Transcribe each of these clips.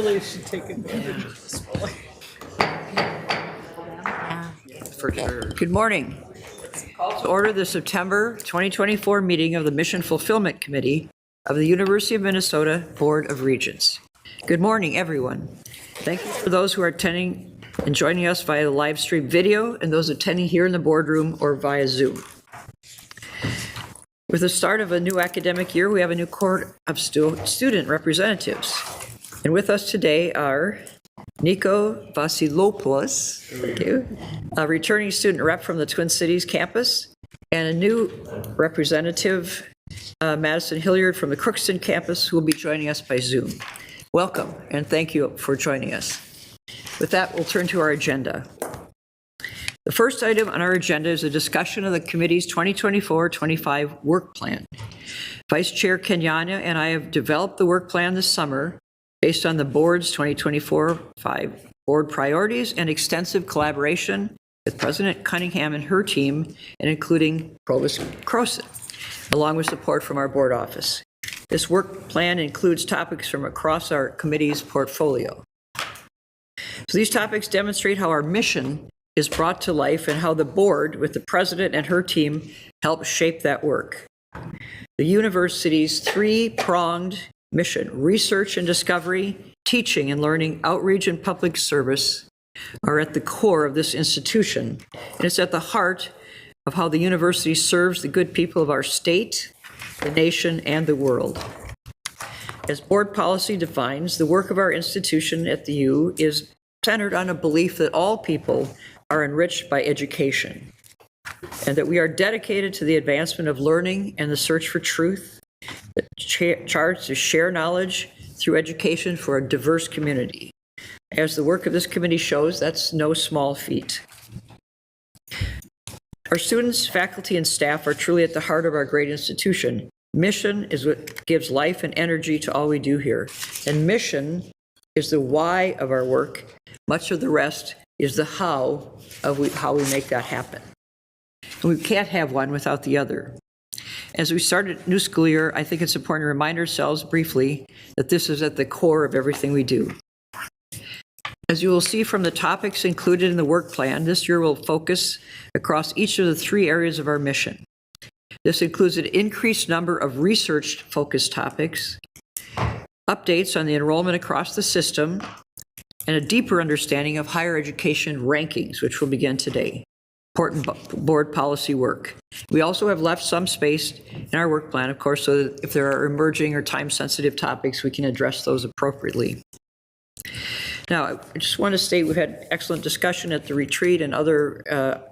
really should take advantage of this one. For sure. Good morning. Call to order the September 2024 meeting of the Mission Fulfillment Committee of the University of Minnesota Board of Regents. Good morning, everyone. Thank you for those who are attending and joining us via the live stream video and those attending here in the boardroom or via Zoom. With the start of a new academic year, we have a new cohort of student representatives. And with us today are Nico Vasilopoulos, a returning student rep from the Twin Cities campus, and a new representative, Madison Hilliard from the Crookston campus, who will be joining us by Zoom. Welcome, and thank you for joining us. With that, we'll turn to our agenda. The first item on our agenda is a discussion of the committee's 2024-25 work plan. Vice Chair Kenyanya and I have developed the work plan this summer based on the board's 2024-5 board priorities and extensive collaboration with President Cunningham and her team, and including Provost Croson, along with support from our board office. This work plan includes topics from across our committee's portfolio. So these topics demonstrate how our mission is brought to life and how the board, with the president and her team, help shape that work. The university's three-pronged mission, research and discovery, teaching and learning, outreach and public service, are at the core of this institution, and it's at the heart of how the university serves the good people of our state, the nation, and the world. As board policy defines, the work of our institution at the U is centered on a belief that all people are enriched by education, and that we are dedicated to the advancement of learning and the search for truth, that charged to share knowledge through education for a diverse community. As the work of this committee shows, that's no small feat. Our students, faculty, and staff are truly at the heart of our great institution. Mission is what gives life and energy to all we do here, and mission is the why of our work. Much of the rest is the how we make that happen. And we can't have one without the other. As we start a new school year, I think it's important to remind ourselves briefly that this is at the core of everything we do. As you will see from the topics included in the work plan, this year will focus across each of the three areas of our mission. This includes an increased number of research-focused topics, updates on the enrollment across the system, and a deeper understanding of higher education rankings, which will begin today. Important board policy work. We also have left some space in our work plan, of course, so that if there are emerging or time-sensitive topics, we can address those appropriately. Now, I just want to state we've had excellent discussion at the retreat and other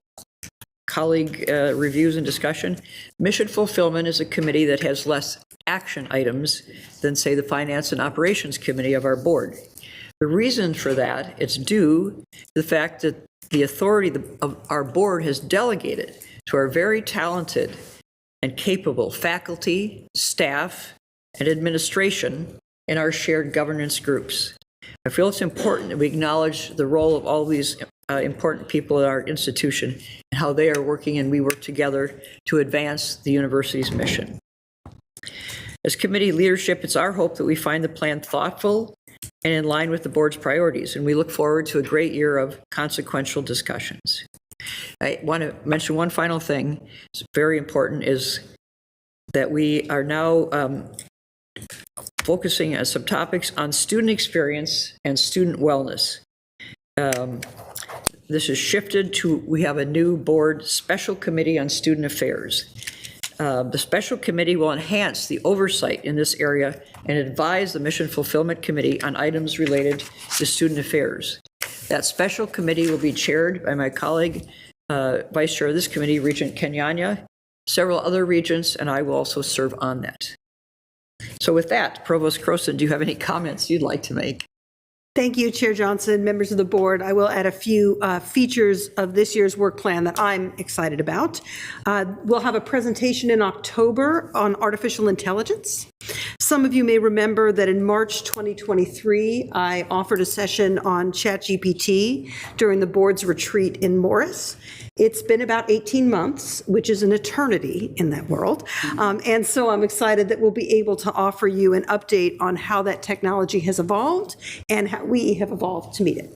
colleague reviews and discussion. Mission Fulfillment is a committee that has less action items than, say, the Finance and Operations Committee of our board. The reason for that, it's due to the fact that the authority of our board has delegated to our very talented and capable faculty, staff, and administration in our shared governance groups. I feel it's important that we acknowledge the role of all these important people in our institution and how they are working and we work together to advance the university's mission. As committee leadership, it's our hope that we find the plan thoughtful and in line with the board's priorities, and we look forward to a great year of consequential discussions. I want to mention one final thing. It's very important, is that we are now focusing on some topics on student experience and student wellness. This is shifted to, we have a new board special committee on student affairs. The special committee will enhance the oversight in this area and advise the Mission Fulfillment Committee on items related to student affairs. That special committee will be chaired by my colleague, Vice Chair of this committee, Regent Kenyanya. Several other regents and I will also serve on that. So with that, Provost Croson, do you have any comments you'd like to make? Thank you, Chair Johnson, members of the board. I will add a few features of this year's work plan that I'm excited about. We'll have a presentation in October on artificial intelligence. Some of you may remember that in March 2023, I offered a session on ChatGPT during the board's retreat in Morris. It's been about 18 months, which is an eternity in that world. And so I'm excited that we'll be able to offer you an update on how that technology has evolved and how we have evolved to meet it.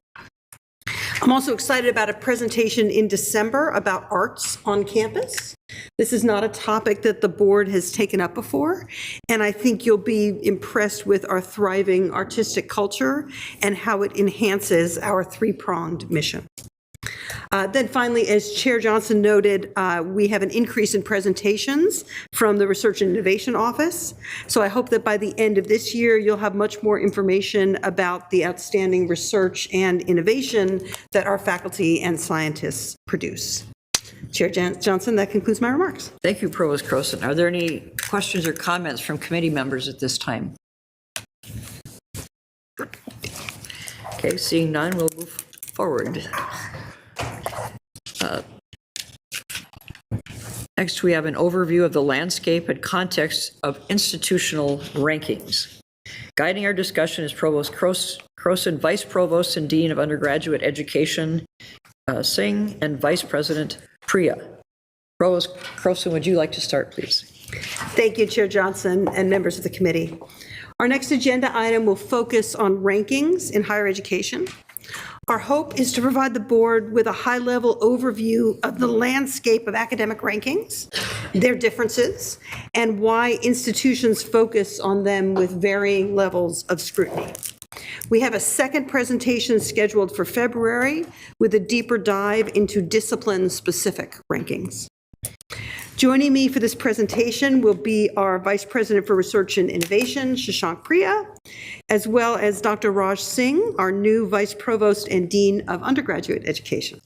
I'm also excited about a presentation in December about arts on campus. This is not a topic that the board has taken up before, and I think you'll be impressed with our thriving artistic culture and how it enhances our three-pronged mission. Then finally, as Chair Johnson noted, we have an increase in presentations from the Research and Innovation Office. So I hope that by the end of this year, you'll have much more information about the outstanding research and innovation that our faculty and scientists produce. Chair Johnson, that concludes my remarks. Thank you, Provost Croson. Are there any questions or comments from committee members at this time? Okay, seeing none, we'll move forward. Next, we have an overview of the landscape and context of institutional rankings. Guiding our discussion is Provost Croson, Vice Provost and Dean of Undergraduate Education, Singh, and Vice President Priya. Provost Croson, would you like to start, please? Thank you, Chair Johnson and members of the committee. Our next agenda item will focus on rankings in higher education. Our hope is to provide the board with a high-level overview of the landscape of academic rankings, their differences, and why institutions focus on them with varying levels of scrutiny. We have a second presentation scheduled for February with a deeper dive into discipline-specific rankings. Joining me for this presentation will be our Vice President for Research and Innovation, Shashank Priya, as well as Dr. Raj Singh, our new Vice Provost and Dean of Undergraduate Education.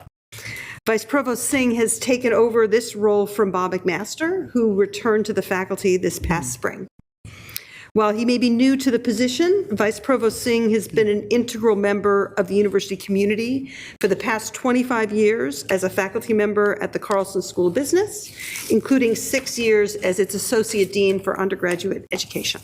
Vice Provost Singh has taken over this role from Bob McMaster, who returned to the faculty this past spring. While he may be new to the position, Vice Provost Singh has been an integral member of the university community for the past 25 years as a faculty member at the Carlson School of Business, including 6 years as its Associate Dean for Undergraduate Education.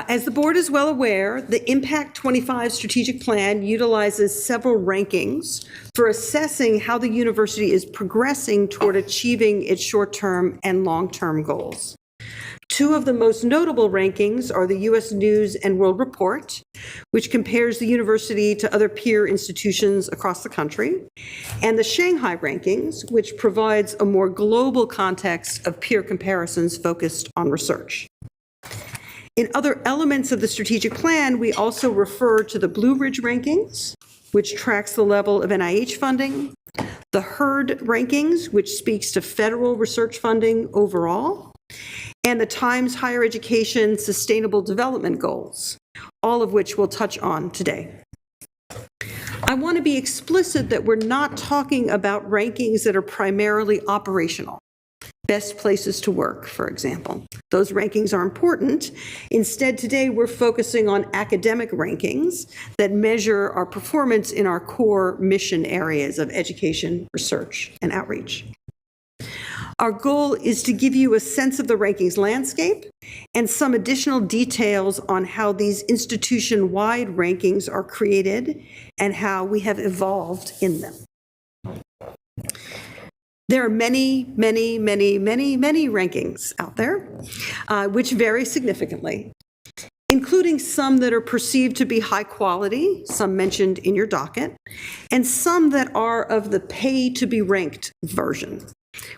As the board is well aware, the Impact 25 strategic plan utilizes several rankings for assessing how the university is progressing toward achieving its short-term and long-term goals. Two of the most notable rankings are the U.S. News and World Report, which compares the university to other peer institutions across the country, and the Shanghai rankings, which provides a more global context of peer comparisons focused on research. In other elements of the strategic plan, we also refer to the Blue Ridge rankings, which tracks the level of NIH funding, the HERD rankings, which speaks to federal research funding overall, and the Times Higher Education Sustainable Development Goals, all of which we'll touch on today. I want to be explicit that we're not talking about rankings that are primarily operational. Best places to work, for example. Those rankings are important. Instead, today we're focusing on academic rankings that measure our performance in our core mission areas of education, research, and outreach. Our goal is to give you a sense of the rankings landscape and some additional details on how these institution-wide rankings are created and how we have evolved in them. There are many rankings out there, which vary significantly, including some that are perceived to be high quality, some mentioned in your docket, and some that are of the pay to be ranked version,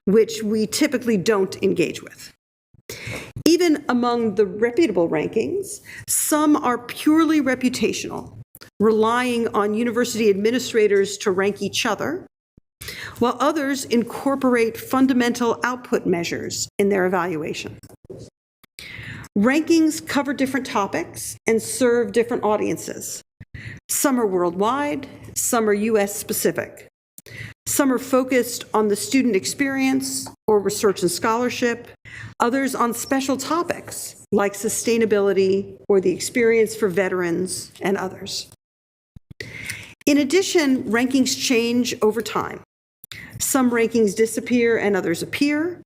which we typically don't engage with. Even among the reputable rankings, some are purely reputational, relying on university administrators to rank each other, while others incorporate fundamental output measures in their evaluation. Rankings cover different topics and serve different audiences. Some are worldwide, some are US specific. Some are focused on the student experience or research and scholarship, others on special topics like sustainability or the experience for veterans and others. In addition, rankings change over time. Some rankings disappear and others appear,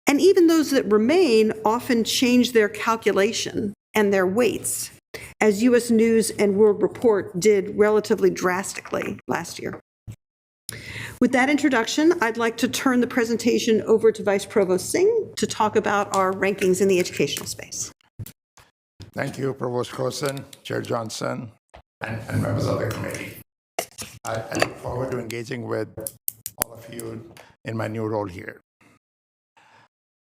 and even those that remain often change their calculation and their weights, as U.S. News and World Report did relatively drastically last year. With that introduction, I'd like to turn the presentation over to Vice Provost Singh to talk about our rankings in the educational space. Thank you, Provost Croson, Chair Johnson, and members of the committee. I look forward to engaging with all of you in my new role here.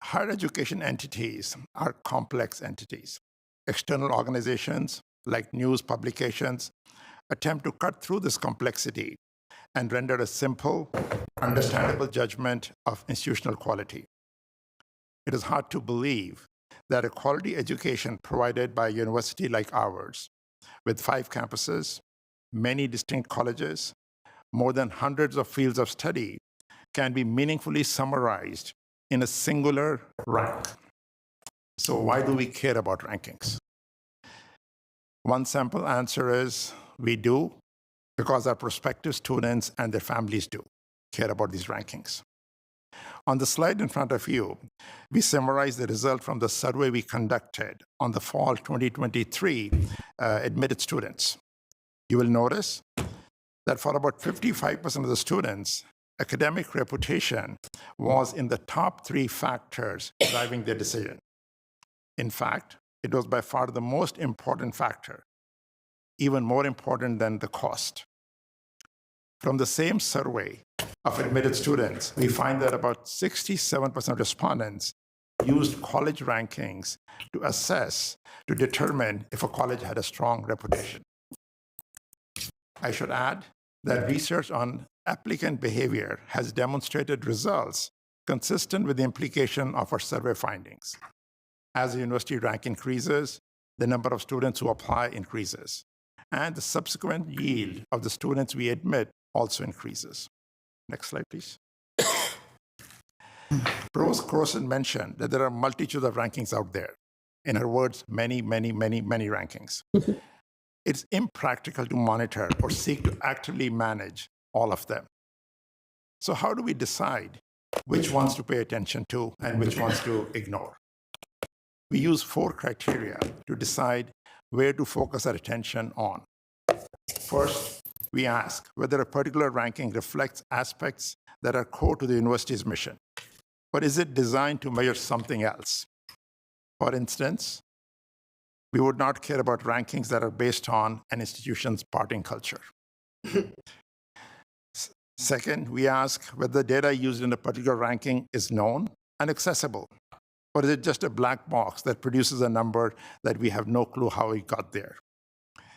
Higher education entities are complex entities. External organizations, like news publications, attempt to cut through this complexity and render a simple, understandable judgment of institutional quality. It is hard to believe that a quality education provided by a university like ours, with 5 campuses, many distinct colleges, more than hundreds of fields of study, can be meaningfully summarized in a singular rank. So why do we care about rankings? One simple answer is we do because our prospective students and their families do care about these rankings. On the slide in front of you, we summarize the result from the survey we conducted on the fall 2023 admitted students. You will notice that for about 55% of the students, academic reputation was in the top 3 factors driving their decision. In fact, it was by far the most important factor, even more important than the cost. From the same survey of admitted students, we find that about 67% of respondents used college rankings to assess, to determine if a college had a strong reputation. I should add that research on applicant behavior has demonstrated results consistent with the implication of our survey findings. As the university rank increases, the number of students who apply increases, and the subsequent yield of the students we admit also increases. Next slide, please. Provost Croson mentioned that there are multitudes of rankings out there. In her words, many, many, many, many rankings. It's impractical to monitor or seek to actively manage all of them. So how do we decide which ones to pay attention to and which ones to ignore? We use 4 criteria to decide where to focus our attention on. First, we ask whether a particular ranking reflects aspects that are core to the university's mission, or is it designed to measure something else? For instance, we would not care about rankings that are based on an institution's partying culture. Second, we ask whether the data used in a particular ranking is known and accessible, or is it just a black box that produces a number that we have no clue how it got there?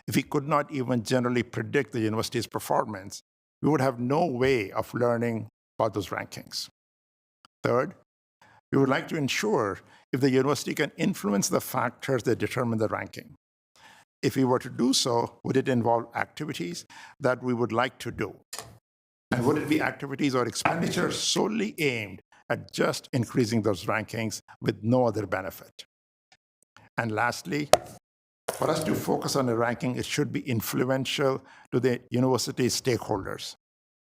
If we could not even generally predict the university's performance, we would have no way of learning about those rankings. Third, we would like to ensure if the university can influence the factors that determine the ranking. If we were to do so, would it involve activities that we would like to do? And would it be activities or expenditures solely aimed at just increasing those rankings with no other benefit? And lastly, for us to focus on a ranking, it should be influential to the university's stakeholders.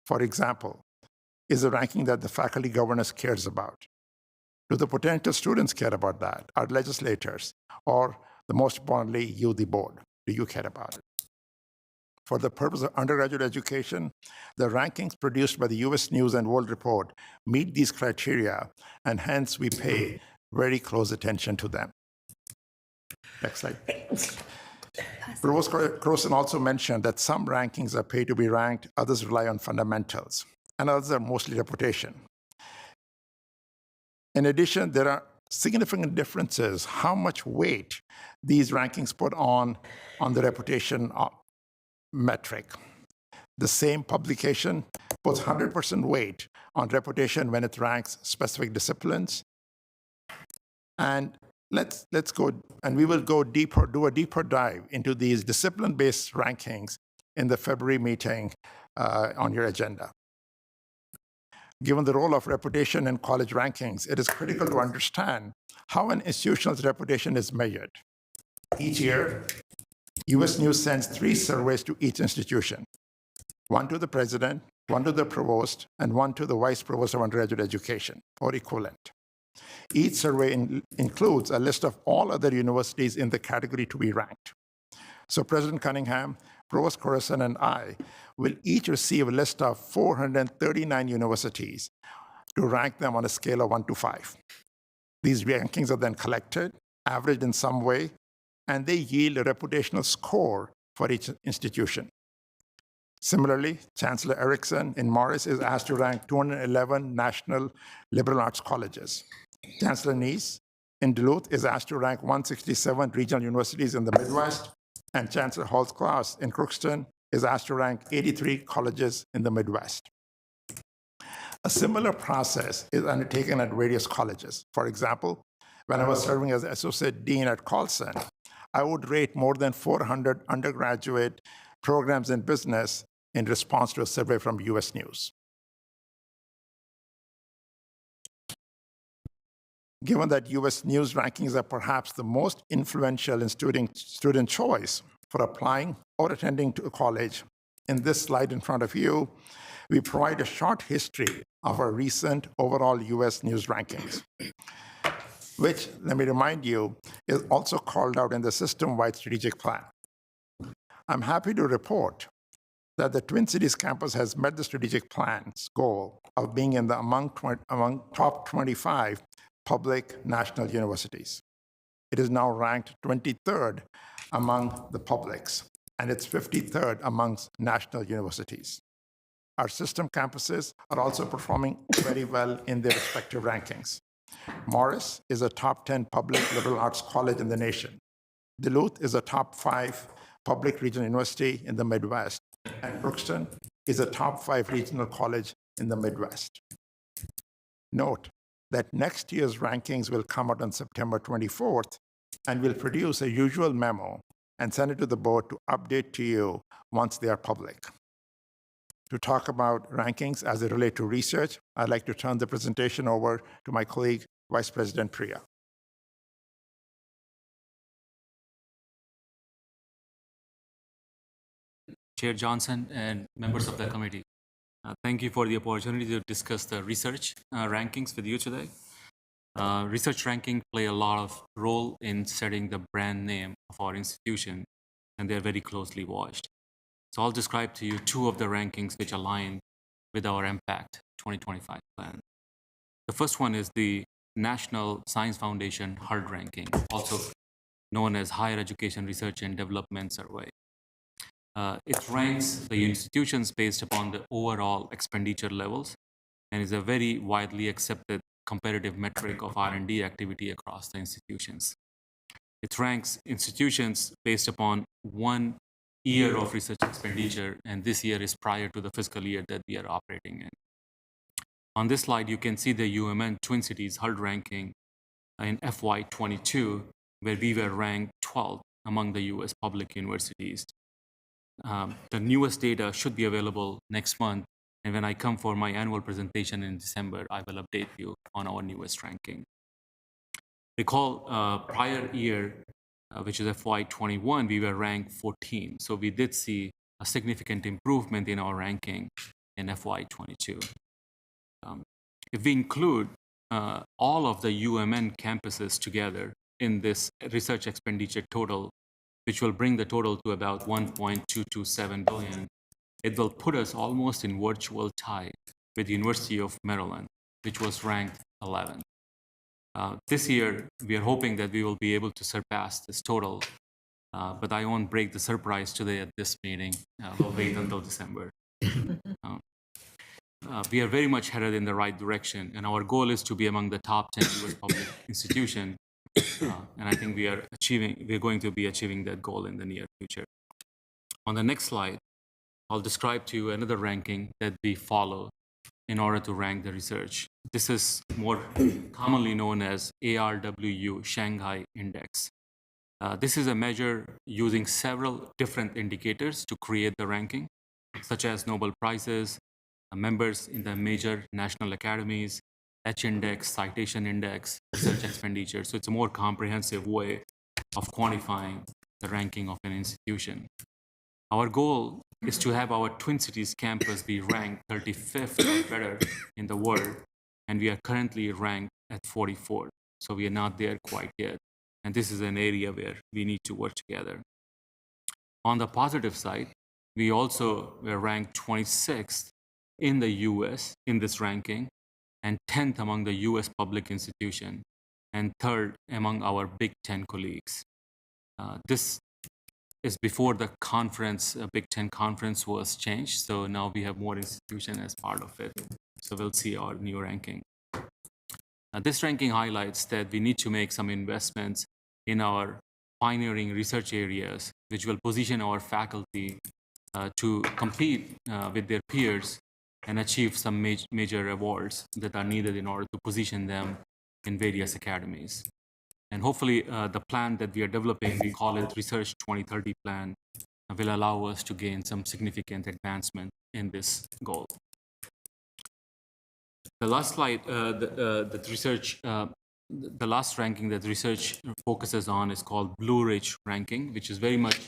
For example, is the ranking that the faculty governance cares about? Do the potential students care about that? Our legislators, or the most importantly, you, the board, do you care about it? For the purpose of undergraduate education, the rankings produced by the US News and World Report meet these criteria, and hence we pay very close attention to them. Next slide. Provost Croson also mentioned that some rankings are paid to be ranked, others rely on fundamentals, and others are mostly reputation. In addition, there are significant differences how much weight these rankings put on the reputation metric. The same publication puts 100% weight on reputation when it ranks specific disciplines. And let's go, and we will go deeper, do a deeper dive into these discipline-based rankings in the February meeting on your agenda. Given the role of reputation in college rankings, it is critical to understand how an institution's reputation is measured. Each year, US News sends 3 surveys to each institution, 1 to the president, 1 to the provost, and 1 to the vice provost of undergraduate education, or equivalent. Each survey includes a list of all other universities in the category to be ranked. So President Cunningham Provost Corazon and I will each receive a list of 439 universities to rank them on a scale of 1 to 5. These rankings are then collected, averaged in some way, and they yield a reputational score for each institution. Similarly, Chancellor Erickson in Morris is asked to rank 211 national liberal arts colleges. Chancellor Neese in Duluth is asked to rank 167 regional universities in the Midwest, and Chancellor Holtz-Klaus in Crookston is asked to rank 83 colleges in the Midwest. A similar process is undertaken at various colleges. For example, when I was serving as Associate Dean at Carlson, I would rate more than 400 undergraduate programs in business in response to a survey from US News. Given that US News rankings are perhaps the most influential in student choice for applying or attending to a college, in this slide in front of you, we provide a short history of our recent overall US News rankings, which, let me remind you, is also called out in the system-wide strategic plan. I'm happy to report that the Twin Cities campus has met the strategic plan's goal of being in the among top 25 public national universities. It is now ranked 23rd among the publics, and it's 53rd amongst national universities. Our system campuses are also performing very well in their respective rankings. Morris is a top 10 public liberal arts college in the nation. Duluth is a top 5 public regional university in the Midwest, and Brookston is a top 5 regional college in the Midwest. Note that next year's rankings will come out on September 24th, and we'll produce a usual memo and send it to the board to update to you once they are public. To talk about rankings as they relate to research, I'd like to turn the presentation over to my colleague, Vice President Priya. Chair Johnson and members of the committee. Thank you for the opportunity to discuss the research rankings with you today. Research rankings play a lot of role in setting the brand name of our institution, and they're very closely watched. So I'll describe to you 2 of the rankings which align with our Impact 2025 plan. The first one is the National Science Foundation HERD ranking, also known as Higher Education Research and Development Survey. It ranks the institutions based upon the overall expenditure levels and is a very widely accepted comparative metric of R&D activity across the institutions. It ranks institutions based upon 1 year of research expenditure, and this year is prior to the fiscal year that we are operating in. On this slide, you can see the UMN Twin Cities HERD ranking in FY22, where we were ranked 12th among the US public universities. The newest data should be available next month, and when I come for my annual presentation in December, I will update you on our newest ranking. Recall prior year, which is FY21, we were ranked 14. So we did see a significant improvement in our ranking in FY22. If we include all of the UMN campuses together in this research expenditure total, which will bring the total to about $1.227 billion, it will put us almost in virtual tie with the University of Maryland, which was ranked 11th. This year, we are hoping that we will be able to surpass this total, but I won't break the surprise today at this meeting. We'll wait until December. We are very much headed in the right direction, and our goal is to be among the top 10 US public institutions, and I think we are going to be achieving that goal in the near future. On the next slide, I'll describe to you another ranking that we follow in order to rank the research. This is more commonly known as ARWU Shanghai Index. This is a measure using several different indicators to create the ranking, such as Nobel Prizes, members in the major national academies, H-index, citation index, research expenditure. So it's a more comprehensive way of quantifying the ranking of an institution. Our goal is to have our Twin Cities campus be ranked 35th or better in the world, and we are currently ranked at 44th. So we are not there quite yet. And this is an area where we need to work together. On the positive side, we also were ranked 26th in the US in this ranking, and 10th among the US public institution, and 3rd among our Big Ten colleagues. This is before the conference, Big Ten conference was changed, so now we have more institutions as part of it. So we'll see our new ranking. This ranking highlights that we need to make some investments in our pioneering research areas, which will position our faculty to compete with their peers and achieve some major awards that are needed in order to position them in various academies. And hopefully the plan that we are developing, we call it Research 2030 Plan, will allow us to gain some significant advancement in this goal. The last slide, the last ranking that research focuses on is called Blue Ridge ranking, which is very much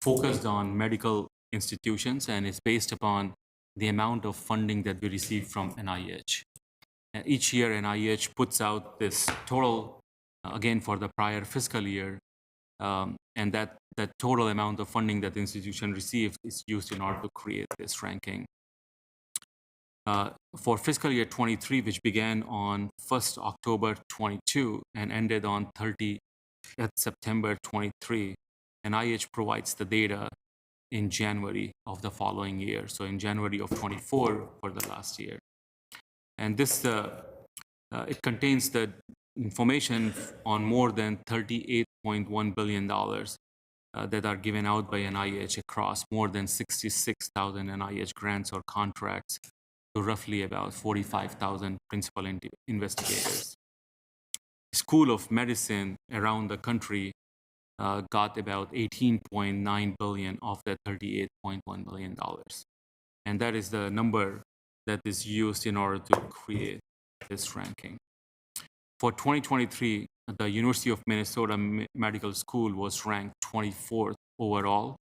focused on medical institutions and is based upon the amount of funding that we receive from NIH. Each year, NIH puts out this total, again, for the prior fiscal year, and that total amount of funding that the institution received is used in order to create this ranking. For fiscal year 23, which began on 1st October 22 and ended on 30th September 23, NIH provides the data in January of the following year, so in January of 24 for the last year. And this, it contains the information on more than $38.1 billion that are given out by NIH across more than 66,000 NIH grants or contracts to roughly about 45,000 principal investigators. School of Medicine around the country got about $18.9 billion of that $38.1 billion. And that is the number that is used in order to create this ranking. For 2023, the University of Minnesota Medical School was ranked 24th overall.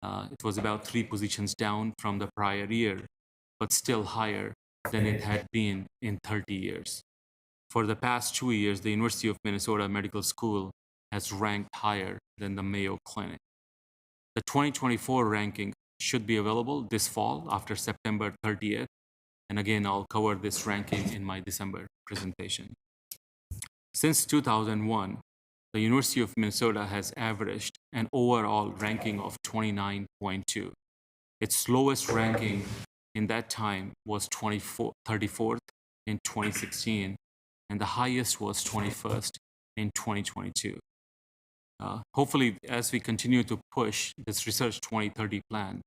It was about 3 positions down from the prior year, but still higher than it had been in 30 years. For the past 2 years, the University of Minnesota Medical School has ranked higher than the Mayo Clinic. The 2024 ranking should be available this fall after September 30th. And again, I'll cover this ranking in my December presentation. Since 2001, the University of Minnesota has averaged an overall ranking of 29.2. Its lowest ranking in that time was 34th in 2016, and the highest was 21st in 2022. Hopefully, as we continue to push this Research 2030 plan,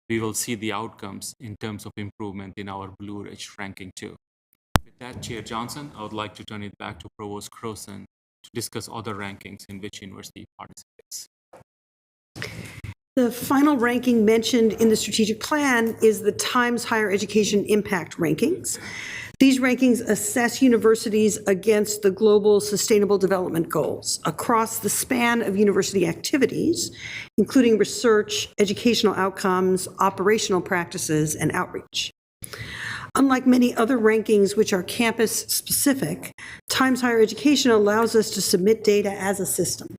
we will see the outcomes in terms of improvement in our Blue Ridge ranking too. With that, Chair Johnson, I would like to turn it back to Provost Croson to discuss other rankings in which university participates. The final ranking mentioned in the strategic plan is the Times Higher Education Impact Rankings. These rankings assess universities against the global sustainable development goals across the span of university activities, including research, educational outcomes, operational practices, and outreach. Unlike many other rankings which are campus-specific, Times Higher Education allows us to submit data as a system.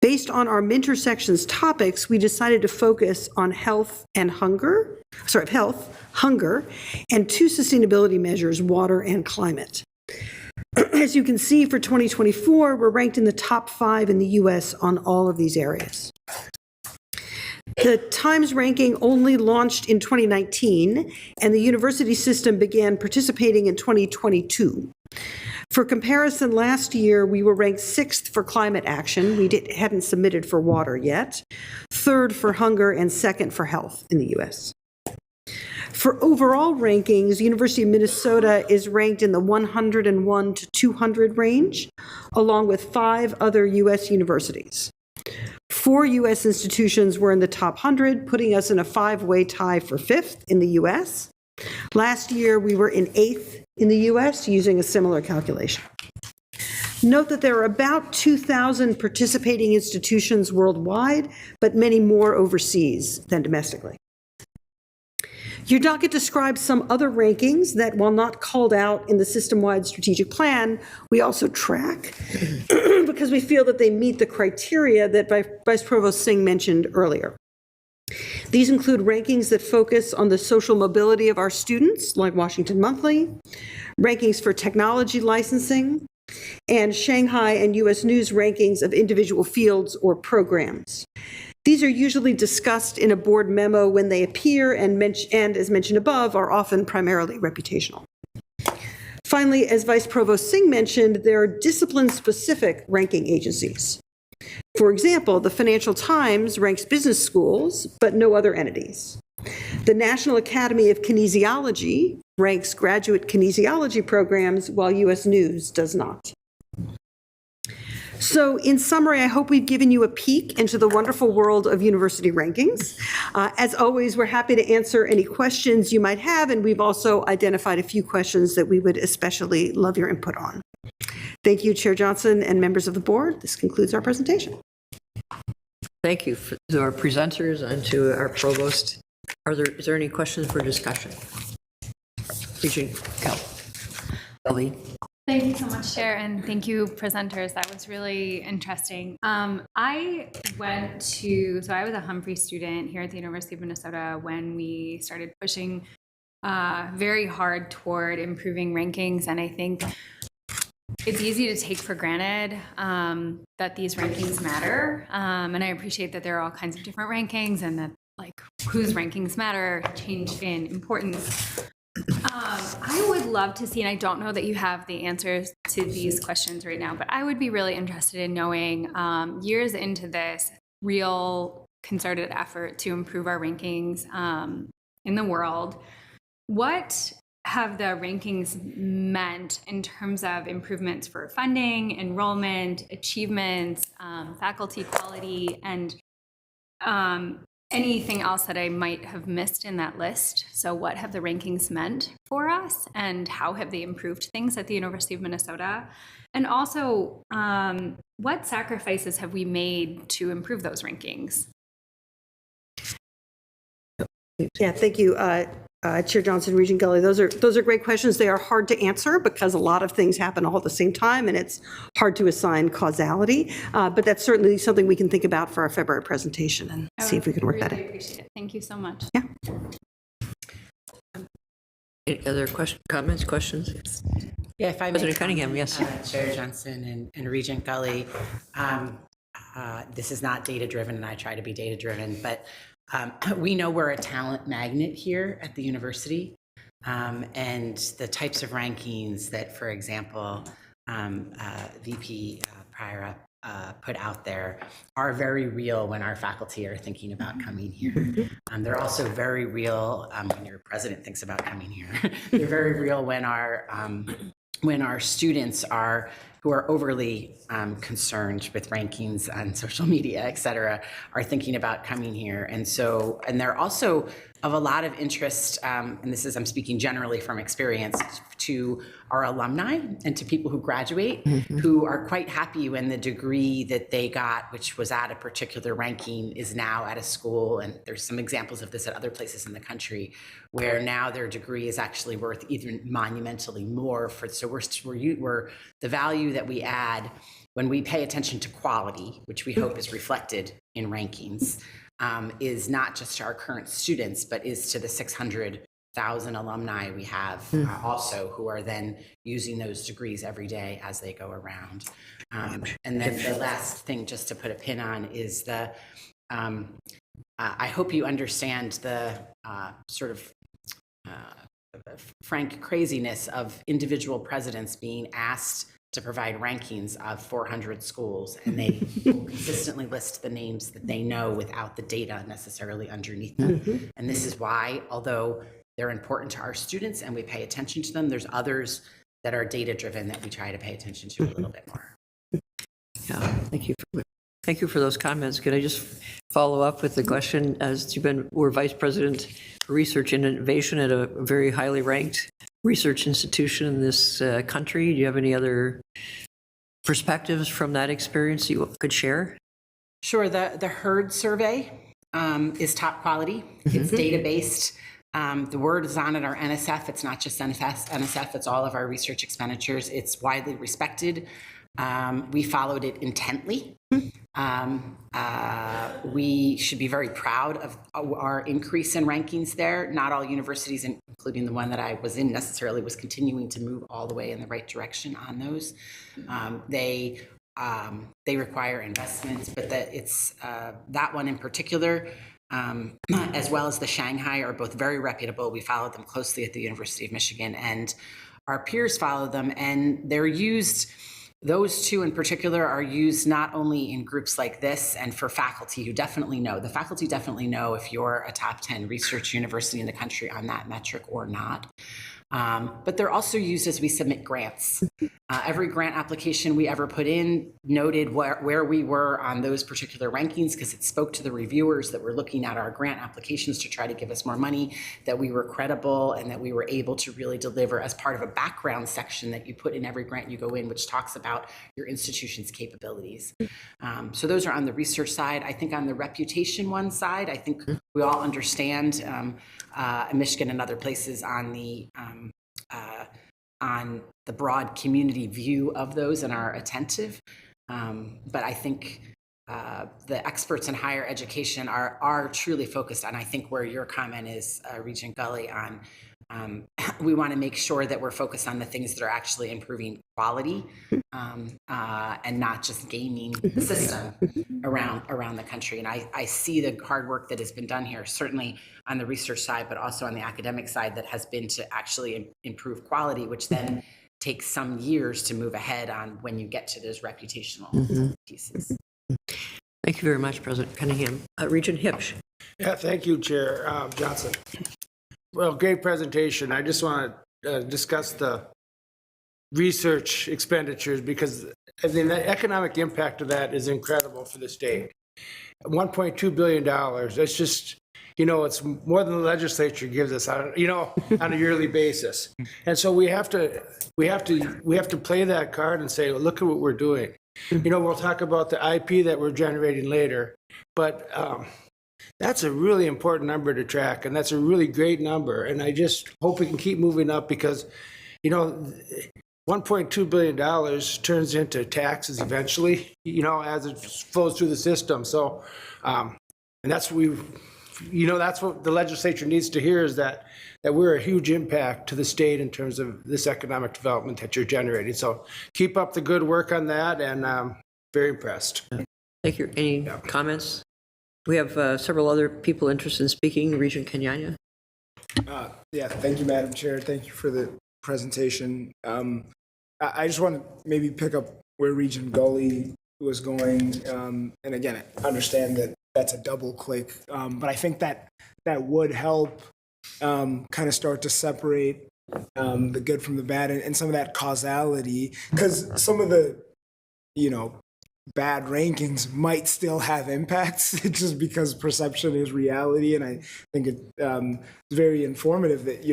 Based on our Minter section's topics, we decided to focus on health, hunger, and 2 sustainability measures, water and climate. As you can see, for 2024, we're ranked in the top 5 in the US on all of these areas. The Times ranking only launched in 2019, and the university system began participating in 2022. For comparison, last year, we were ranked 6th for climate action. We hadn't submitted for water yet, 3rd for hunger, and 2nd for health in the US. For overall rankings, University of Minnesota is ranked in the 101 to 200 range, along with 5 other US universities. 4 US institutions were in the top 100, putting us in a 5-way tie for 5th in the US. Last year, we were in 8th in the US using a similar calculation. Note that there are about 2,000 participating institutions worldwide, but many more overseas than domestically. Your docket describes some other rankings that, while not called out in the system-wide strategic plan, we also track because we feel that they meet the criteria that Vice Provost Singh mentioned earlier. These include rankings that focus on the social mobility of our students, like Washington Monthly, rankings for technology licensing, and Shanghai and U.S. News rankings of individual fields or programs. These are usually discussed in a board memo when they appear and as mentioned above, are often primarily reputational. Finally, as Vice Provost Singh mentioned, there are discipline-specific ranking agencies. For example, the Financial Times ranks business schools, but no other entities. The National Academy of Kinesiology ranks graduate kinesiology programs, while U.S. News does not. So in summary, I hope we've given you a peek into the wonderful world of university rankings. As always, we're happy to answer any questions you might have, and we've also identified a few questions that we would especially love your input on. Thank you, Chair Johnson and members of the board. This concludes our presentation. Thank you to our presenters and to our provost. Is there any questions for discussion? Regent Kelly. Thank you so much, Chair, and thank you, presenters. That was really interesting. I was a Humphrey student here at the University of Minnesota when we started pushing very hard toward improving rankings, and I think it's easy to take for granted that these rankings matter, and I appreciate that there are all kinds of different rankings and that whose rankings matter change in importance. I would love to see, and I don't know that you have the answers to these questions right now, but I would be really interested in knowing, years into this real concerted effort to improve our rankings in the world, what have the rankings meant in terms of improvements for funding, enrollment, achievements, faculty quality, and anything else that I might have missed in that list? So what have the rankings meant for us, and how have they improved things at the University of Minnesota? And also, what sacrifices have we made to improve those rankings? Yeah, thank you, Chair Johnson, Regent Gully. Those are great questions. They are hard to answer because a lot of things happen all at the same time, and it's hard to assign causality. But that's certainly something we can think about for our February presentation and see if we can work that in. I really appreciate it. Thank you so much. Yeah. Any other comments, questions? Yeah, if I may. President Cunningham, yes. Chair Johnson and Regent Gully, this is not data-driven, and I try to be data-driven, but we know we're a talent magnet here at the university, and the types of rankings that, for example, VP Pryor put out there are very real when our faculty are thinking about coming here. They're also very real when your president thinks about coming here. They're very real when our students who are overly concerned with rankings on social media, et cetera, are thinking about coming here. And they're also of a lot of interest, and I'm speaking generally from experience, to our alumni and to people who graduate, who are quite happy when the degree that they got, which was at a particular ranking, is now at a school. And there's some examples of this at other places in the country, where now their degree is actually worth even monumentally more. So we're the value that we add when we pay attention to quality, which we hope is reflected in rankings, is not just to our current students, but is to the 600,000 alumni we have also, who are then using those degrees every day as they go around. And then the last thing, just to put a pin on, is I hope you understand the sort of frank craziness of individual presidents being asked to provide rankings of 400 schools, and they consistently list the names that they know without the data necessarily underneath them. And this is why, although they're important to our students and we pay attention to them, there's others that are data-driven that we try to pay attention to a little bit more. Yeah, thank you for those comments. Could I just follow up with the question, as we're Vice President for Research and Innovation at a very highly ranked research institution in this country. Do you have any other perspectives from that experience you could share? Sure. The HERD survey is top quality. It's data-based. The word is on at our NSF. It's not just NSF, it's all of our research expenditures. It's widely respected. We followed it intently We should be very proud of our increase in rankings there. Not all universities, including the one that I was in necessarily, was continuing to move all the way in the right direction on those. They require investments, but that one in particular, as well as the Shanghai, are both very reputable. We follow them closely at the University of Michigan, and our peers follow them, and they're used. Those two in particular are used not only in groups like this and for faculty who definitely know. The faculty definitely know if you're a top 10 research university in the country on that metric or not. But they're also used as we submit grants. Every grant application we ever put in noted where we were on those particular rankings, because it spoke to the reviewers that were looking at our grant applications to try to give us more money, that we were credible and that we were able to really deliver as part of a background section that you put in every grant you go in, which talks about your institution's capabilities. So those are on the research side. I think on the reputation one side, I think we all understand Michigan and other places on the broad community view of those and are attentive. But I think the experts in higher education are truly focused on, I think, where your comment is, Regent Gully, on we want to make sure that we're focused on the things that are actually improving quality and not just gaming the system around the country. And I see the hard work that has been done here, certainly on the research side, but also on the academic side, that has been to actually improve quality, which then takes some years to move ahead on when you get to those reputational pieces. Thank you very much, President Cunningham. Regent Hipsch. Yeah, thank you, Chair Johnson. Well, great presentation. I just want to discuss the research expenditures, because I mean, the economic impact of that is incredible for the state. $1.2 billion. That's just, it's more than the legislature gives us on a yearly basis. And so we have to play that card and say, look at what we're doing. We'll talk about the IP that we're generating later, but that's a really important number to track, and that's a really great number. And I just hope we can keep moving up, because, $1.2 billion turns into taxes eventually, as it flows through the system. So, and that's that's what the legislature needs to hear, is that we're a huge impact to the state in terms of this economic development that you're generating. So keep up the good work on that, and very impressed. Thank you. Any comments? We have several other people interested in speaking. Regent Kenyanya. Yeah, thank you, Madam Chair. Thank you for the presentation. I just want to maybe pick up where Regent Gully was going. And again, I understand that that's a double click, but I think that would help kind of start to separate the good from the bad, and some of that causality, because some of the, bad rankings might still have impacts just because perception is reality. And I think it's very informative that,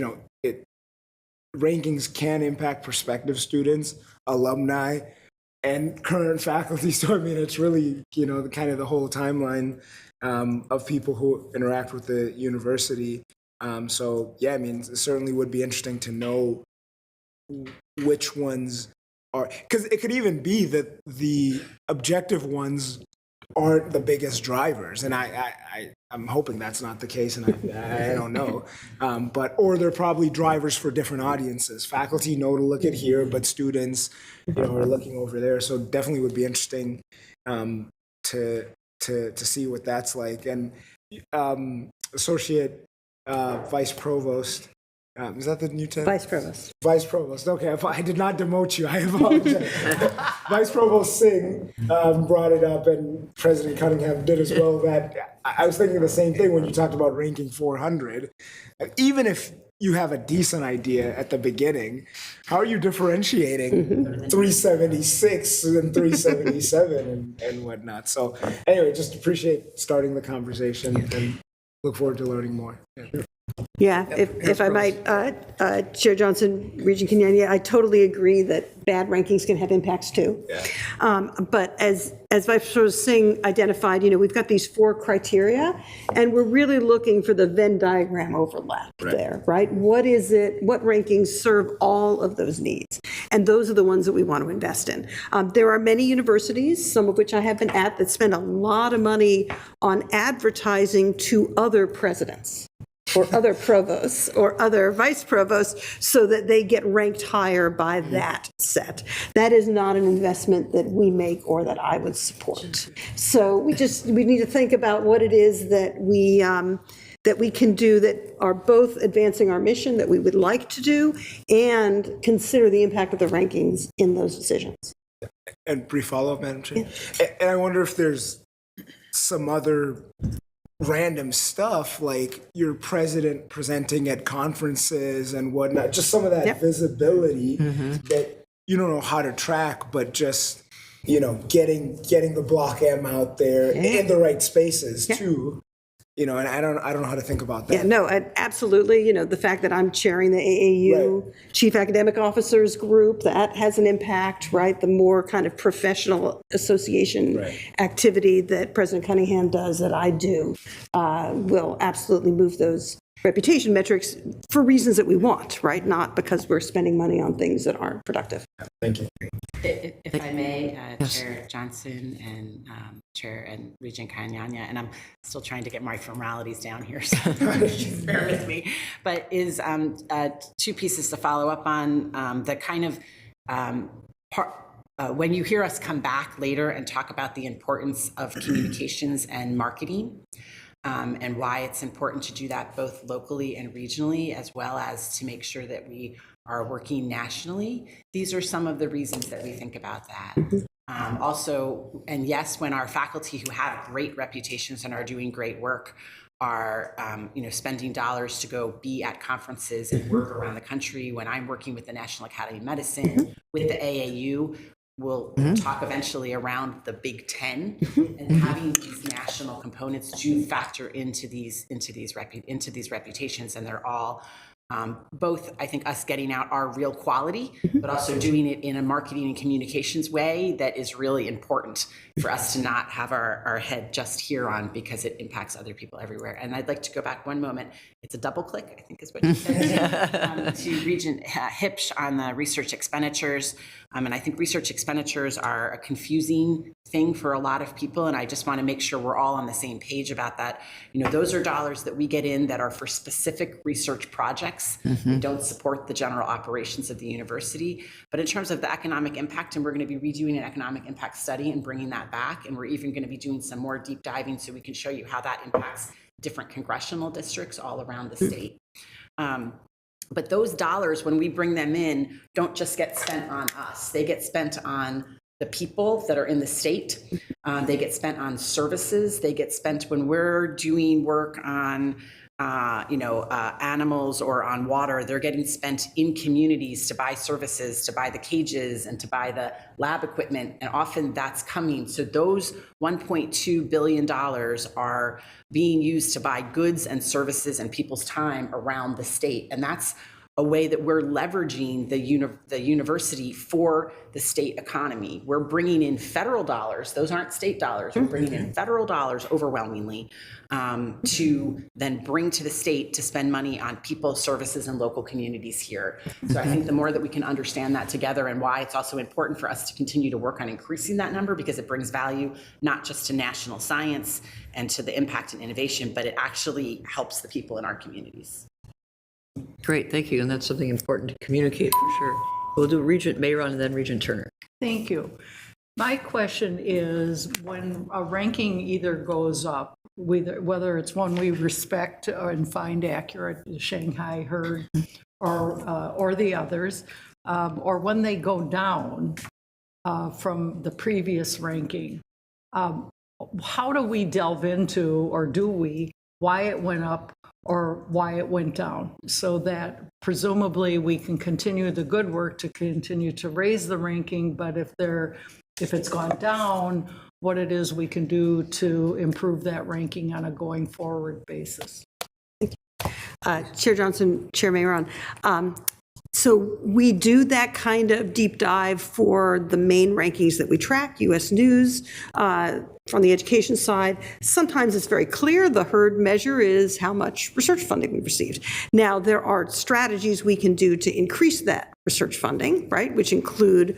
rankings can impact prospective students, alumni, and current faculty. So, I mean, it's really, kind of the whole timeline of people who interact with the university. So, yeah, I mean, it certainly would be interesting to know which ones are, because it could even be that the objective ones aren't the biggest drivers, and I'm hoping that's not the case, and I don't know, or they're probably drivers for different audiences. Faculty know to look at here, but students, are looking over there. So definitely would be interesting to see what that's like. And Associate Vice Provost. Is that the new title? Vice Provost. Vice Provost. Okay, I did not demote you. I apologize. Vice Provost Singh brought it up, and President Cunningham did as well. That I was thinking the same thing when you talked about ranking 400. Even if you have a decent idea at the beginning, how are you differentiating 376 and 377 and whatnot? So anyway, just appreciate starting the conversation and look forward to learning more. Yeah. Yeah, if I might, Chair Johnson, Regent Kenyanya, I totally agree that bad rankings can have impacts too. But as Vice President Singh identified, we've got these 4 criteria, and we're really looking for the Venn diagram overlap there, right? What is it, what rankings serve all of those needs? And those are the ones that we want to invest in. There are many universities, some of which I have been at, that spend a lot of money on advertising to other presidents, or other provosts, or other vice provosts, so that they get ranked higher by that set. That is not an investment that we make or that I would support. So we need to think about what it is that we can do that are both advancing our mission that we would like to do, and consider the impact of the rankings in those decisions. And brief follow-up, Madam Chair. And I wonder if there's some other random stuff, like your president presenting at conferences and whatnot, just some of that visibility that you don't know how to track, but just, getting the Block M out there in the right spaces too. And I don't know how to think about that. Yeah, no, absolutely. The fact that I'm chairing the AAU Chief Academic Officers Group, that has an impact, right? The more kind of professional association activity that President Cunningham does, that I do, will absolutely move those reputation metrics for reasons that we want, right? Not because we're spending money on things that aren't productive. Thank you. If I may, Chair Johnson and Chair and Regent Kanyanya, and I'm still trying to get my formalities down here, so just bear with me, but is 2 pieces to follow up on the kind of part. When you hear us come back later and talk about the importance of communications and marketing, and why it's important to do that both locally and regionally, as well as to make sure that we are working nationally. These are some of the reasons that we think about that. Also, and yes, when our faculty who have great reputations and are doing great work are spending dollars to go be at conferences and work around the country, when I'm working with the National Academy of Medicine, with the AAU, we'll talk eventually around the Big Ten, and having these national components do factor into these reputations, and they're all both, I think, us getting out our real quality, but also doing it in a marketing and communications way that is really important for us to not have our head just here on, because it impacts other people everywhere. And I'd like to go back one moment. It's a double click, I think is what you said, to Regent Hipsch on the research expenditures. And I think research expenditures are a confusing thing for a lot of people, and I just want to make sure we're all on the same page about that. Those are dollars that we get in that are for specific research projects. They don't support the general operations of the university. But in terms of the economic impact, and we're going to be redoing an economic impact study and bringing that back, and we're even going to be doing some more deep diving so we can show you how that impacts different congressional districts all around the state. But those dollars, when we bring them in, don't just get spent on us. They get spent on the people that are in the state. They get spent on services. They get spent when we're doing work on animals or on water. They're getting spent in communities to buy services, to buy the cages and to buy the lab equipment. And often that's coming. So those $1.2 billion are being used to buy goods and services and people's time around the state. And that's a way that we're leveraging the university for the state economy. We're bringing in federal dollars. Those aren't state dollars. We're bringing in federal dollars overwhelmingly to then bring to the state to spend money on people, services, and local communities here. So I think the more that we can understand that together, and why it's also important for us to continue to work on increasing that number, because it brings value not just to national science and to the impact and innovation, but it actually helps the people in our communities. Great, thank you. And that's something important to communicate for sure. We'll do Regent Mayron and then Regent Turner. Thank you. My question is, when a ranking either goes up, whether it's one we respect and find accurate, the Shanghai Herd, or the others, or when they go down from the previous ranking, how do we delve into, or do we, why it went up or why it went down, so that presumably we can continue the good work to continue to raise the ranking, but if it's gone down, what it is we can do to improve that ranking on a going forward basis. Chair Johnson, Chair Mayron. So we do that kind of deep dive for the main rankings that we track, U.S. News, on the education side. Sometimes it's very clear. The herd measure is how much research funding we've received. Now, there are strategies we can do to increase that research funding, right, which include,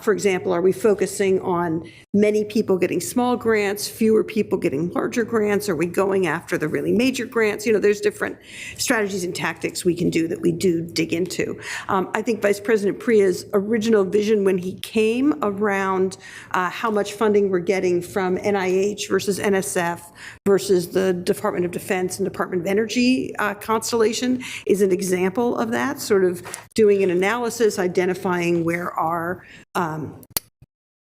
for example, are we focusing on many people getting small grants, fewer people getting larger grants? Are we going after the really major grants? There's different strategies and tactics we can do that we do dig into. I think Vice President Priya's original vision when he came around how much funding we're getting from NIH versus NSF versus the Department of Defense and Department of Energy constellation is an example of that, sort of doing an analysis, identifying where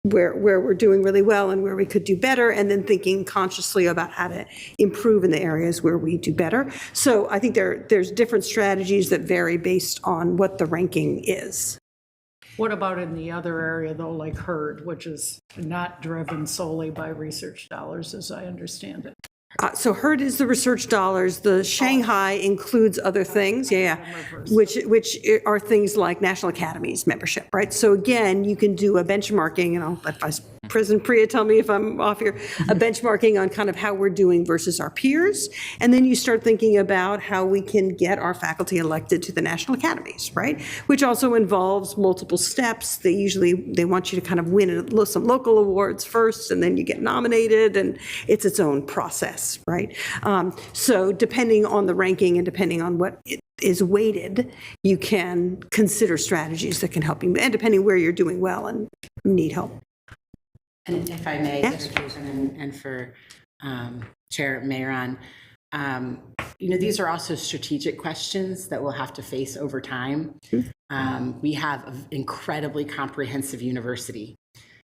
we're doing really well and where we could do better, and then thinking consciously about how to improve in the areas where we do better. So I think there's different strategies that vary based on what the ranking is. What about in the other area, though, like herd, which is not driven solely by research dollars, as I understand it? So herd is the research dollars. The Shanghai includes other things, which are things like National Academies membership, right? So again, you can do a benchmarking, and I'll let Vice President Priya tell me if I'm off here, a benchmarking on kind of how we're doing versus our peers. And then you start thinking about how we can get our faculty elected to the National Academies, right? Which also involves multiple steps. They want you to kind of win some local awards first, and then you get nominated, and it's its own process, right? So depending on the ranking and depending on what it is weighted, you can consider strategies that can help you, and depending where you're doing well and need help. And if I may, Yes. and for Chair Mayron, these are also strategic questions that we'll have to face over time. We have an incredibly comprehensive university.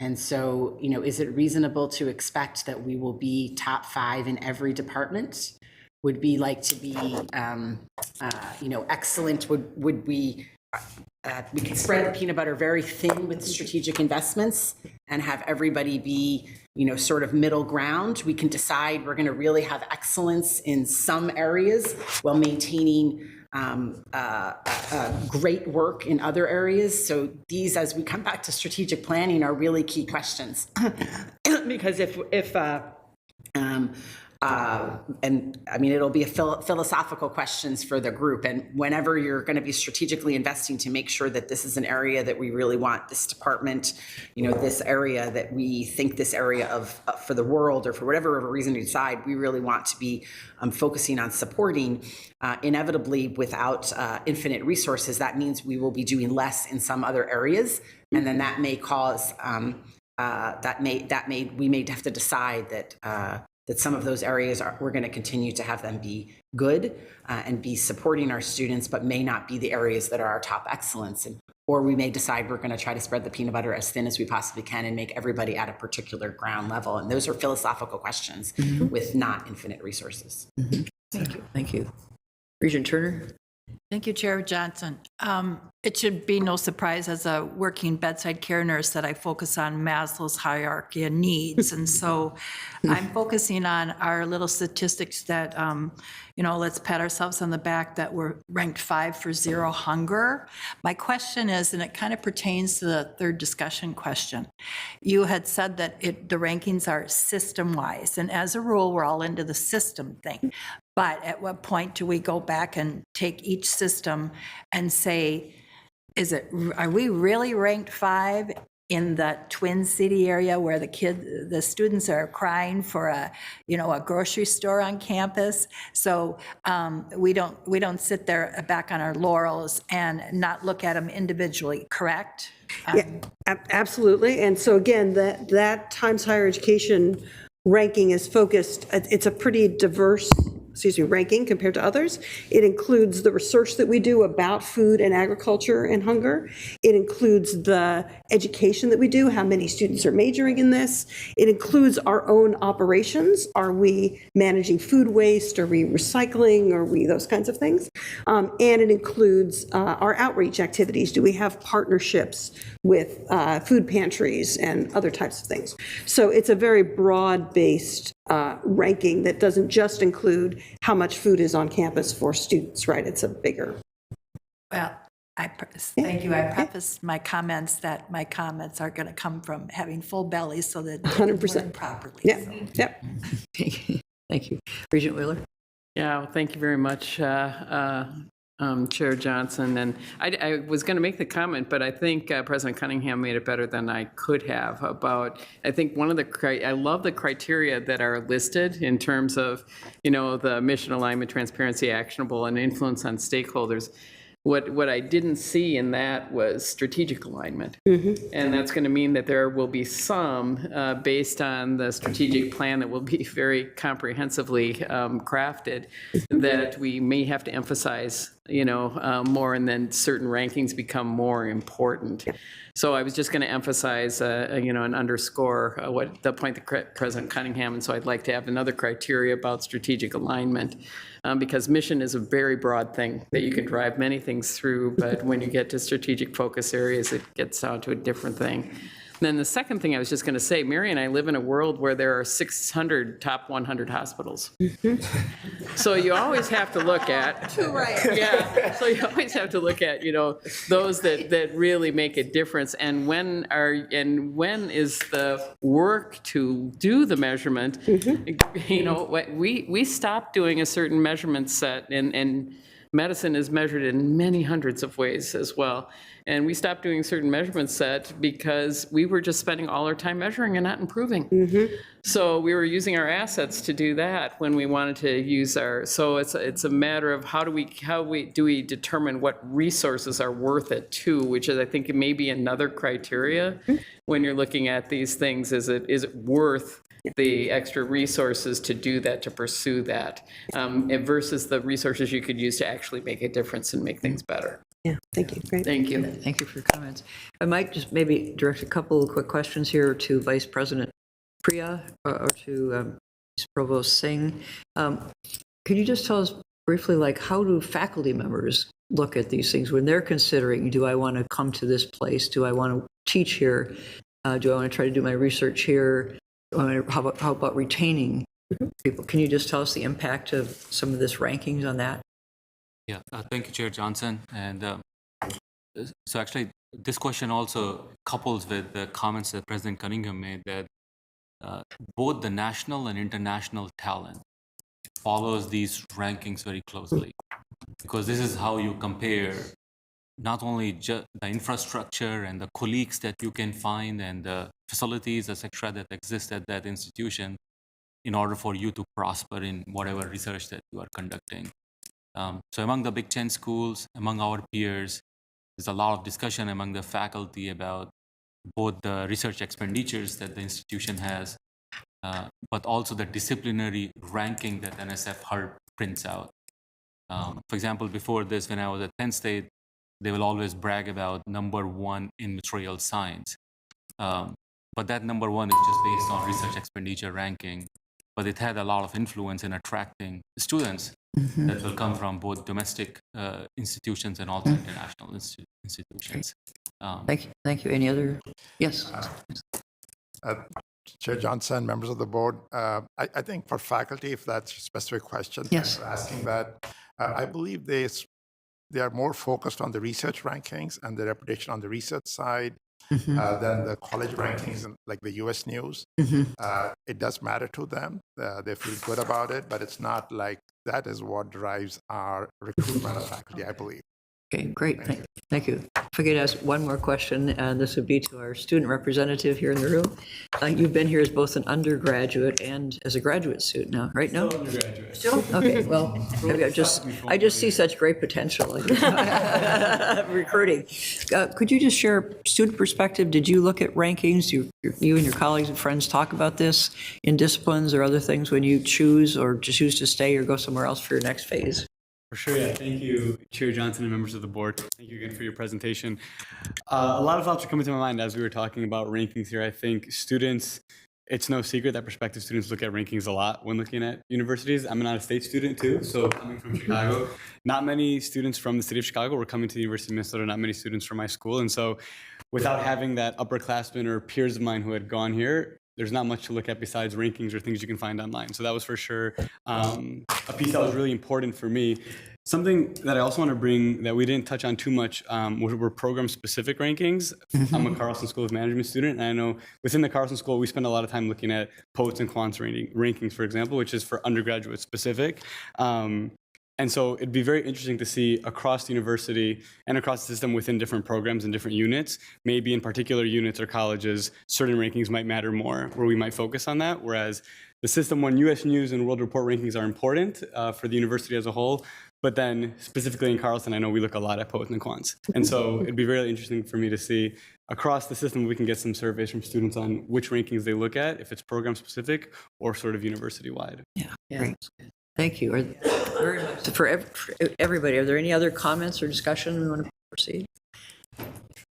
And so, is it reasonable to expect that we will be top 5 in every department? Would we like to be, excellent? Would we can spread the peanut butter very thin with strategic investments and have everybody be, sort of middle ground. We can decide we're going to really have excellence in some areas while maintaining great work in other areas. So these, as we come back to strategic planning, are really key questions. Because and I mean, it'll be a philosophical questions for the group. And whenever you're going to be strategically investing to make sure that this is an area that we really want this department, this area that we think this area of for the world, or for whatever reason you decide, we really want to be focusing on supporting. Inevitably, without infinite resources, that means we will be doing less in some other areas, and then that may cause we may have to decide that some of those areas we're going to continue to have them be good and be supporting our students, but may not be the areas that are our top excellence. Or we may decide we're going to try to spread the peanut butter as thin as we possibly can and make everybody at a particular ground level. And those are philosophical questions with not infinite resources. Thank you. Regent Turner? Thank you, Chair Johnson. It should be no surprise as a working bedside care nurse that I focus on Maslow's hierarchy of needs. And so I'm focusing on our little statistics that, let's pat ourselves on the back that we're ranked 5 for zero hunger. My question is, and it kind of pertains to the third discussion question. You had said that the rankings are system-wise, and as a rule, we're all into the system thing. But at what point do we go back and take each system and say, are we really ranked 5 in the Twin City area where the students are crying for a grocery store on campus? So we don't sit there back on our laurels and not look at them individually, correct? Yeah, absolutely. And so again, that Times Higher Education ranking is focused, it's a pretty diverse ranking compared to others. It includes the research that we do about food and agriculture and hunger. It includes the education that we do, how many students are majoring in this. It includes our own operations. Are we managing food waste? Are we recycling? Are we those kinds of things? And it includes our outreach activities. Do we have partnerships with food pantries and other types of things? So it's a very broad-based ranking that doesn't just include how much food is on campus for students, right? It's a bigger. Well, thank you. I prefaced my comments that my comments are going to come from having full bellies so that they can 100%. learn properly. Yeah, So. yep. Thank you. Regent Wheeler? Yeah, well, thank you very much, Chair Johnson. And I was going to make the comment, but I think President Cunningham made it better than I could have about, I think one of I love the criteria that are listed in terms of, the mission alignment, transparency, actionable, and influence on stakeholders. What I didn't see in that was strategic alignment. And that's going to mean that there will be some based on the strategic plan that will be very comprehensively crafted that we may have to emphasize, more, and then certain rankings become more important. So I was just going to emphasize, and underscore what the point that President Cunningham, and so I'd like to have another criteria about strategic alignment. Because mission is a very broad thing that you can drive many things through, but when you get to strategic focus areas, it gets down to a different thing. And then the second thing I was just going to say, Mary and I live in a world where there are 600 top 100 hospitals. So you always have to look at, yeah. So you always have to look at, those that really make a difference, and when is the work to do the measurement? We stopped doing a certain measurement set, and medicine is measured in many hundreds of ways as well. And we stopped doing certain measurement set because we were just spending all our time measuring and not improving. So we were using our assets to do that when we wanted to use so it's a matter of how do we determine what resources are worth it too, which is, I think, maybe another criteria when you're looking at these things. Is it worth the extra resources to do that, to pursue that, versus the resources you could use to actually make a difference and make things better. Yeah, thank you. Great. Thank you. Thank you for your comments. I might just maybe direct a couple of quick questions here to Vice President Priya or to Provost Singh. Can you just tell us briefly, how do faculty members look at these things when they're considering, do I want to come to this place? Do I want to teach here? Do I want to try to do my research here? How about retaining people? Can you just tell us the impact of some of this rankings on that? Yeah, thank you, Chair Johnson. And so actually, this question also couples with the comments that President Cunningham made that both the national and international talent follows these rankings very closely, because this is how you compare not only the infrastructure and the colleagues that you can find and the facilities, etc., that exist at that institution in order for you to prosper in whatever research that you are conducting. So among the Big Ten schools, among our peers, there's a lot of discussion among the faculty about both the research expenditures that the institution has, but also the disciplinary ranking that NSF prints out. For example, before this, when I was at Penn State, they will always brag about #1 in material science. But that #1 is just based on research expenditure ranking. But it had a lot of influence in attracting students that will come from both domestic institutions and also international institutions. Thank you. Any other? Yes. Chair Johnson, members of the board, I think for faculty, if that's a specific question, Yes. thanks for asking that. I believe they are more focused on the research rankings and the reputation on the research side than the college rankings, like the U.S. News. It does matter to them. They feel good about it, but it's not like that is what drives our recruitment of faculty, I believe. Okay, great. Thank you. If I could ask one more question, and this would be to our student representative here in the room. You've been here as both an undergraduate and as a graduate student now, right now? Still undergraduate. Still? Okay, well, maybe I just see such great potential in recruiting. Could you just share student perspective? Did you look at rankings? You and your colleagues and friends talk about this in disciplines or other things when you choose to stay or go somewhere else for your next phase? For sure, yeah. Thank you, Chair Johnson and members of the board. Thank you again for your presentation. A lot of thoughts are coming to my mind as we were talking about rankings here. I think students, it's no secret that prospective students look at rankings a lot when looking at universities. I'm an out-of-state student too, so coming from Chicago, not many students from the city of Chicago were coming to the University of Minnesota, not many students from my school. And so without having that upperclassmen or peers of mine who had gone here, there's not much to look at besides rankings or things you can find online. So that was for sure a piece that was really important for me. Something that I also want to bring that we didn't touch on too much were program-specific rankings. I'm a Carlson School of Management student, and I know within the Carlson School, we spend a lot of time looking at POTS and quants rankings, for example, which is for undergraduate specific. And so it'd be very interesting to see across the university and across the system within different programs and different units, maybe in particular units or colleges, certain rankings might matter more, where we might focus on that, whereas the system one, US News and World Report rankings are important for the university as a whole, but then specifically in Carleton, I know we look a lot at POTS and quants. And so it'd be really interesting for me to see across the system, we can get some surveys from students on which rankings they look at, if it's program specific or sort of university-wide. Yeah, great. Thank you. For everybody, are there any other comments or discussion we want to proceed?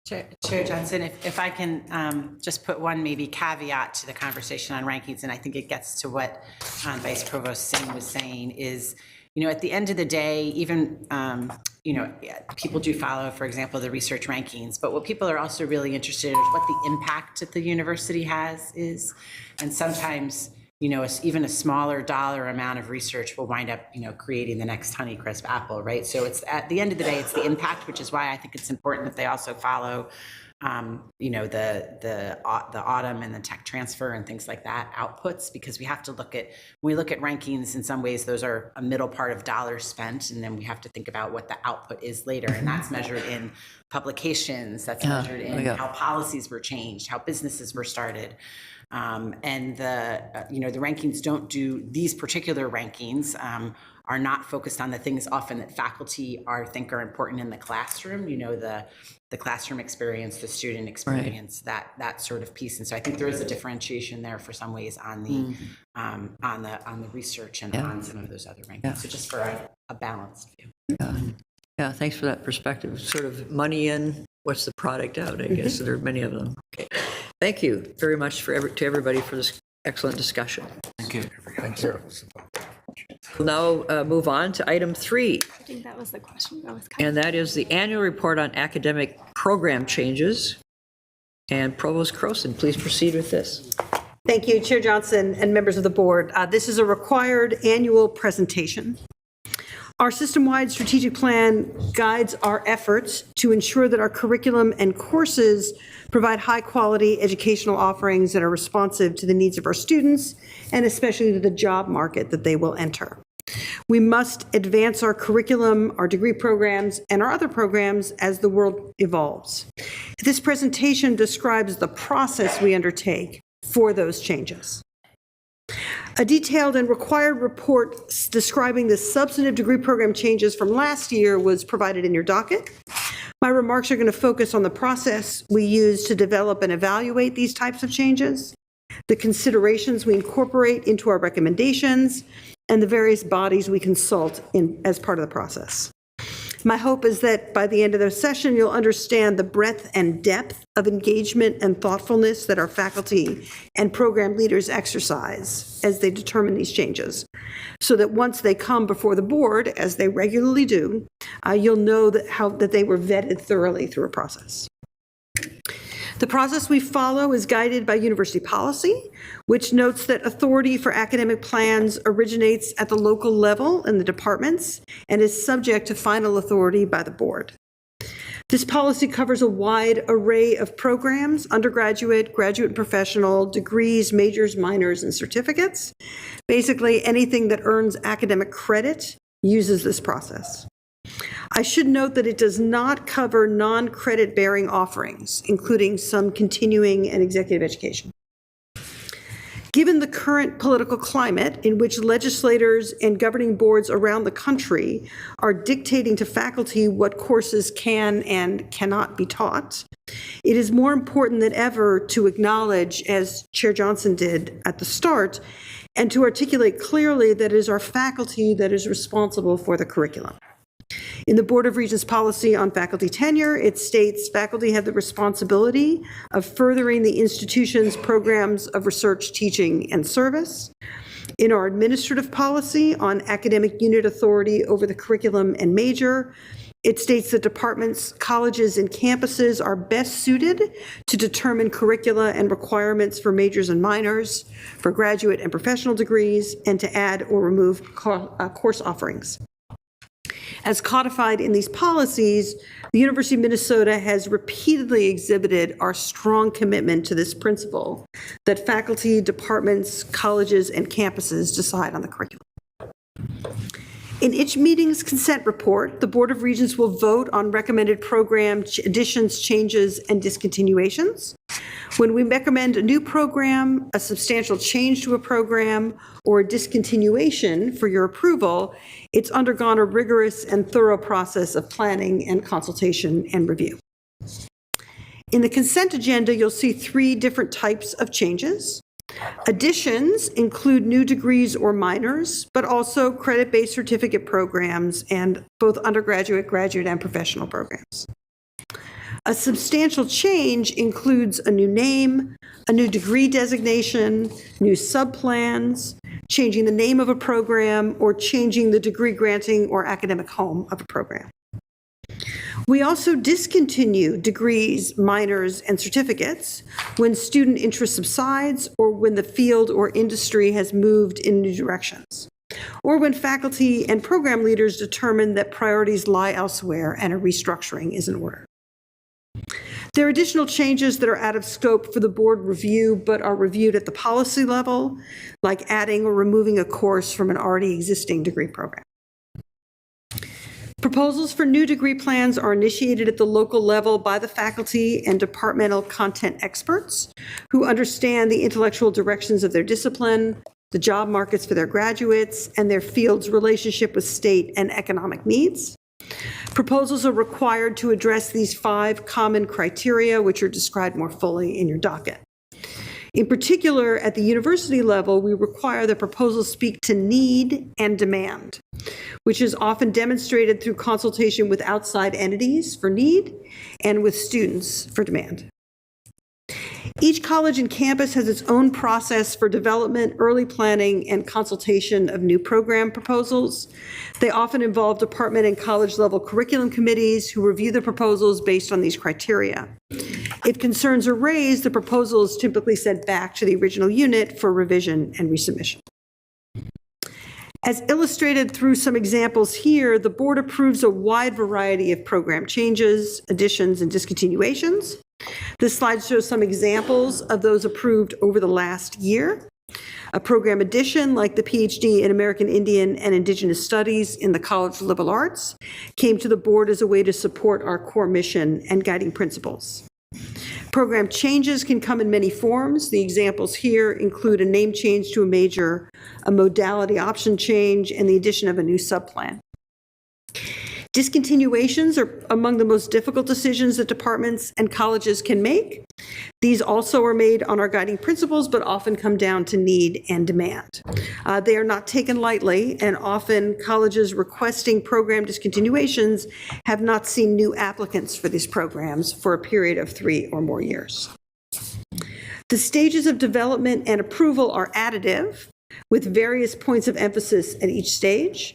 Chair Johnson, if I can just put one maybe caveat to the conversation on rankings, and I think it gets to what Vice Provost Singh was saying is, at the end of the day, even, people do follow, for example, the research rankings, but what people are also really interested in is what the impact that the university is. And sometimes, even a smaller dollar amount of research will wind up, creating the next Honeycrisp apple, right? So it's at the end of the day, it's the impact, which is why I think it's important that they also follow, the autumn and the tech transfer and things like that outputs, because we have to when we look at rankings, in some ways, those are a middle part of dollars spent. And then we have to think about what the output is later. And that's measured in publications, that's measured in how policies were changed, how businesses were started. And the rankings don't do these particular rankings, are not focused on the things often that faculty think are important in the classroom, the classroom experience, the student experience, right. that sort of piece. And so I think there is a differentiation there for some ways on the research and on some of those other rankings. Yeah. So just for a balanced view. Yeah, thanks for that perspective. Sort of money in, what's the product out, I guess. There are many of them. Okay. Thank you very much to everybody for this excellent discussion. Thank you. Thank you. We'll now move on to item 3. I think that was the question. And that is the annual report on academic program changes. And Provost Croson, please proceed with this. Thank you, Chair Johnson and members of the board. This is a required annual presentation. Our system-wide strategic plan guides our efforts to ensure that our curriculum and courses provide high-quality educational offerings that are responsive to the needs of our students and especially to the job market that they will enter. We must advance our curriculum, our degree programs, and our other programs as the world evolves. This presentation describes the process we undertake for those changes. A detailed and required report describing the substantive degree program changes from last year was provided in your docket. My remarks are going to focus on the process we use to develop and evaluate these types of changes, the considerations we incorporate into our recommendations, and the various bodies we consult as part of the process. My hope is that by the end of the session, you'll understand the breadth and depth of engagement and thoughtfulness that our faculty and program leaders exercise as they determine these changes, so that once they come before the board, as they regularly do, you'll know that they were vetted thoroughly through a process. The process we follow is guided by university policy, which notes that authority for academic plans originates at the local level in the departments and is subject to final authority by the board. This policy covers a wide array of programs, undergraduate, graduate and professional, degrees, majors, minors, and certificates. Basically, anything that earns academic credit uses this process. I should note that it does not cover non-credit bearing offerings, including some continuing and executive education. Given the current political climate in which legislators and governing boards around the country are dictating to faculty what courses can and cannot be taught, it is more important than ever to acknowledge, as Chair Johnson did at the start, and to articulate clearly that it is our faculty that is responsible for the curriculum. In the Board of Regents policy on faculty tenure, it states faculty have the responsibility of furthering the institution's programs of research, teaching, and service. In our administrative policy on academic unit authority over the curriculum and major, It states that departments, colleges, and campuses are best suited to determine curricula and requirements for majors and minors, for graduate and professional degrees, and to add or remove course offerings. As codified in these policies, the University of Minnesota has repeatedly exhibited our strong commitment to this principle that faculty, departments, colleges, and campuses decide on the curriculum. In each meeting's consent report, the Board of Regents will vote on recommended program additions, changes, and discontinuations. When we recommend a new program, a substantial change to a program, or a discontinuation for your approval, it's undergone a rigorous and thorough process of planning and consultation and review. In the consent agenda, you'll see 3 different types of changes. Additions include new degrees or minors, but also credit-based certificate programs and both undergraduate, graduate, and professional programs. A substantial change includes a new name, a new degree designation, new subplans, changing the name of a program, or changing the degree granting or academic home of a program. We also discontinue degrees, minors, and certificates when student interest subsides or when the field or industry has moved in new directions, or when faculty and program leaders determine that priorities lie elsewhere and a restructuring is in order. There are additional changes that are out of scope for the board review but are reviewed at the policy level, like adding or removing a course from an already existing degree program. Proposals for new degree plans are initiated at the local level by the faculty and departmental content experts who understand the intellectual directions of their discipline, the job markets for their graduates, and their field's relationship with state and economic needs. Proposals are required to address these 5 common criteria, which are described more fully in your docket. In particular, at the university level, we require that proposals speak to need and demand, which is often demonstrated through consultation with outside entities for need and with students for demand. Each college and campus has its own process for development, early planning, and consultation of new program proposals. They often involve department and college level curriculum committees who review the proposals based on these criteria. If concerns are raised, the proposal is typically sent back to the original unit for revision and resubmission. As illustrated through some examples here, the board approves a wide variety of program changes, additions, and discontinuations. This slide shows some examples of those approved over the last year. A program addition, like the PhD in American Indian and Indigenous Studies in the College of Liberal Arts, came to the board as a way to support our core mission and guiding principles. Program changes can come in many forms. The examples here include a name change to a major, a modality option change, and the addition of a new subplan. Discontinuations are among the most difficult decisions that departments and colleges can make. These also are made on our guiding principles, but often come down to need and demand. They are not taken lightly, and often colleges requesting program discontinuations have not seen new applicants for these programs for a period of 3 or more years. The stages of development and approval are additive, with various points of emphasis at each stage.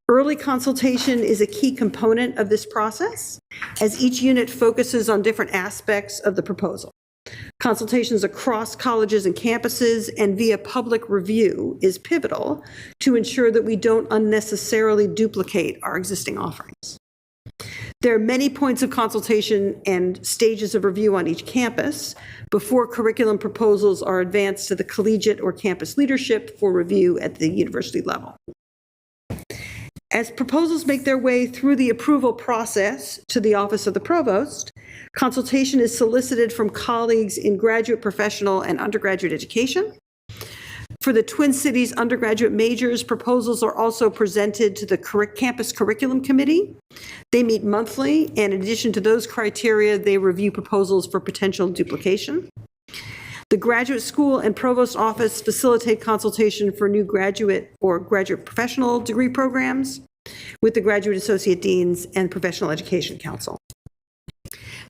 Early consultation is a key component of this process, as each unit focuses on different aspects of the proposal. Consultations across colleges and campuses and via public review is pivotal to ensure that we don't unnecessarily duplicate our existing offerings. There are many points of consultation and stages of review on each campus before curriculum proposals are advanced to the collegiate or campus leadership for review at the university level. As proposals make their way through the approval process to the Office of the Provost, consultation is solicited from colleagues in graduate, professional, and undergraduate education. For the Twin Cities undergraduate majors, proposals are also presented to the Campus Curriculum Committee. They meet monthly, and in addition to those criteria, they review proposals for potential duplication. The Graduate School and Provost Office facilitate consultation for new graduate or graduate professional degree programs with the Graduate Associate Deans and Professional Education Council.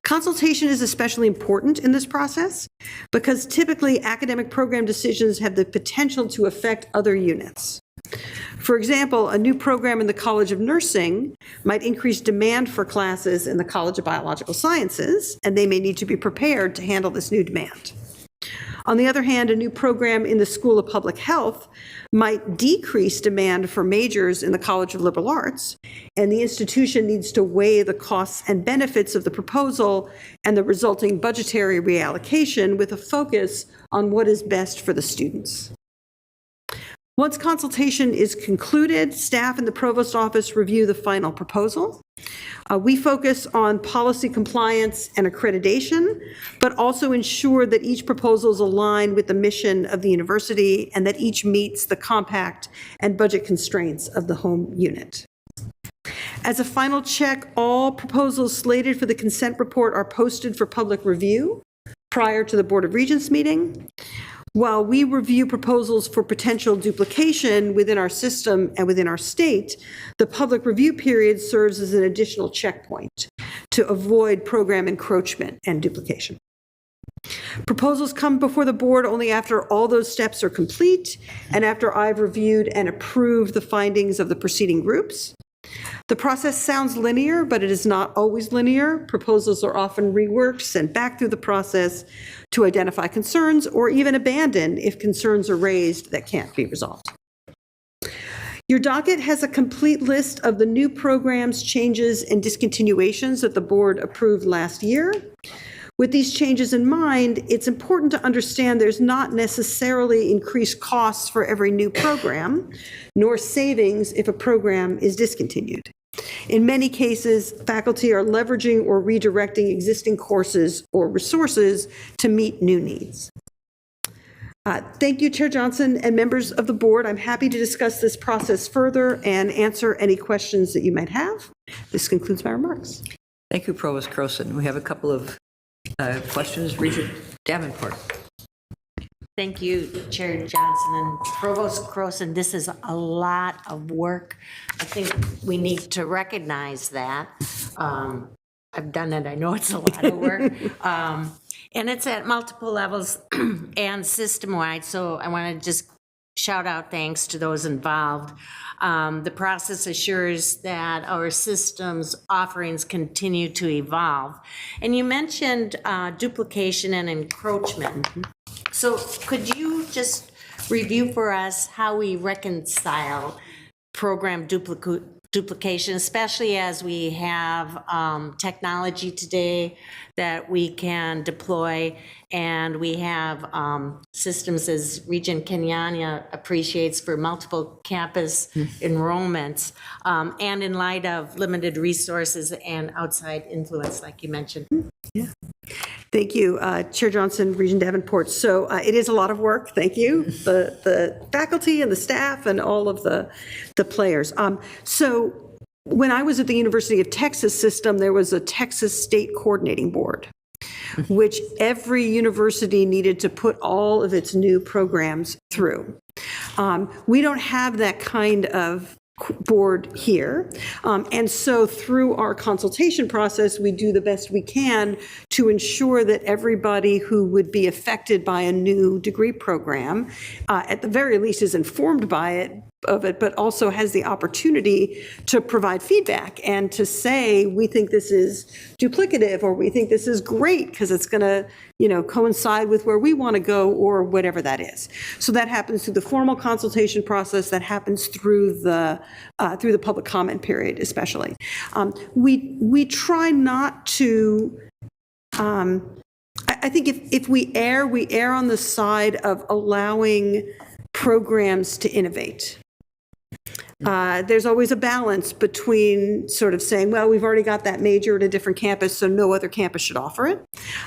Consultation is especially important in this process because typically academic program decisions have the potential to affect other units. For example, a new program in the College of Nursing might increase demand for classes in the College of Biological Sciences, and they may need to be prepared to handle this new demand. On the other hand, a new program in the School of Public Health might decrease demand for majors in the College of Liberal Arts, and the institution needs to weigh the costs and benefits of the proposal and the resulting budgetary reallocation with a focus on what is best for the students. Once consultation is concluded, staff in the provost office review the final proposal. We focus on policy compliance and accreditation, but also ensure that each proposal is aligned with the mission of the university and that each meets the compact and budget constraints of the home unit. As a final check, all proposals slated for the consent report are posted for public review prior to the Board of Regents meeting. While we review proposals for potential duplication within our system and within our state, the public review period serves as an additional checkpoint to avoid program encroachment and duplication. Proposals come before the board only after all those steps are complete and after I've reviewed and approved the findings of the preceding groups. The process sounds linear, but it is not always linear. Proposals are often reworked, sent back through the process to identify concerns, or even abandoned if concerns are raised that can't be resolved. Your docket has a complete list of the new programs, changes, and discontinuations that the board approved last year. With these changes in mind, it's important to understand there's not necessarily increased costs for every new program, nor savings if a program is discontinued. In many cases, faculty are leveraging or redirecting existing courses or resources to meet new needs. Thank you, Chair Johnson and members of the board. I'm happy to discuss this process further and answer any questions that you might have. This concludes my remarks. Thank you, Provost Croson. We have a couple of questions. Regent Davenport. Thank you, Chair Johnson and Provost Croson. This is a lot of work. I think we need to recognize that. I've done it. I know it's a lot of work. And it's at multiple levels and system-wide, so I want to just shout out thanks to those involved. The process assures that our systems offerings continue to evolve. And you mentioned duplication and encroachment. So could you just review for us how we reconcile program duplication, especially as we have technology today that we can deploy, and we have systems, as Regent Kenyanya appreciates, for multiple campus enrollments, and in light of limited resources and outside influence, like you mentioned. Yeah. Thank you, Chair Johnson, Regent Davenport. So it is a lot of work. Thank you, the faculty and the staff and all of the players. So when I was at the University of Texas system, there was a Texas State Coordinating Board, which every university needed to put all of its new programs through. We don't have that kind of board here. And so through our consultation process, we do the best we can to ensure that everybody who would be affected by a new degree program, at the very least, is informed by it, but also has the opportunity to provide feedback and to say, we think this is duplicative, or we think this is great because it's going to, coincide with where we want to go, or whatever that is. So that happens through the formal consultation process. That happens through the public comment period, especially. We try not to. I think if we err on the side of allowing programs to innovate. There's always a balance between sort of saying, well, we've already got that major at a different campus, so no other campus should offer it.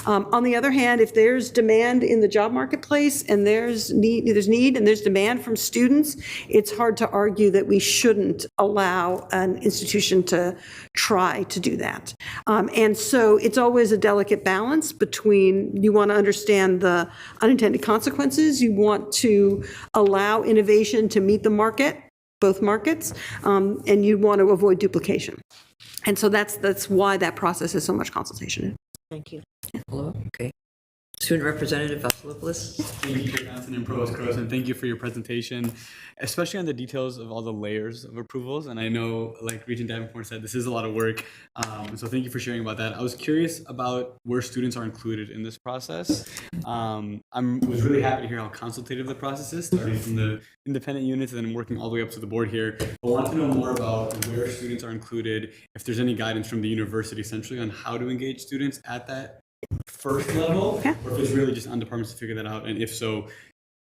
On the other hand, if there's demand in the job marketplace and there's need and there's demand from students, it's hard to argue that we shouldn't allow an institution to try to do that. And so it's always a delicate balance between, you want to understand the unintended consequences, you want to allow innovation to meet the market, both markets, and you want to avoid duplication. And so that's why that process is so much consultation. Thank you. Hello. Okay. Student Representative Vasilopoulos. Thank you, Chair Johnson and Provost Croson. Thank you for your presentation, especially on the details of all the layers of approvals. And I know, like Regent Davenport said, this is a lot of work. So thank you for sharing about that. I was curious about where students are included in this process. Was really happy to hear how consultative the process is, starting from the independent units and then working all the way up to the board here. I want to know more about where students are included, if there's any guidance from the university essentially on how to engage students at that first level, or if it's really just on departments to figure that out, and if so,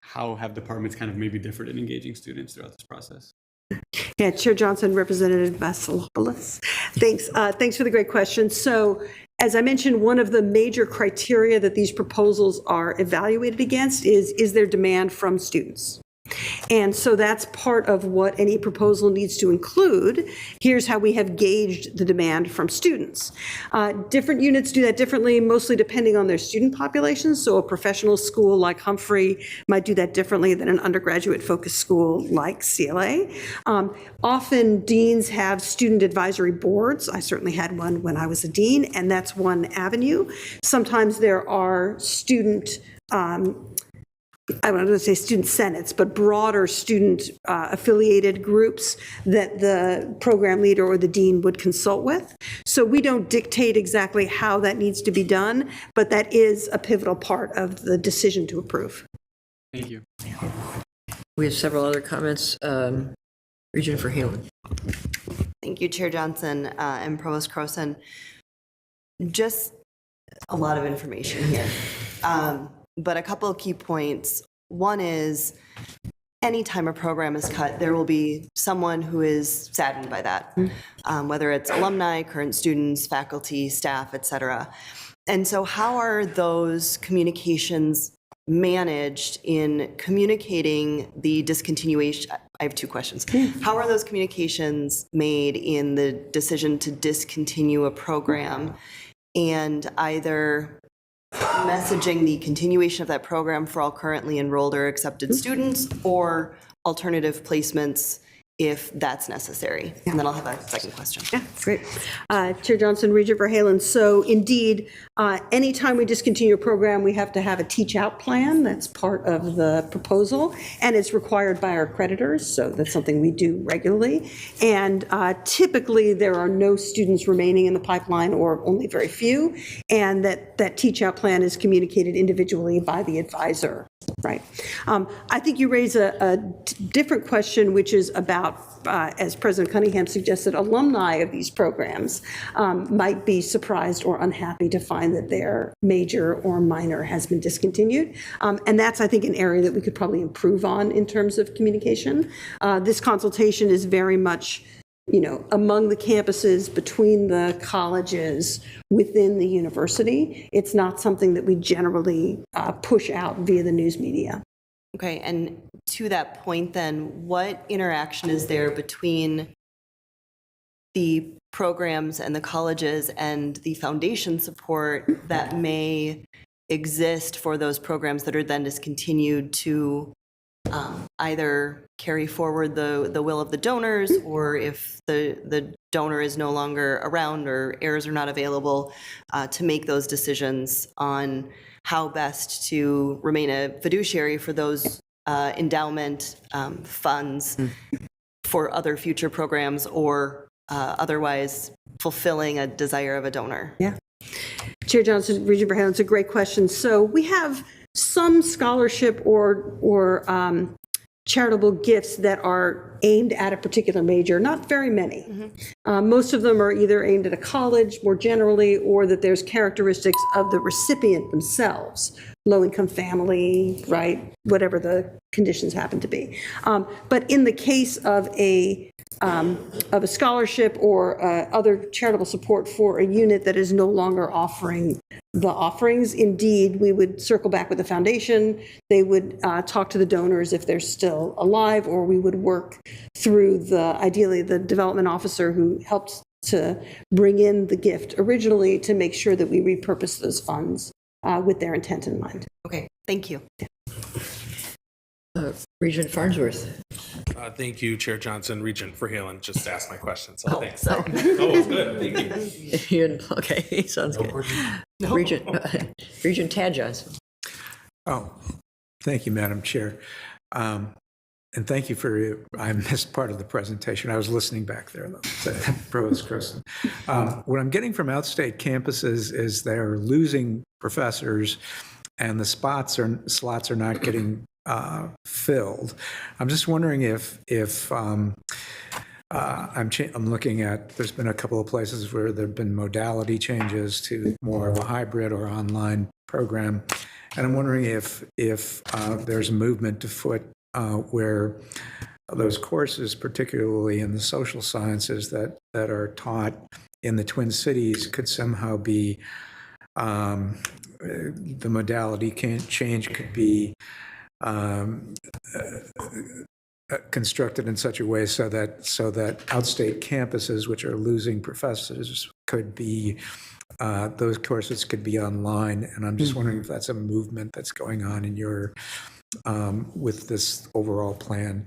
how have departments kind of maybe differed in engaging students throughout this process? Yeah, Chair Johnson, Representative Vasilopoulos. Thanks. Thanks for the great question. So, as I mentioned, one of the major criteria that these proposals are evaluated against is their demand from students. And so that's part of what any proposal needs to include. Here's how we have gauged the demand from students. Different units do that differently, mostly depending on their student populations. So a professional school like Humphrey might do that differently than an undergraduate-focused school like CLA. Often deans have student advisory boards. I certainly had one when I was a dean, and that's one avenue. Sometimes there are student I don't want to say student senates, but broader student affiliated groups that the program leader or the dean would consult with. So we don't dictate exactly how that needs to be done, but that is a pivotal part of the decision to approve. Thank you. We have several other comments. Regent Verheugen. Thank you, Chair Johnson and Provost Croson. Just a lot of information here. But a couple of key points. One is, anytime a program is cut, there will be someone who is saddened by that, whether it's alumni, current students, faculty, staff, et cetera. And so how are those communications managed in communicating the discontinuation? I have two questions. How are those communications made in the decision to discontinue a program, and either messaging the continuation of that program for all currently enrolled or accepted students, or alternative placements if that's necessary? And then I'll have a second question. Yeah, great. Chair Johnson, Regent Verheugen. So indeed, anytime we discontinue a program, we have to have a teach out plan. That's part of the proposal, and it's required by our creditors. So that's something we do regularly. And typically there are no students remaining in the pipeline, or only very few. And that teach out plan is communicated individually by the advisor. Right. I think you raise a different question, which is about, as President Cunningham suggested, alumni of these programs might be surprised or unhappy to find that their major or minor has been discontinued. And that's, I think, an area that we could probably improve on in terms of communication. This consultation is very much, among the campuses, between the colleges, within the university. It's not something that we generally push out via the news media. Okay, and to that point then, what interaction is there between the programs and the colleges and the foundation support that may exist for those programs that are then discontinued to either carry forward the will of the donors, or if the donor is no longer around or heirs are not available, to make those decisions on how best to remain a fiduciary for those endowment funds for other future programs, or otherwise fulfilling a desire of a donor? Yeah. Chair Johnson, Regent Verheugen, it's a great question. So we have some scholarship or charitable gifts that are aimed at a particular major, not very many. Most of them are either aimed at a college more generally, or that there's characteristics of the recipient themselves, low-income family, right, whatever the conditions happen to be. But in the case of a scholarship or other charitable support for a unit that is no longer offering the offerings, indeed, we would circle back with the foundation. They would talk to the donors if they're still alive, or we would work through ideally the development officer who helped to bring in the gift originally, to make sure that we repurpose those funds with their intent in mind. Okay, thank you. Regent Farnsworth. Thank you, Chair Johnson. Regent Verheugen just asked my question, so thanks. Oh, it's good. Thank you. Okay, sounds good. Regent Tad Johnson. Oh, thank you, Madam Chair. And thank you for, I missed part of the presentation. I was listening back there, though, to Provost Croson. What I'm getting from outstate campuses is they're losing professors and the slots are not getting filled. I'm just wondering if I'm looking at, there's been a couple of places where there have been modality changes to more of a hybrid or online program. And I'm wondering if there's a movement afoot where those courses, particularly in the social sciences that are taught in the Twin Cities, could somehow be, the modality change could be constructed in such a way so that outstate campuses, which are losing professors, could be those courses could be online. And I'm just wondering if that's a movement that's going on in your with this overall plan.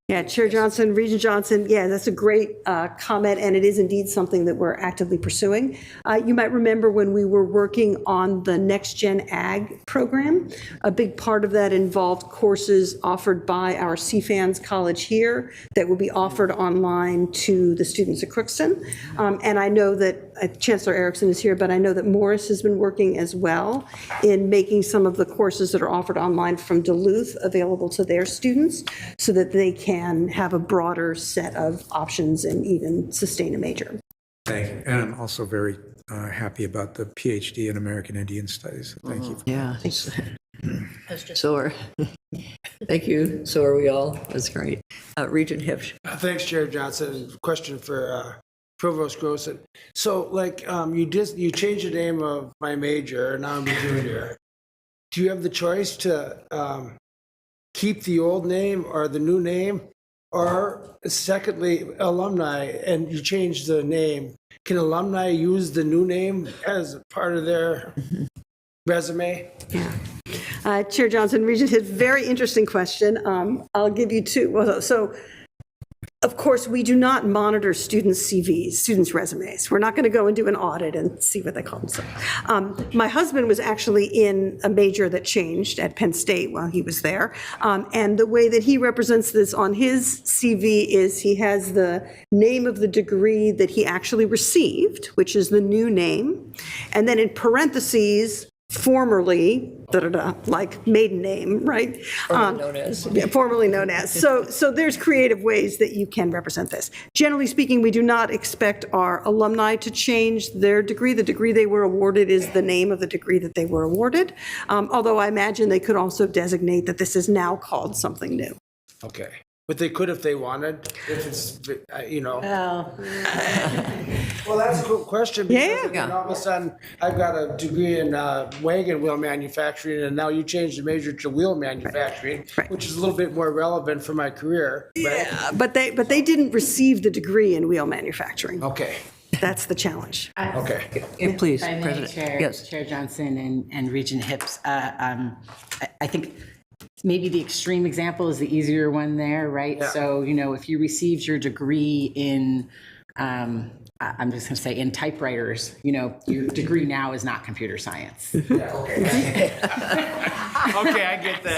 Yeah, Chair Johnson, Regent Johnson, yeah, that's a great comment, and it is indeed something that we're actively pursuing. You might remember when we were working on the Next Gen Ag program, a big part of that involved courses offered by our CFANS college here that will be offered online to the students at Crookston. And I know that Chancellor Erickson is here, but I know that Morris has been working as well in making some of the courses that are offered online from Duluth available to their students so that they can have a broader set of options and even sustain a major. Thank you. And I'm also very happy about the PhD in American Indian Studies. Thank you. Yeah. So are, thank you. So are we all. That's great. Regent Hipsch. Thanks, Chair Johnson. Question for Provost Croson. So, like, you changed the name of my major, and now I'm a junior. Do you have the choice to keep the old name or the new name? Or secondly, alumni, and you change the name, can alumni use the new name as part of their resume? Yeah. Chair Johnson, Regent Hitt, very interesting question. I'll give you two. Well, so, of course, we do not monitor students' CVs, students' resumes. We're not going to go and do an audit and see what they call themselves. My husband was actually in a major that changed at Penn State while he was there. And the way that he represents this on his CV is he has the name of the degree that he actually received, which is the new name. And then in parentheses, formerly, like maiden name, right? Formerly known as. Yeah, formerly known as. So there's creative ways that you can represent this. Generally speaking, we do not expect our alumni to change their degree. The degree they were awarded is the name of the degree that they were awarded. Although I imagine they could also designate that this is now called something new. Okay. But they could if they wanted, if it's, Well, Well, that's a good question. Because then all of a sudden, I've got a degree in wagon wheel manufacturing, and now you changed the major to wheel manufacturing, which is a little bit more relevant for my career. Right? Yeah, but they didn't receive the degray in wheel manufacturing. Okay. That's the challenge. Okay. Please, if I may, President. Chair Johnson and Regent Hipps, I think maybe the extreme example is the easier one there, right? Yeah. So, if you received your degree in, I'm just going to say in typewriters, your degree now is not computer science. Yeah, okay. Okay, I get that.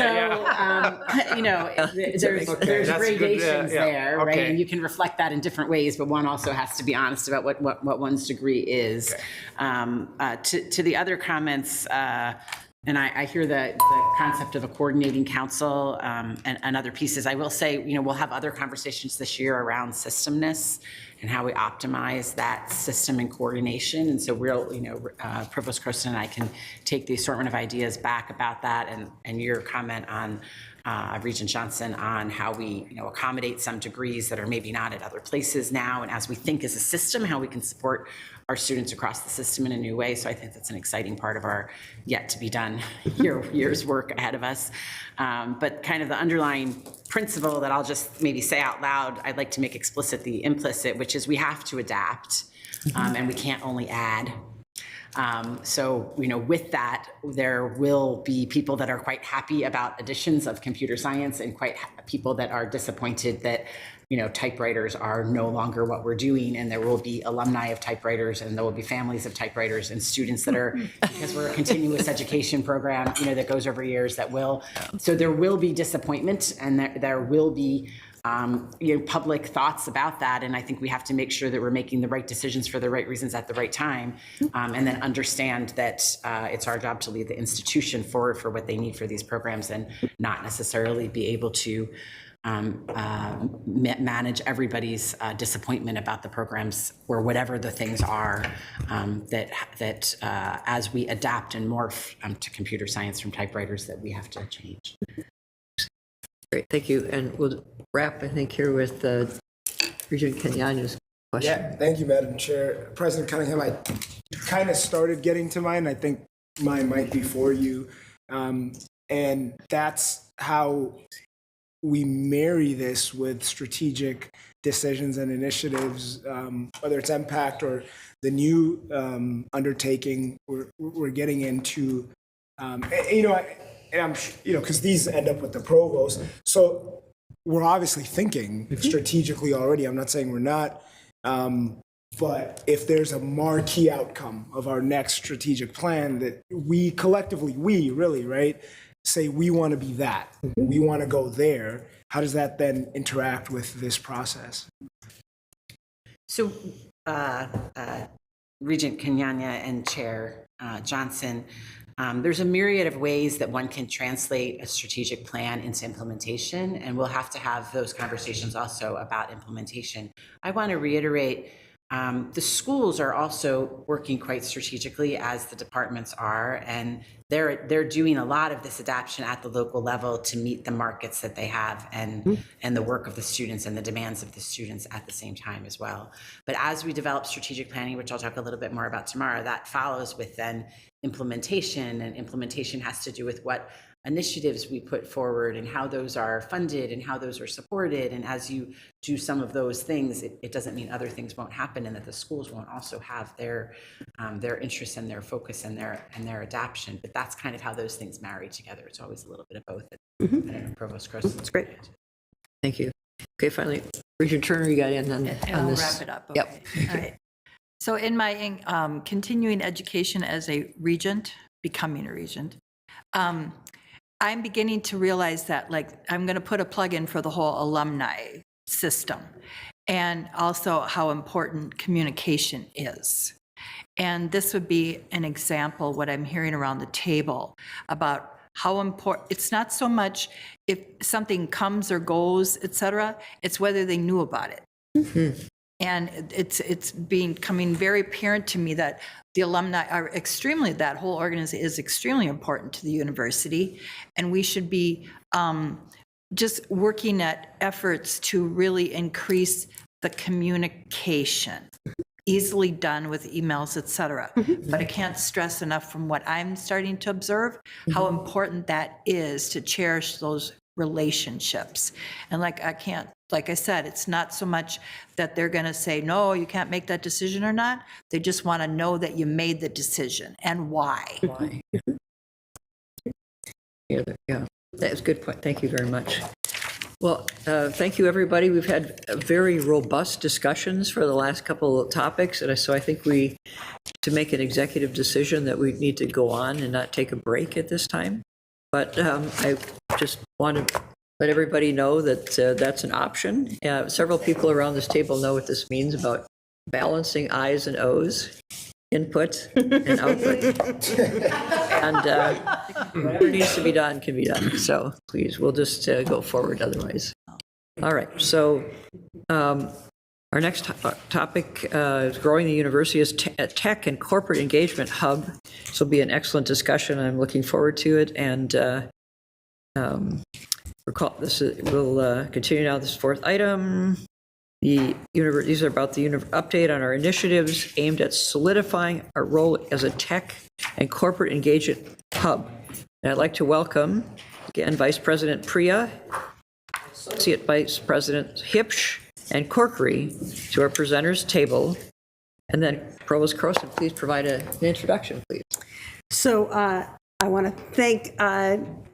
So, there's gradations there, right? And you can reflect that in different ways, but one also has to be honest about what one's degree is. Okay. To the other comments, and I hear the concept of a coordinating council and other pieces. I will say, we'll have other conversations this year around systemness and how we optimize that system and coordination. And so Provost Croson and I can take the assortment of ideas back about that and your comment on Regent Johnson on how we accommodate some degrees that are maybe not at other places now. And as we think as a system, how we can support our students across the system in a new way. So I think that's an exciting part of our yet to be done year's work ahead of us. But kind of the underlying principle that I'll just maybe say out loud, I'd like to make explicit the implicit, which is we have to adapt and we can't only add. So, with that, there will be people that are quite happy about additions of computer science and people that are disappointed that typewriters are no longer what we're doing, and there will be alumni of typewriters, and there will be families of typewriters, and students that are, because we're a continuous education program, that goes over years, so there will be disappointment, and there will be public thoughts about that, and I think we have to make sure that we're making the right decisions for the right reasons at the right time, and then understand that it's our job to lead the institution forward for what they need for these programs, and not necessarily be able to manage everybody's disappointment about the programs or whatever the things are that as we adapt and morph to computer science from typewriters that we have to change. Great, thank you. And we'll wrap, I think, here with Regent Kenyana's question. Yeah, thank you, Madam Chair. President Cunningham, I kind of started getting to mine. I think mine might be for you. And that's how we marry this with strategic decisions and initiatives, whether it's impact or the new undertaking we're getting into. Because these end up with the provost. So we're obviously thinking strategically already. I'm not saying we're not. But if there's a marquee outcome of our next strategic plan that we collectively, right, say we want to be that, we want to go there, how does that then interact with this process? So Regent Kenyana and Chair Johnson, there's a myriad of ways that one can translate a strategic plan into implementation, and we'll have to have those conversations also about implementation. I want to reiterate, the schools are also working quite strategically, as the departments are, and they're doing a lot of this adaptation at the local level to meet the markets that they have and the work of the students and the demands of the students at the same time as well. But as we develop strategic planning, which I'll talk a little bit more about tomorrow, that follows with then implementation, and implementation has to do with what initiatives we put forward and how those are funded and how those are supported. And as you do some of those things, it doesn't mean other things won't happen and that the schools won't also have their interests and their focus and their adaptation. But that's kind of how those things marry together. It's always a little bit of both. I don't know, Provost Croson. That's great. Thank you. Okay, finally, Regent Turner, you got in on And on I'll this. wrap it up. Yep. Okay. All right. So in my continuing education as a regent, becoming a regent, I'm beginning to realize that, I'm going to put a plug in for the whole alumni system, and also how important communication is. And this would be an example, what I'm hearing around the table about how important, it's not so much if something comes or goes, et cetera, it's whether they knew about it. Mm-hmm. And it's becoming very apparent to me that the alumni are that whole organization is extremely important to the university, and we should be just working at efforts to really increase the communication, easily done with emails, et cetera. But I can't stress enough from what I'm starting to observe how important that is to cherish those relationships. And like I said, it's not so much that they're going to say, no, you can't make that decision or not. They just want to know that you made the decision and why. Yeah, that's a good point. Thank you very much. Well, thank you, everybody. We've had very robust discussions for the last couple of topics, and so I think to make an executive decision that we need to go on and not take a break at this time. But I just want to let everybody know that that's an option. Several people around this table know what this means about balancing I's and O's, input and output. And whatever needs to be done can be done. So please, we'll just go forward otherwise. All right, so our next topic is growing the university as a tech and corporate engagement hub. This will be an excellent discussion. I'm looking forward to it. And we'll continue now. This fourth item. These are about the update on our initiatives aimed at solidifying our role as a tech and corporate engagement hub. And I'd like to welcome again Vice President Priya, Associate Vice President Hipsch, and Corkery to our presenters table. And then Provost Croson, please provide an introduction, please. So I want to thank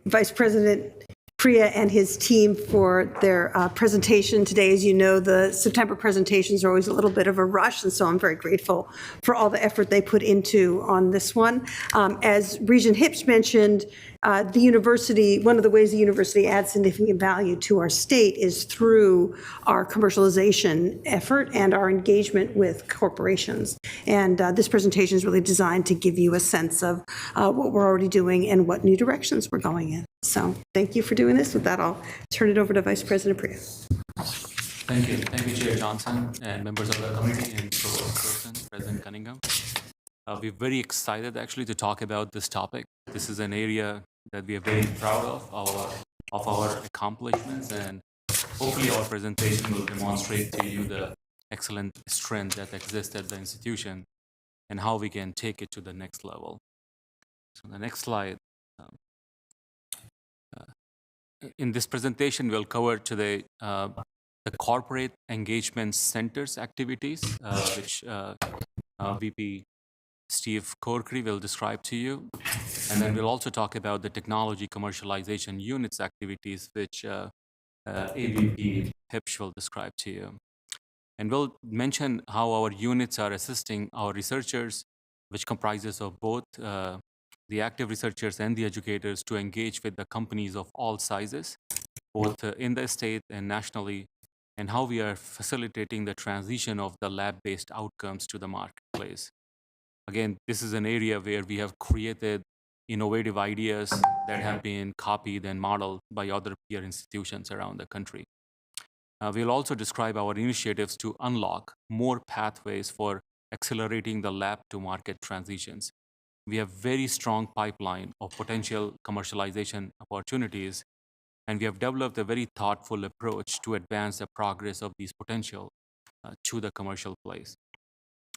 Vice President Priya and his team for their presentation today. As you know, the September presentations are always a little bit of a rush, and so I'm very grateful for all the effort they put into on this one. As Regent Hipsch mentioned, the university, one of the ways the university adds significant value to our state is through our commercialization effort and our engagement with corporations. And this presentation is really designed to give you a sense of what we're already doing and what new directions we're going in. So thank you for doing this. With that, I'll turn it over to Vice President Priya. Thank you. Thank you, Chair Johnson and members of the committee and Provost Croson, President Cunningham. We're very excited actually to talk about this topic. This is an area that we are very proud of our accomplishments, and hopefully our presentation will demonstrate to you the excellent strength that exists at the institution and how we can take it to the next level. So the next slide. In this presentation, we'll cover today the Corporate Engagement Center's activities, which VP Steve Corkery will describe to you. And then we'll also talk about the Technology Commercialization Unit's activities, which AVP Hipsch will describe to you. And we'll mention how our units are assisting our researchers, which comprises of both the active researchers and the educators, to engage with the companies of all sizes, both in the state and nationally, and how we are facilitating the transition of the lab-based outcomes to the marketplace. Again, this is an area where we have created innovative ideas that have been copied and modeled by other peer institutions around the country. We'll also describe our initiatives to unlock more pathways for accelerating the lab to market transitions. We have very strong pipeline of potential commercialization opportunities, and we have developed a very thoughtful approach to advance the progress of these potential to the commercial place.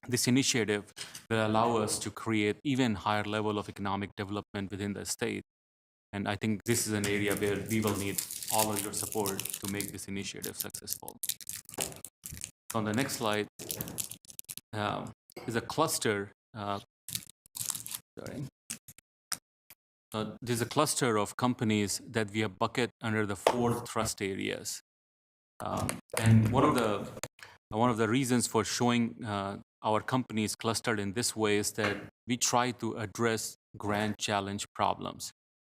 This initiative will allow us to create even higher level of economic development within the state. And I think this is an area where we will need all of your support to make this initiative successful. On the next slide is a cluster. There's a cluster of companies that we have bucket under the 4 thrust areas. And one of the reasons for showing our companies clustered in this way is that we try to address grand challenge problems.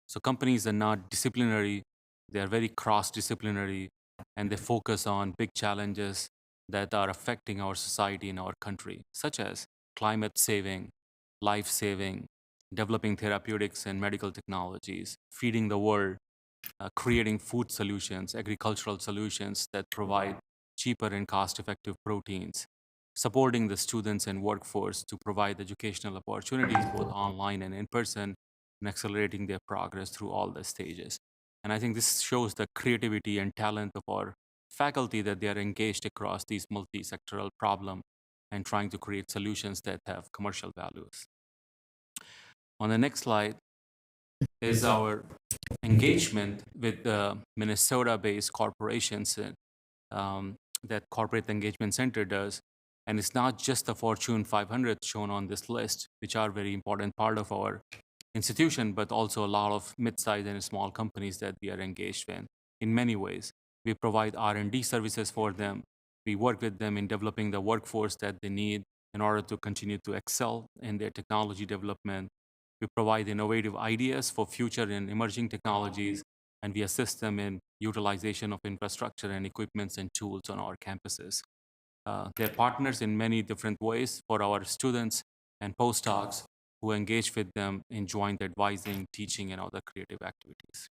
So companies are not disciplinary, they are very cross-disciplinary, and they focus on big challenges that are affecting our society and our country, such as climate saving, life saving, developing therapeutics and medical technologies, feeding the world, creating food solutions, agricultural solutions that provide cheaper and cost-effective proteins, supporting the students and workforce to provide educational opportunities both online and in person, and accelerating their progress through all the stages. And I think this shows the creativity and talent of our faculty, that they are engaged across these multi-sectoral problems and trying to create solutions that have commercial values. On the next slide is our engagement with the Minnesota-based corporations that Corporate Engagement Center does. And it's not just the Fortune 500 shown on this list, which are very important part of our institution, but also a lot of mid-sized and small companies that we are engaged in many ways. We provide R&D services for them. We work with them in developing the workforce that they need in order to continue to excel in their technology development. We provide innovative ideas for future and emerging technologies, and we assist them in utilization of infrastructure and equipments and tools on our campuses. They're partners in many different ways for our students and postdocs who engage with them in joint advising, teaching, and other creative activities.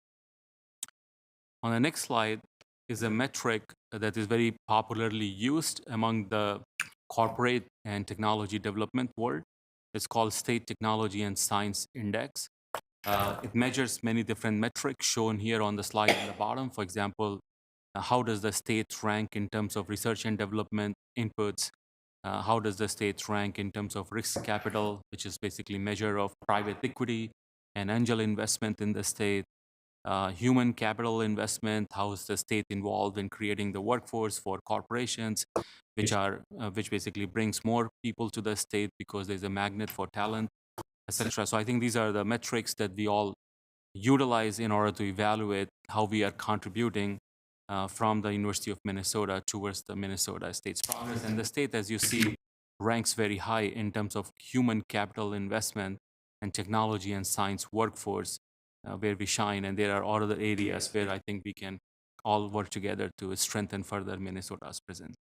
On the next slide is a metric that is very popularly used among the corporate and technology development world. It's called State Technology and Science Index. It measures many different metrics shown here on the slide at the bottom. For example, how does the state rank in terms of research and development inputs? How does the state rank in terms of risk capital, which is basically measure of private equity and angel investment in the state? human capital investment, how is the state involved in creating the workforce for corporations, which basically brings more people to the state because there's a magnet for talent, etc. So I think these are the metrics that we all utilize in order to evaluate how we are contributing from the University of Minnesota towards the Minnesota state's progress. And the state, as you see, ranks very high in terms of human capital investment and technology and science workforce, where we shine. And there are other areas where I think we can all work together to strengthen further Minnesota's presence.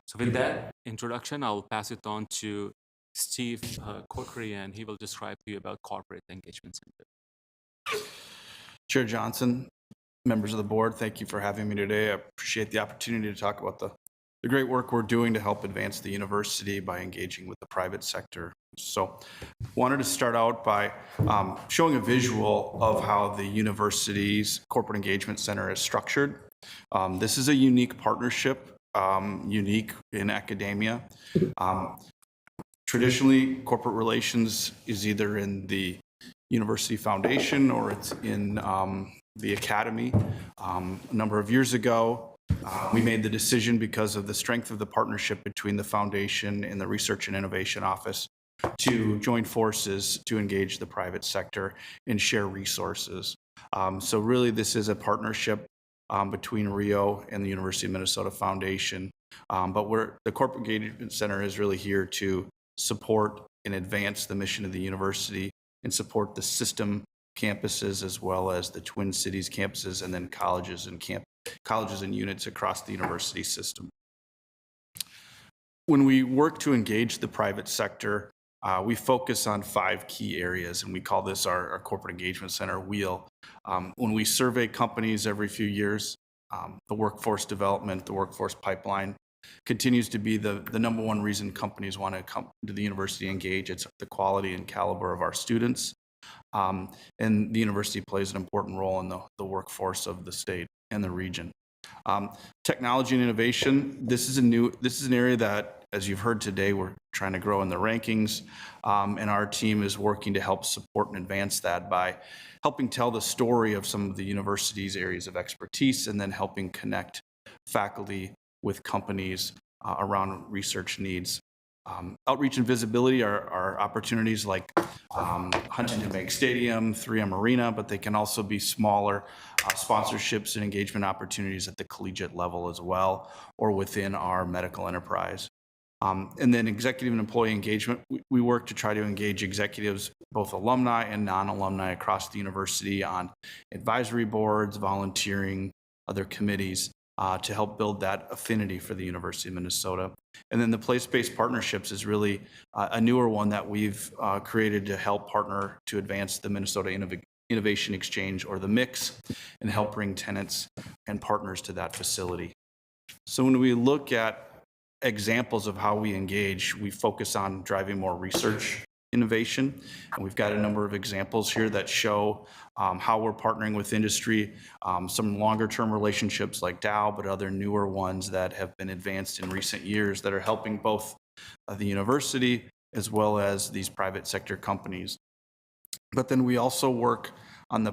So with that introduction, I'll pass it on to Steve Corkery, and he will describe to you about Corporate Engagement Center. Chair Johnson, members of the board, thank you for having me today. I appreciate the opportunity to talk about the great work we're doing to help advance the university by engaging with the private sector. So wanted to start out by showing a visual of how the university's Corporate Engagement Center is structured. This is a unique partnership, unique in academia. Traditionally, corporate relations is either in the University Foundation or it's in the Academy. A number of years ago, we made the decision because of the strength of the partnership between the Foundation and the Research and Innovation Office to join forces to engage the private sector and share resources. So really, this is a partnership between Rio and the University of Minnesota Foundation. But the Corporate Engagement Center is really here to support and advance the mission of the university and support the system campuses as well as the Twin Cities campuses and then colleges and units across the university system. When we work to engage the private sector, we focus on 5 key areas, and we call this our Corporate Engagement Center wheel. When we survey companies every few years, the workforce development, the workforce pipeline continues to be the number one reason companies want to come to the university and engage. It's the quality and caliber of our students. And the university plays an important role in the workforce of the state and the region. Technology and innovation, this is an area that, as you've heard today, we're trying to grow in the rankings, and our team is working to help support and advance that by helping tell the story of some of the university's areas of expertise and then helping connect faculty with companies around research needs. Outreach and visibility are opportunities like Huntington Bank Stadium, 3M Arena, but they can also be smaller sponsorships and engagement opportunities at the collegiate level as well, or within our medical enterprise. And then executive and employee engagement, we work to try to engage executives, both alumni and non-alumni across the university on advisory boards, volunteering, other committees, to help build that affinity for the University of Minnesota. And then the place-based partnerships is really a newer one that we've created to help partner to advance the Minnesota Innovation Exchange, or the MIX, and help bring tenants and partners to that facility. So when we look at examples of how we engage, we focus on driving more research innovation. And we've got a number of examples here that show how we're partnering with industry, some longer term relationships like Dow, but other newer ones that have been advanced in recent years that are helping both the university as well as these private sector companies. But then we also work on the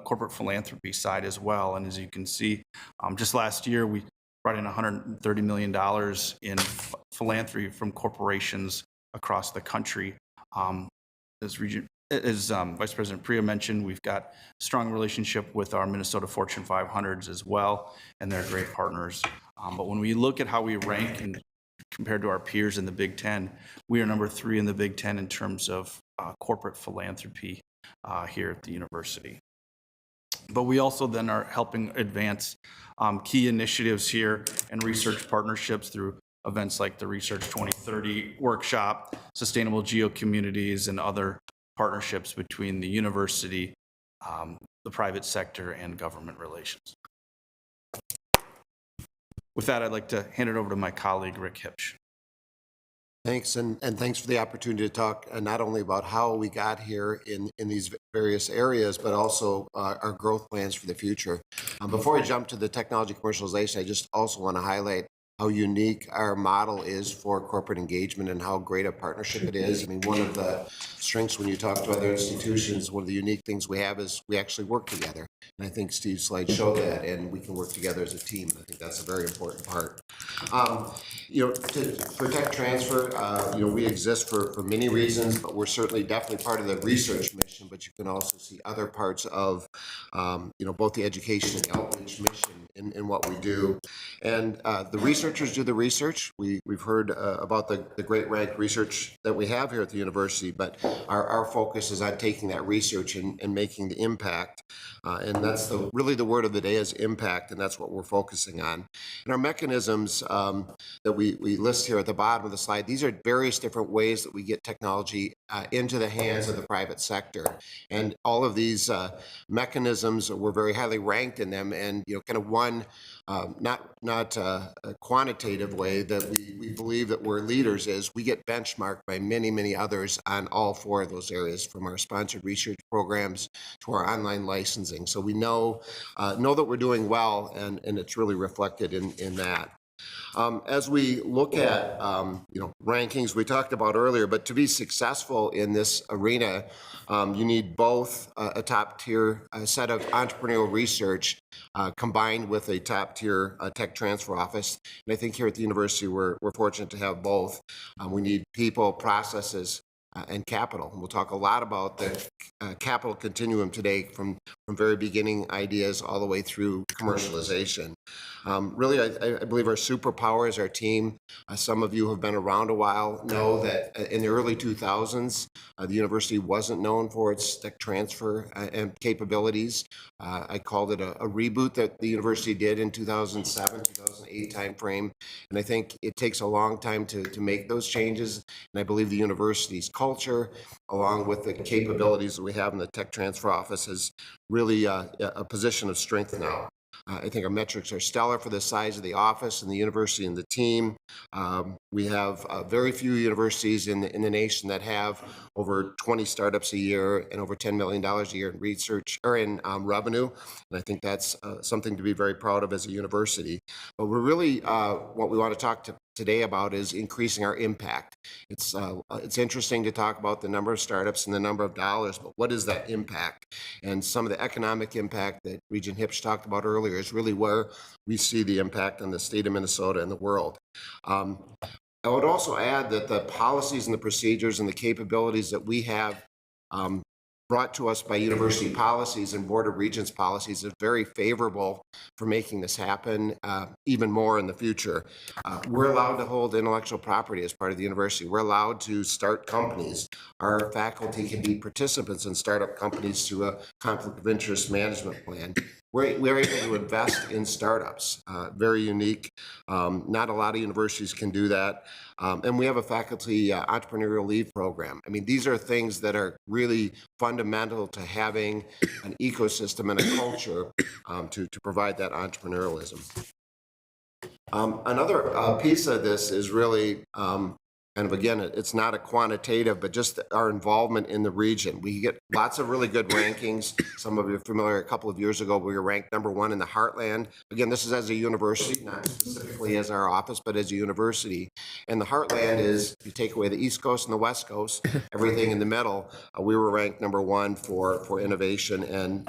corporate philanthropy side as well. And as you can see, just last year, we brought in $130 million in philanthropy from corporations across the country. As Vice President Priya mentioned, we've got a strong relationship with our Minnesota Fortune 500s as well, and they're great partners. But when we look at how we rank and compared to our peers in the Big Ten, we are number 3 in the Big Ten in terms of corporate philanthropy here at the university. But we also then are helping advance key initiatives here and research partnerships through events like the Research 2030 workshop, sustainable geo-communities, and other partnerships between the university, the private sector, and government relations. With that, I'd like to hand it over to my colleague, Rick Hipsch. Thanks, and thanks for the opportunity to talk not only about how we got here in these various areas, but also our growth plans for the future. Before I jump to the technology commercialization, I just also want to highlight how unique our model is for corporate engagement and how great a partnership it is. I mean, one of the strengths when you talk to other institutions, one of the unique things we have is we actually work together. And I think Steve's slide showed that, and we can work together as a team. I think that's a very important part. For tech transfer, we exist for many reasons, but we're certainly definitely part of the research mission, but you can also see other parts of, both the education and outreach mission in what we do. And the researchers do the research. We've heard about the great ranked research that we have here at the university, but our focus is on taking that research and making the impact. And that's really the word of the day is impact, and that's what we're focusing on. And our mechanisms that we list here at the bottom of the slide, these are various different ways that we get technology into the hands of the private sector. And all of these mechanisms, we're very highly ranked in them, and kind of one not a quantitative way that we believe that we're leaders is we get benchmarked by many others on all four of those areas, from our sponsored research programs to our online licensing. So we know that we're doing well, and it's really reflected in that. As we look at rankings we talked about earlier, but to be successful in this arena, you need both a top-tier set of entrepreneurial research combined with a top-tier tech transfer office. And I think here at the university we're fortunate to have both. We need people, processes, and capital. And we'll talk a lot about the capital continuum today, from very beginning ideas all the way through commercialization. Really, I believe our superpower is our team. Some of you who have been around a while know that in the early 2000s, the university wasn't known for its tech transfer and capabilities. I called it a reboot that the university did in 2007, 2008 timeframe. And I think it takes a long time to make those changes. And I believe the university's culture, along with the capabilities that we have in the tech transfer office, is really a position of strength now. I think our metrics are stellar for the size of the office and the university and the team. We have very few universities in the nation that have over 20 startups a year and over $10 million a year in research or in revenue. And I think that's something to be very proud of as a university. But we're really, what we want to talk today about is increasing our impact. It's interesting to talk about the number of startups and the number of dollars, but what is that impact? And some of the economic impact that Regent Hipsch talked about earlier is really where we see the impact on the state of Minnesota and the world. I would also add that the policies and the procedures and the capabilities that we have brought to us by university policies and Board of Regents policies is very favorable for making this happen even more in the future. We're allowed to hold intellectual property as part of the university. We're allowed to start companies. Our faculty can be participants in startup companies through a conflict of interest management plan. We're able to invest in startups, very unique. Not a lot of universities can do that. And we have a faculty entrepreneurial leave program. I mean, these are things that are really fundamental to having an ecosystem and a culture to provide that entrepreneurialism. Another piece of this is really kind of, again, it's not a quantitative, but just our involvement in the region. We get lots of really good rankings. Some of you are familiar, a couple of years ago, we were ranked #1 in the Heartland. Again, this is as a university, not specifically as our office, but as a university. And the Heartland is, if you take away the East Coast and the West Coast, everything in the middle, we were ranked #1 for innovation and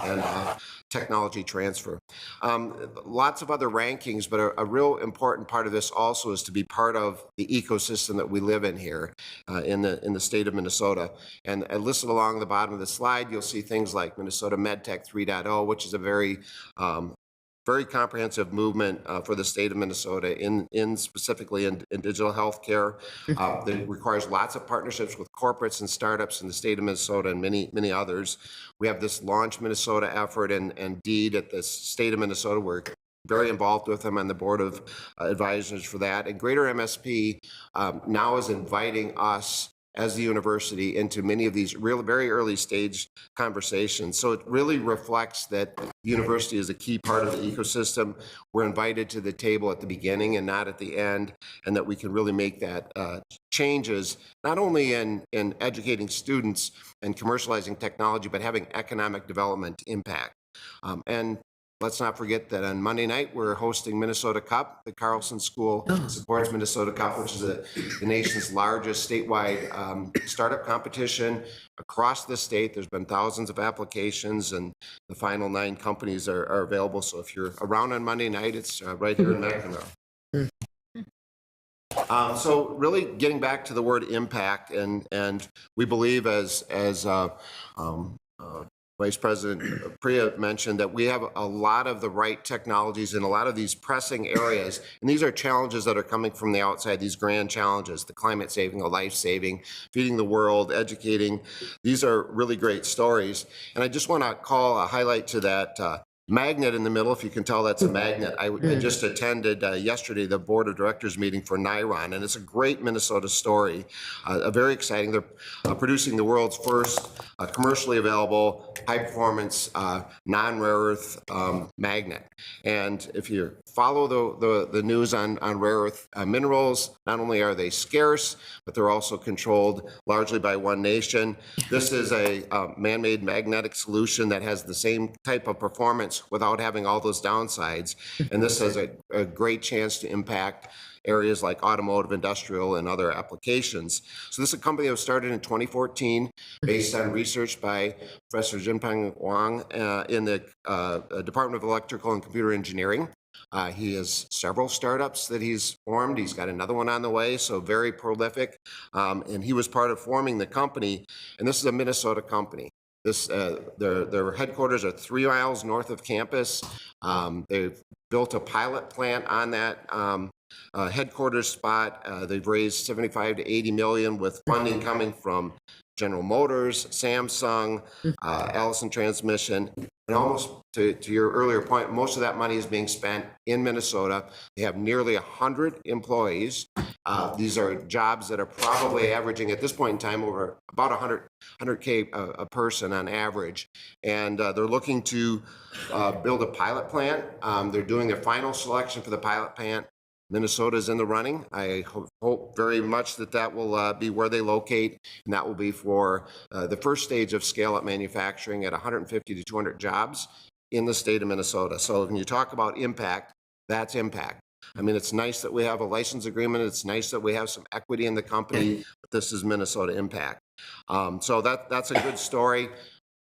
technology transfer. Lots of other rankings, but a real important part of this also is to be part of the ecosystem that we live in here in the state of Minnesota. And listed along the bottom of the slide, you'll see things like Minnesota MedTech 3.0, which is a very comprehensive movement for the state of Minnesota specifically in digital healthcare. That requires lots of partnerships with corporates and startups in the state of Minnesota and many others. We have this Launch Minnesota effort and DEED at the state of Minnesota. We're very involved with them on the board of advisors for that. And Greater MSP now is inviting us as the university into many of these very early stage conversations. So it really reflects that the university is a key part of the ecosystem. We're invited to the table at the beginning and not at the end, and that we can really make that changes, not only in educating students and commercializing technology, but having economic development impact. And let's not forget that on Monday night, we're hosting Minnesota Cup. The Carlson School supports Minnesota Cup, which is the nation's largest statewide startup competition across the state. There's been thousands of applications, and the final 9 companies are available. So if you're around on Monday night, it's right here in McNamara. So really getting back to the word impact, and we believe as Vice President Priya mentioned, that we have a lot of the right technologies in a lot of these pressing areas. And these are challenges that are coming from the outside, these grand challenges, the climate saving, the life saving, feeding the world, educating. These are really great stories. And I just want to call a highlight to that magnet in the middle, if you can tell that's a magnet. I just attended yesterday the board of directors meeting for Niron, and it's a great Minnesota story, very exciting. They're producing the world's first commercially available high-performance non-rare earth magnet. And if you follow the news on rare earth minerals, not only are they scarce, but they're also controlled largely by one nation. This is a man-made magnetic solution that has the same type of performance without having all those downsides. And this has a great chance to impact areas like automotive, industrial, and other applications. So this is a company that was started in 2014 based on research by Professor Jinpeng Wang in the Department of Electrical and Computer Engineering. He has several startups that he's formed. He's got another one on the way, so very prolific. And he was part of forming the company, and this is a Minnesota company. Their headquarters are 3 miles north of campus. They've built a pilot plant on that headquarters spot. They've raised 75 to 80 million with funding coming from General Motors, Samsung, Allison Transmission. And almost to your earlier point, most of that money is being spent in Minnesota. They have nearly 100 employees. These are jobs that are probably averaging at this point in time over about 100K a person on average. And they're looking to build a pilot plant. They're doing their final selection for the pilot plant. Minnesota is in the running. I hope very much that will be where they locate, and that will be for the first stage of scale-up manufacturing at 150 to 200 jobs in the state of Minnesota. So when you talk about impact, that's impact. I mean, it's nice that we have a license agreement. It's nice that we have some equity in the company, but this is Minnesota impact. So that's a good story.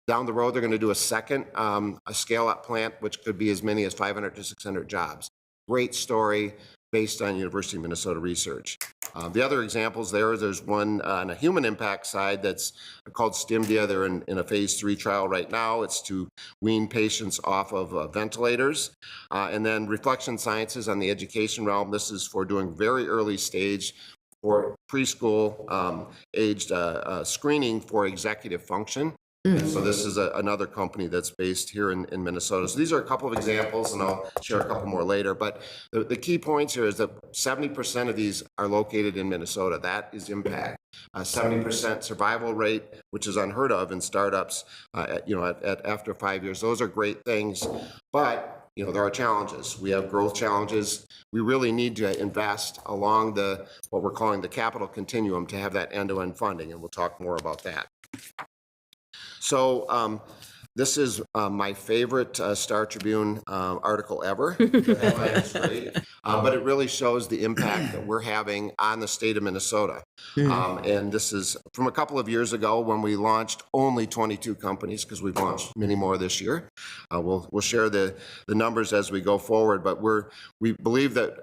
Down the road, they're going to do a second a scale-up plant, which could be as many as 500 to 600 jobs. Great story based on University of Minnesota research. The other examples there's one on a human impact side that's called STIMDIA. They're in a phase 3 trial right now. It's to wean patients off of ventilators. And then Reflection Sciences on the education realm. This is for doing very early stage for preschool aged screening for executive function. And so this is another company that's based here in Minnesota. So these are a couple of examples, and I'll share a couple more later. But the key points here is that 70% of these are located in Minnesota. That is impact. 70% survival rate, which is unheard of in startups. After 5 years, those are great things. But there are challenges. We have growth challenges. We really need to invest along what we're calling the capital continuum to have that end-to-end funding, and we'll talk more about that. So this is my favorite Star Tribune article ever. The headline is great, but it really shows the impact that we're having on the state of Minnesota. And this is from a couple of years ago when we launched only 22 companies, because we've launched many more this year. We'll share the numbers as we go forward, but we believe that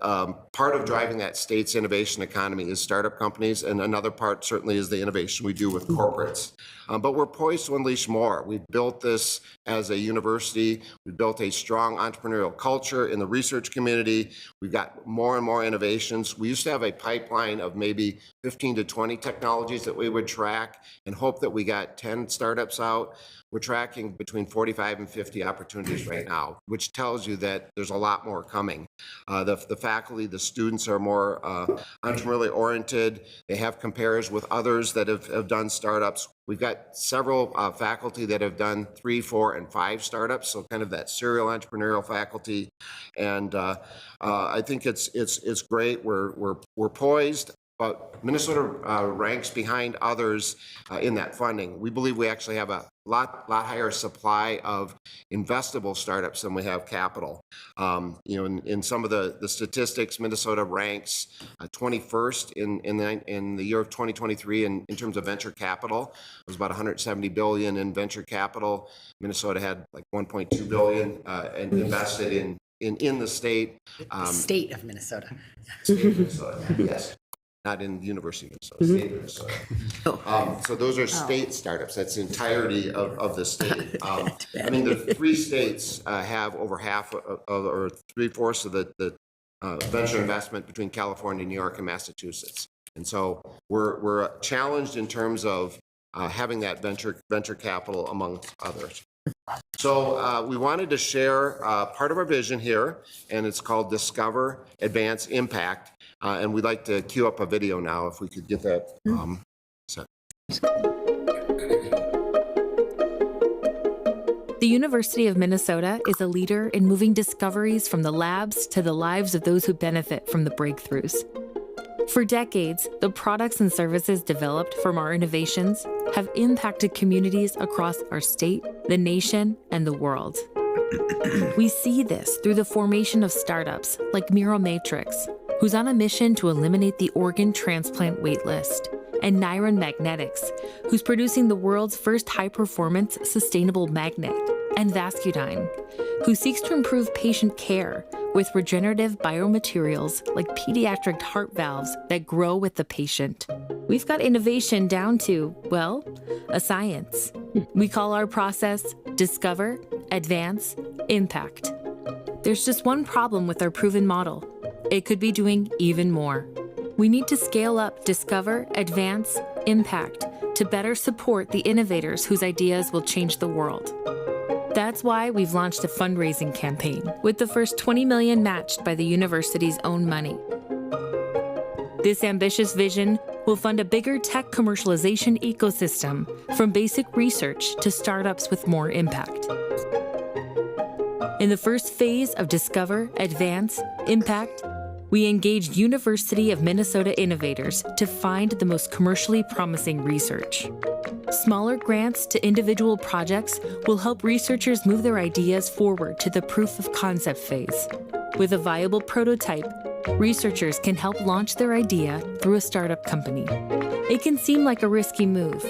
part of driving that state's innovation economy is startup companies, and another part certainly is the innovation we do with corporates. But we're poised to unleash more. We've built this as a university. We've built a strong entrepreneurial culture in the research community. We've got more and more innovations. We used to have a pipeline of maybe 15 to 20 technologies that we would track and hope that we got 10 startups out. We're tracking between 45 and 50 opportunities right now, which tells you that there's a lot more coming. The faculty, the students are more entrepreneurially oriented. They have compares with others that have done startups. We've got several faculty that have done 3, 4, and 5 startups, so kind of that serial entrepreneurial faculty. And I think it's great. We're poised. But Minnesota ranks behind others in that funding. We believe we actually have a higher supply of investable startups than we have capital. In some of the statistics, Minnesota ranks 21st in the year of 2023 in terms of venture capital. It was about 170 billion in venture capital. Minnesota had like 1.2 billion and invested in the state. State of Minnesota. State of Minnesota, yes. Not in the University of Minnesota, State of Minnesota. So those are state startups. That's the entirety of the state. The 3 states have over half or 3/4 of the venture investment between California, New York, and Massachusetts. And so we're challenged in terms of having that venture capital amongst others. So we wanted to share part of our vision here, and it's called Discover, Advance, Impact. And we'd like to queue up a video now, if we could get that set. The University of Minnesota is a leader in moving discoveries from the labs to the lives of those who benefit from the breakthroughs. For decades, the products and services developed from our innovations have impacted communities across our state, the nation, and the world. We see this through the formation of startups like Mural Matrix, who's on a mission to eliminate the organ transplant waitlist, and Niron Magnetics, who's producing the world's first high-performance sustainable magnet, and Vascudyne, who seeks to improve patient care with regenerative biomaterials like pediatric heart valves that grow with the patient. We've got innovation down to, well, a science. We call our process Discover, Advance, Impact. There's just one problem with our proven model. It could be doing even more. We need to scale up Discover, Advance, Impact to better support the innovators whose ideas will change the world. That's why we've launched a fundraising campaign with the first $20 million matched by the university's own money. This ambitious vision will fund a bigger tech commercialization ecosystem from basic research to startups with more impact. In the first phase of Discover, Advance, Impact, we engaged University of Minnesota innovators to find the most commercially promising research. Smaller grants to individual projects will help researchers move their ideas forward to the proof of concept phase. With a viable prototype, researchers can help launch their idea through a startup company. It can seem like a risky move,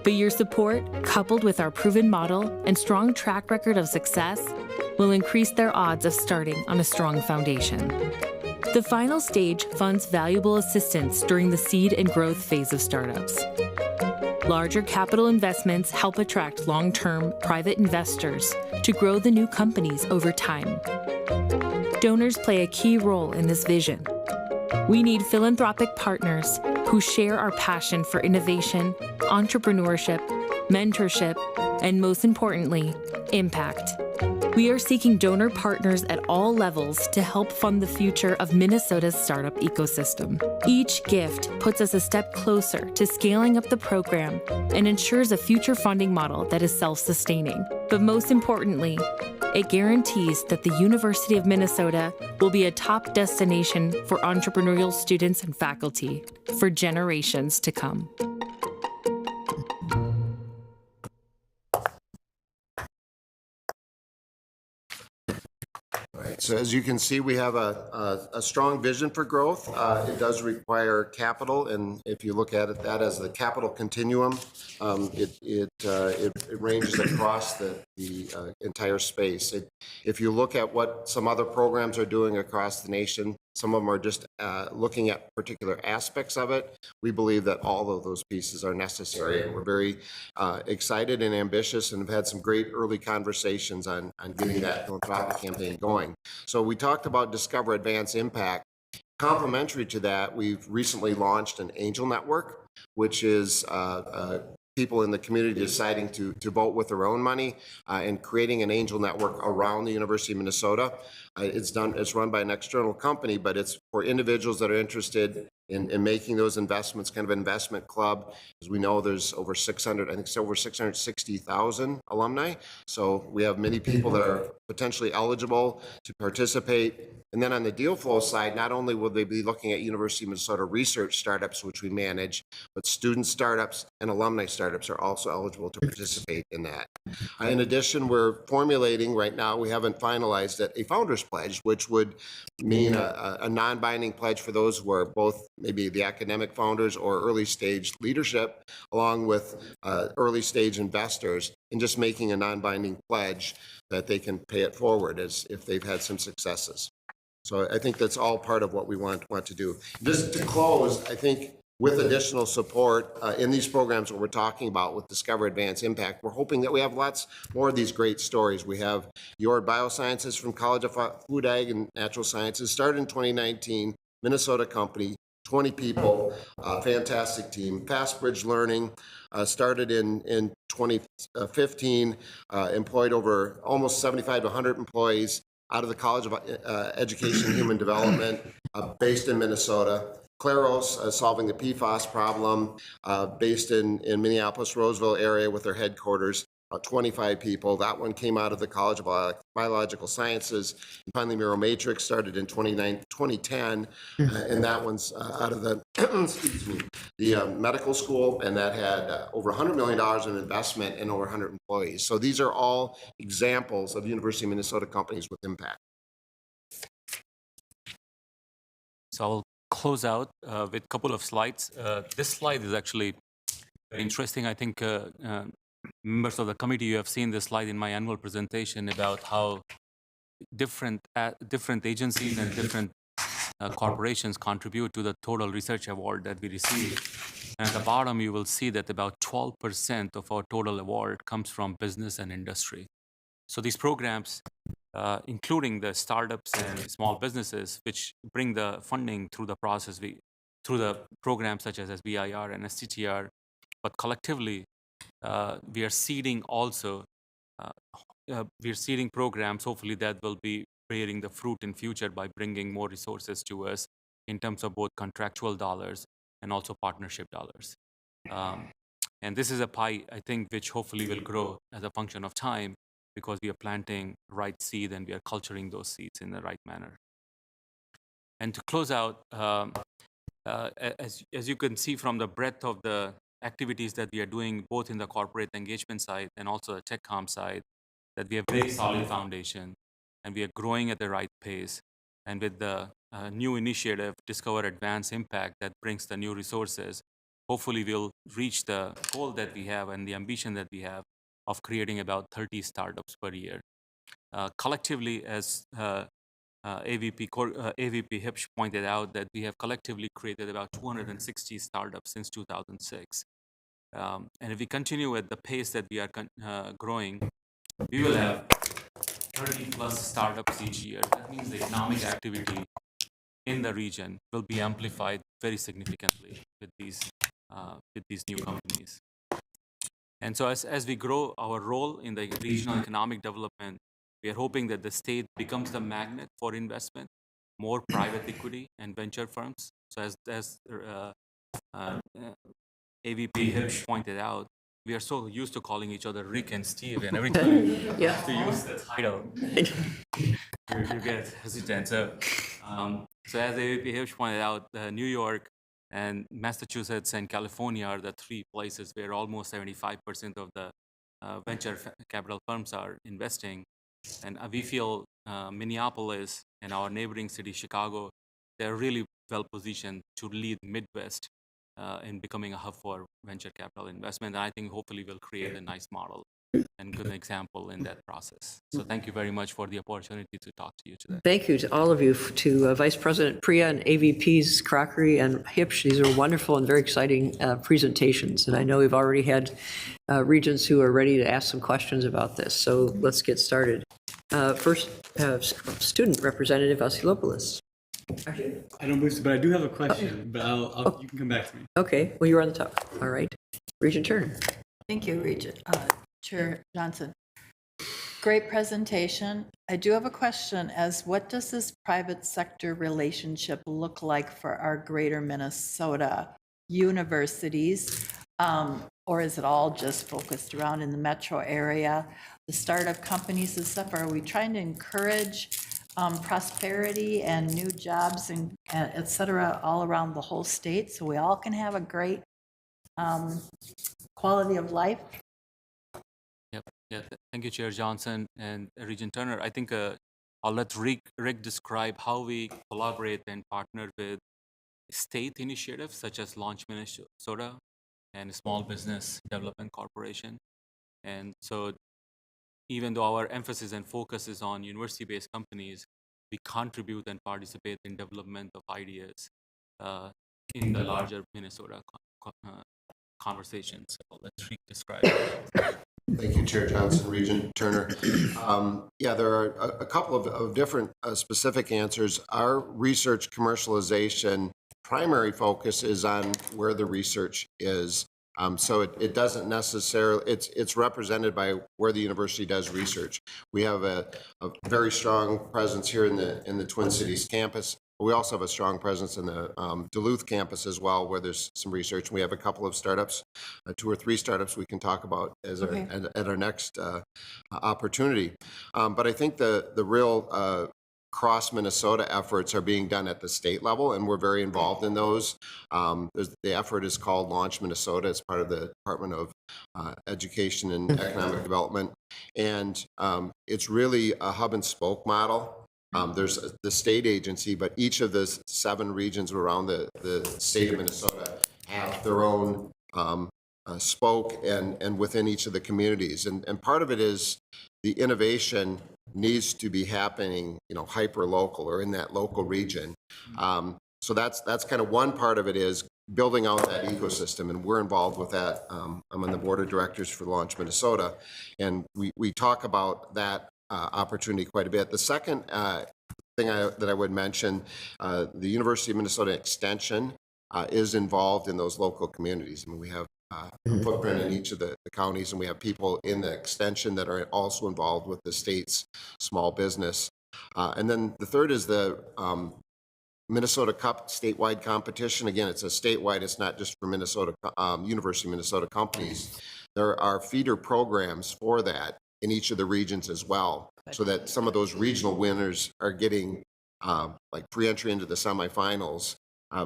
but your support, coupled with our proven model and strong track record of success, will increase their odds of starting on a strong foundation. The final stage funds valuable assistance during the seed and growth phase of startups. Larger capital investments help attract long-term private investors to grow the new companies over time. Donors play a key role in this vision. We need philanthropic partners who share our passion for innovation, entrepreneurship, mentorship, and most importantly, impact. We are seeking donor partners at all levels to help fund the future of Minnesota's startup ecosystem. Each gift puts us a step closer to scaling up the program and ensures a future funding model that is self-sustaining. But most importantly, it guarantees that the University of Minnesota will be a top destination for entrepreneurial students and faculty for generations to come. So as you can see, we have a strong vision for growth. It does require capital, and if you look at that as the capital continuum, it ranges across the entire space. If you look at what some other programs are doing across the nation, some of them are just looking at particular aspects of it. We believe that all of those pieces are necessary, and we're very excited and ambitious and have had some great early conversations on getting that philanthropic campaign going. So we talked about Discover, Advance, Impact. Complementary to that, we've recently launched an angel network, which is people in the community deciding to vote with their own money and creating an angel network around the University of Minnesota. It's run by an external company, but it's for individuals that are interested in making those investments, kind of investment club. As we know, there's over 600, I think it's over 660,000 alumni. So we have many people that are potentially eligible to participate. And then on the deal flow side, not only will they be looking at University of Minnesota research startups, which we manage, but student startups and alumni startups are also eligible to participate in that. In addition, we're formulating right now, we haven't finalized it, a founder's pledge, which would mean a non-binding pledge for those who are both maybe the academic founders or early stage leadership, along with early stage investors, and just making a non-binding pledge that they can pay it forward as if they've had some successes. So I think that's all part of what we want to do. Just to close, I think with additional support in these programs that we're talking about with Discover, Advance, Impact, we're hoping that we have lots more of these great stories. We have your Biosciences from College of Food, Ag, and Natural Sciences, started in 2019, Minnesota company, 20 people, fantastic team. FastBridge Learning started in 2015, employed over almost 75 to 100 employees out of the College of Education and Human Development, based in Minnesota. Claros, solving the PFAS problem, based in Minneapolis, Roseville area with their headquarters, 25 people. That one came out of the College of Biological Sciences. And finally, Miromatrix started in 2010, and that one's out of the, excuse me, the medical school, and that had over $100 million in investment and over 100 employees. So these are all examples of University of Minnesota companies with impact. So I'll close out with a couple of slides. This slide is actually very interesting. I think members of the committee, you have seen this slide in my annual presentation about how different agencies and different corporations contribute to the total research award that we receive. And at the bottom, you will see that about 12% of our total award comes from business and industry. So these programs, including the startups and small businesses, which bring the funding through the process, through the programs such as SBIR and STTR, but collectively, we are seeding also, we are seeding programs, hopefully that will be bearing the fruit in future by bringing more resources to us in terms of both contractual dollars and also partnership dollars. And this is a pie, I think, which hopefully will grow as a function of time because we are planting right seed and we are culturing those seeds in the right manner. And to close out, as you can see from the breadth of the activities that we are doing, both in the corporate engagement side and also the TechCom side, that we have very solid foundation and we are growing at the right pace. And with the new initiative, Discover, Advance, Impact, that brings the new resources, hopefully we'll reach the goal that we have and the ambition that we have of creating about 30 startups per year. Collectively, as AVP Hipsch pointed out, that we have collectively created about 260 startups since 2006. And if we continue at the pace that we are growing, we will have 30 plus startups each year. That means the economic activity in the region will be amplified very significantly with these new companies. And so as we grow our role in the regional economic development, we are hoping that the state becomes the magnet for investment, more private equity and venture firms. So as AVP Hirsch pointed out, we are so used to calling each other Rick and Steve, and every time you have to use the title, you get hesitant. So as AVP Hirsch pointed out, New York and Massachusetts and California are the three places where almost 75% of the venture capital firms are investing. And we feel Minneapolis and our neighboring city, Chicago, they're really well positioned to lead Midwest in becoming a hub for venture capital investment. And I think hopefully we'll create a nice model and good example in that process. So thank you very much for the opportunity to talk to you today. Thank you to all of you, to Vice President Priya and AVPs Crockery and Hipsch. These are wonderful and very exciting presentations. And I know we've already had regents who are ready to ask some questions about this. So let's get started. First, student representative Vasilopoulos. I don't believe so, but I do have a question, but you can come back to me. Okay, well, you're on the top. All right. Regent Turner. Thank you, Regent. Chair Johnson. Great presentation. I do have a question as what does this private sector relationship look like for our greater Minnesota universities? Or is it all just focused around in the metro area? The startup companies and stuff, are we trying to encourage prosperity and new jobs and et cetera all around the whole state so we all can have a great quality of life? Yep. Yeah. Thank you, Chair Johnson and Regent Turner. I think I'll let Rick describe how we collaborate and partner with state initiatives such as Launch Minnesota and Small Business Development Corporation. And so even though our emphasis and focus is on university-based companies, we contribute and participate in development of ideas in the larger Minnesota conversations. So let's Rick describe. Thank you, Chair Johnson, Regent Turner. Yeah, there are a couple of different specific answers. Our research commercialization primary focus is on where the research is. So it doesn't necessarily, it's represented by where the university does research. We have a very strong presence here in the Twin Cities campus. We also have a strong presence in the Duluth campus as well, where there's some research. We have a couple of startups, 2 or 3 startups we can talk about as at our next opportunity. But I think the real cross Minnesota efforts are being done at the state level, and we're very involved in those. The effort is called Launch Minnesota. It's part of the Department of Education and Economic Development, and it's really a hub and spoke model. There's the state agency, but each of the 7 regions around the state of Minnesota have their own spoke and within each of the communities. And part of it is the innovation needs to be happening, hyper local or in that local region. So that's kind of one part of it is building out that ecosystem, and we're involved with that. I'm on the board of directors for Launch Minnesota, and we talk about that opportunity quite a bit. The second thing that I would mention, the University of Minnesota Extension is involved in those local communities. I mean, we have a footprint in each of the counties, and we have people in the extension that are also involved with the state's small business. And then the third is the Minnesota Cup statewide competition. Again, it's a statewide, it's not just for Minnesota, University of Minnesota companies. There are feeder programs for that in each of the regions as well, so that some of those regional winners are getting like free entry into the semifinals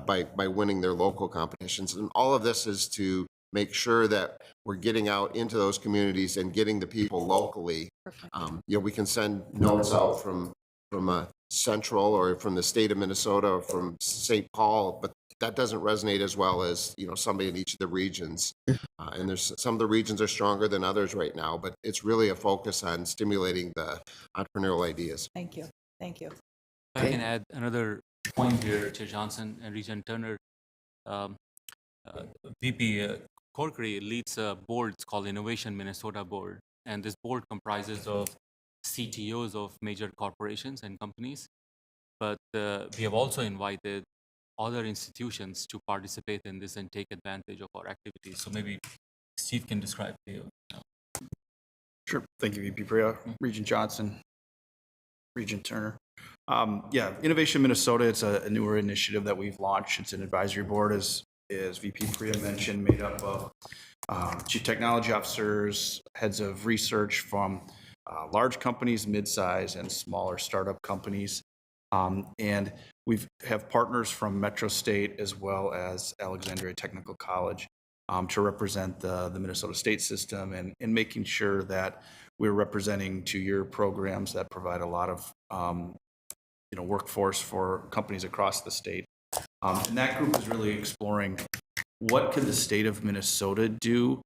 by winning their local competitions. And all of this is to make sure that we're getting out into those communities and getting the people locally. We can send notes out from Central or from the state of Minnesota or from St. Paul, but that doesn't resonate as well as somebody in each of the regions. And there's some of the regions are stronger than others right now, but it's really a focus on stimulating the entrepreneurial ideas. Thank you. Thank you. If I can add another point here, Chair Johnson and Regent Turner. VP Corkery leads a board, it's called Innovation Minnesota Board, and this board comprises of CTOs of major corporations and companies, but we have also invited other institutions to participate in this and take advantage of our activities. So maybe Steve can describe to you. Sure. Thank you, VP Priya, Regent Johnson, Regent Turner. Yeah, Innovation Minnesota, it's a newer initiative that we've launched. It's an advisory board, as VP Priya mentioned, made up of chief technology officers, heads of research from large companies, mid-size, and smaller startup companies. And we have partners from Metro State as well as Alexandria Technical College to represent the Minnesota state system and making sure that we're representing 2-year programs that provide a lot of workforce for companies across the state. And that group is really exploring what can the state of Minnesota do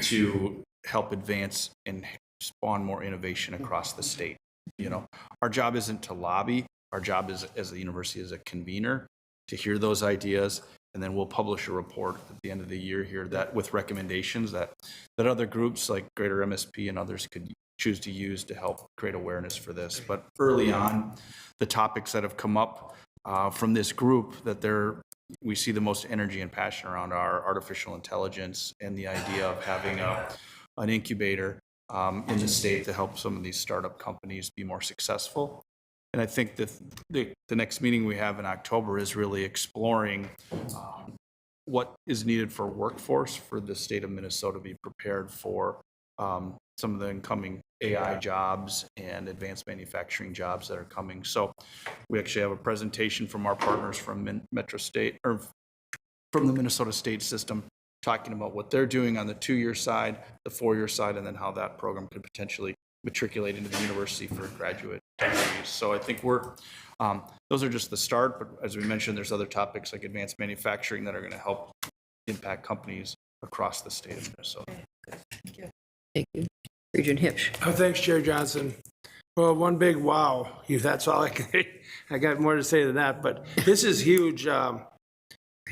to help advance and spawn more innovation across the state. Our job isn't to lobby. Our job is, as the university, as a convener, to hear those ideas, and then we'll publish a report at the end of the year here that with recommendations that other groups like Greater MSP and others could choose to use to help create awareness for this. But early on, the topics that have come up from this group that we see the most energy and passion around are artificial intelligence and the idea of having an incubator in the state to help some of these startup companies be more successful. And I think that the next meeting we have in October is really exploring what is needed for workforce for the state of Minnesota to be prepared for some of the incoming AI jobs and advanced manufacturing jobs that are coming. So we actually have a presentation from our partners from Metro State, or from the Minnesota State System, talking about what they're doing on the 2-year side, the 4-year side, and then how that program could potentially matriculate into the university for graduate degrees. So I think those are just the start, but as we mentioned, there's other topics like advanced manufacturing that are going to help impact companies across the state of Minnesota. Thank you. Thank you. Regent Hipsch. Oh, thanks, Chair Johnson. Well, one big wow. That's all I can. I got more to say than that, but this is huge.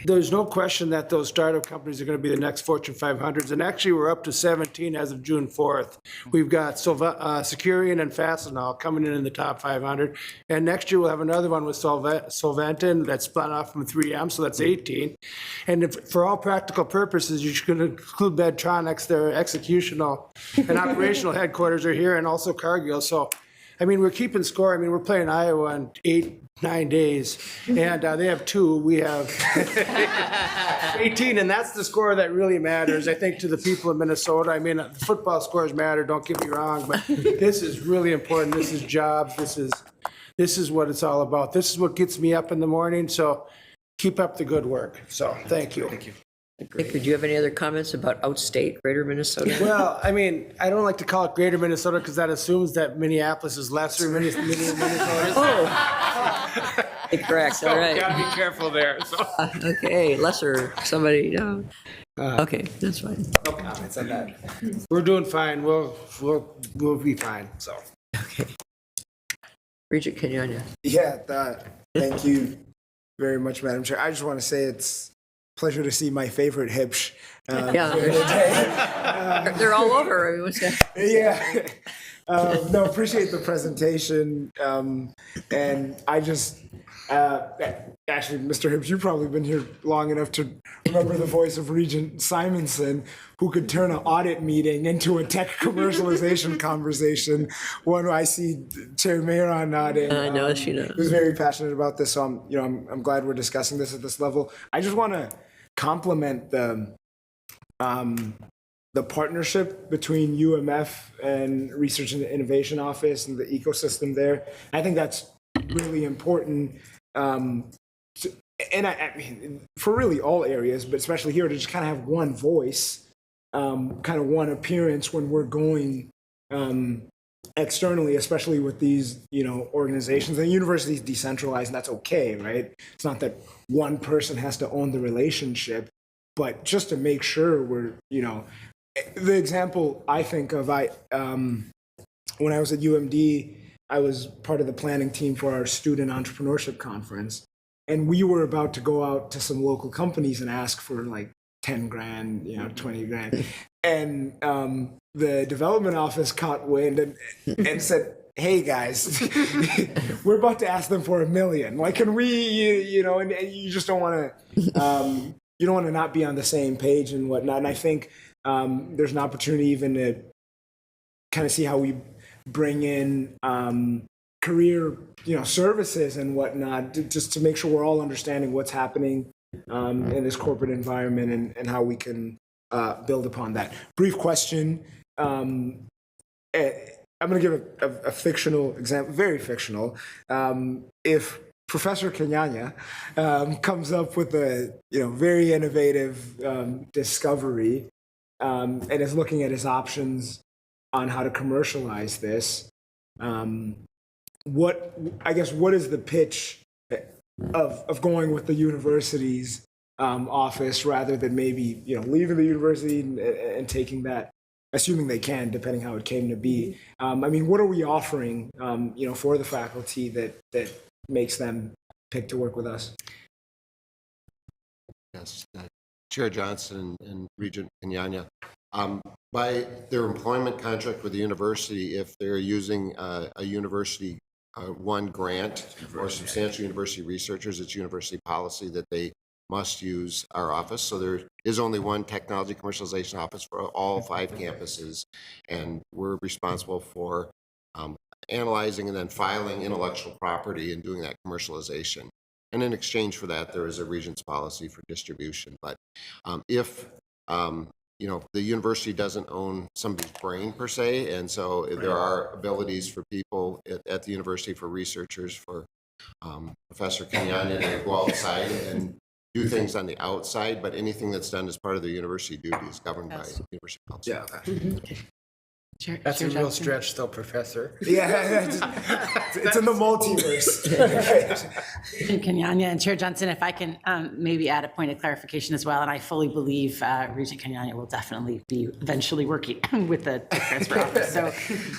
There's no question that those startup companies are going to be the next Fortune 500s, and actually we're up to 17 as of June 4th. We've got Securian and Fastenal coming in the top 500, and next year we'll have another one with Solventum that's spun off from 3M, so that's 18. And for all practical purposes, you should include Medtronics. Their executional and operational headquarters are here, and also Cargill. So, I mean, we're keeping score. I mean, we're playing Iowa in 8-9 days, and they have 2. We have 18, and that's the score that really matters, I think, to the people of Minnesota. I mean, the football scores matter, don't get me wrong, but this is really important. This is jobs. This is what it's all about. This is what gets me up in the morning, so keep up the good work. So, thank you. Thank you. Nick, do you have any other comments about outstate, greater Minnesota? Well, I mean, I don't like to call it greater Minnesota because that assumes that Minneapolis is lesser. Minnesota. Oh, correct. All right. Gotta be careful there. So. Okay, lesser. Somebody. No. Okay, that's fine. No comments on that. We're doing fine. We'll be fine. So. Okay. Regent Kenyanya. Yeah, thank you very much, Madam Chair. I just want to say it's pleasure to see my favorite Hipsch. They're all over. Yeah. No, appreciate the presentation. And I just, actually, Mr. Hipsch, you've probably been here long enough to remember the voice of Regent Simonson, who could turn an audit meeting into a tech commercialization conversation. One I see Chair Mayor nodding. I know, she knows. Who's very passionate about this. So I'm glad we're discussing this at this level. I just want to compliment the partnership between UMF and Research and Innovation Office and the ecosystem there. I think that's really important. And I mean, for really all areas, but especially here, to just kind of have one voice, kind of one appearance when we're going externally, especially with these, organizations. And the university is decentralized, and that's okay, right? It's not that one person has to own the relationship, but just to make sure we're, the example I think of, when I was at UMD, I was part of the planning team for our student entrepreneurship conference, and we were about to go out to some local companies and ask for like 10 grand, 20 grand. And the development office caught wind and said, hey guys, we're about to ask them for $1 million. Like, can we, and you just don't want to, you don't want to not be on the same page and whatnot. And I think there's an opportunity even to kind of see how we bring in career, services and whatnot, just to make sure we're all understanding what's happening in this corporate environment and how we can build upon that. Brief question. I'm going to give a fictional example, very fictional. If Professor Kenyanya comes up with a very innovative discovery and is looking at his options on how to commercialize this, what is the pitch of going with the university's office rather than maybe leaving the university and taking that, assuming they can, depending how it came to be. I mean, what are we offering for the faculty that makes them pick to work with us? Yes, Chair Johnson and Regent Kenyanya. By their employment contract with the university, if they're using a university one grant or substantial university researchers, it's university policy that they must use our office. So there is only one technology commercialization office for all 5 campuses, and we're responsible for analyzing and then filing intellectual property and doing that commercialization. And in exchange for that, there is a Regents policy for distribution. But if the university doesn't own somebody's brain per se, and so there are abilities for people at the university, for researchers, for Professor Kenyan to go outside and do things on the outside, but anything that's done as part of the university duty is governed by university policy. Yeah. That's a real stretch, still, Professor. Yeah, it's in the multiverse. Kenyanya and Chair Johnson, if I can maybe add a point of clarification as well, and I fully believe Regent Kenyanya will definitely be eventually working with the tech transfer office. So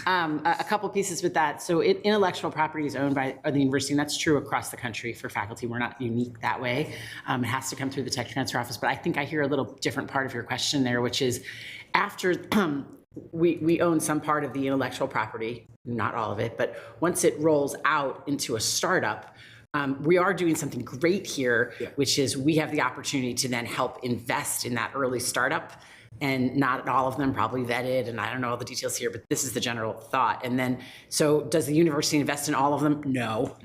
a couple pieces with that. So intellectual property is owned by the university, and that's true across the country for faculty. We're not unique that way. It has to come through the tech transfer office. But I think I hear a little different part of your question there, which is after we own some part of the intellectual property, not all of it, but once it rolls out into a startup, we are doing something great here, which is we have the opportunity to then help invest in that early startup. And not all of them probably vetted, and I don't know all the details here, but this is the general thought. And then, so does the university invest in all of them? No,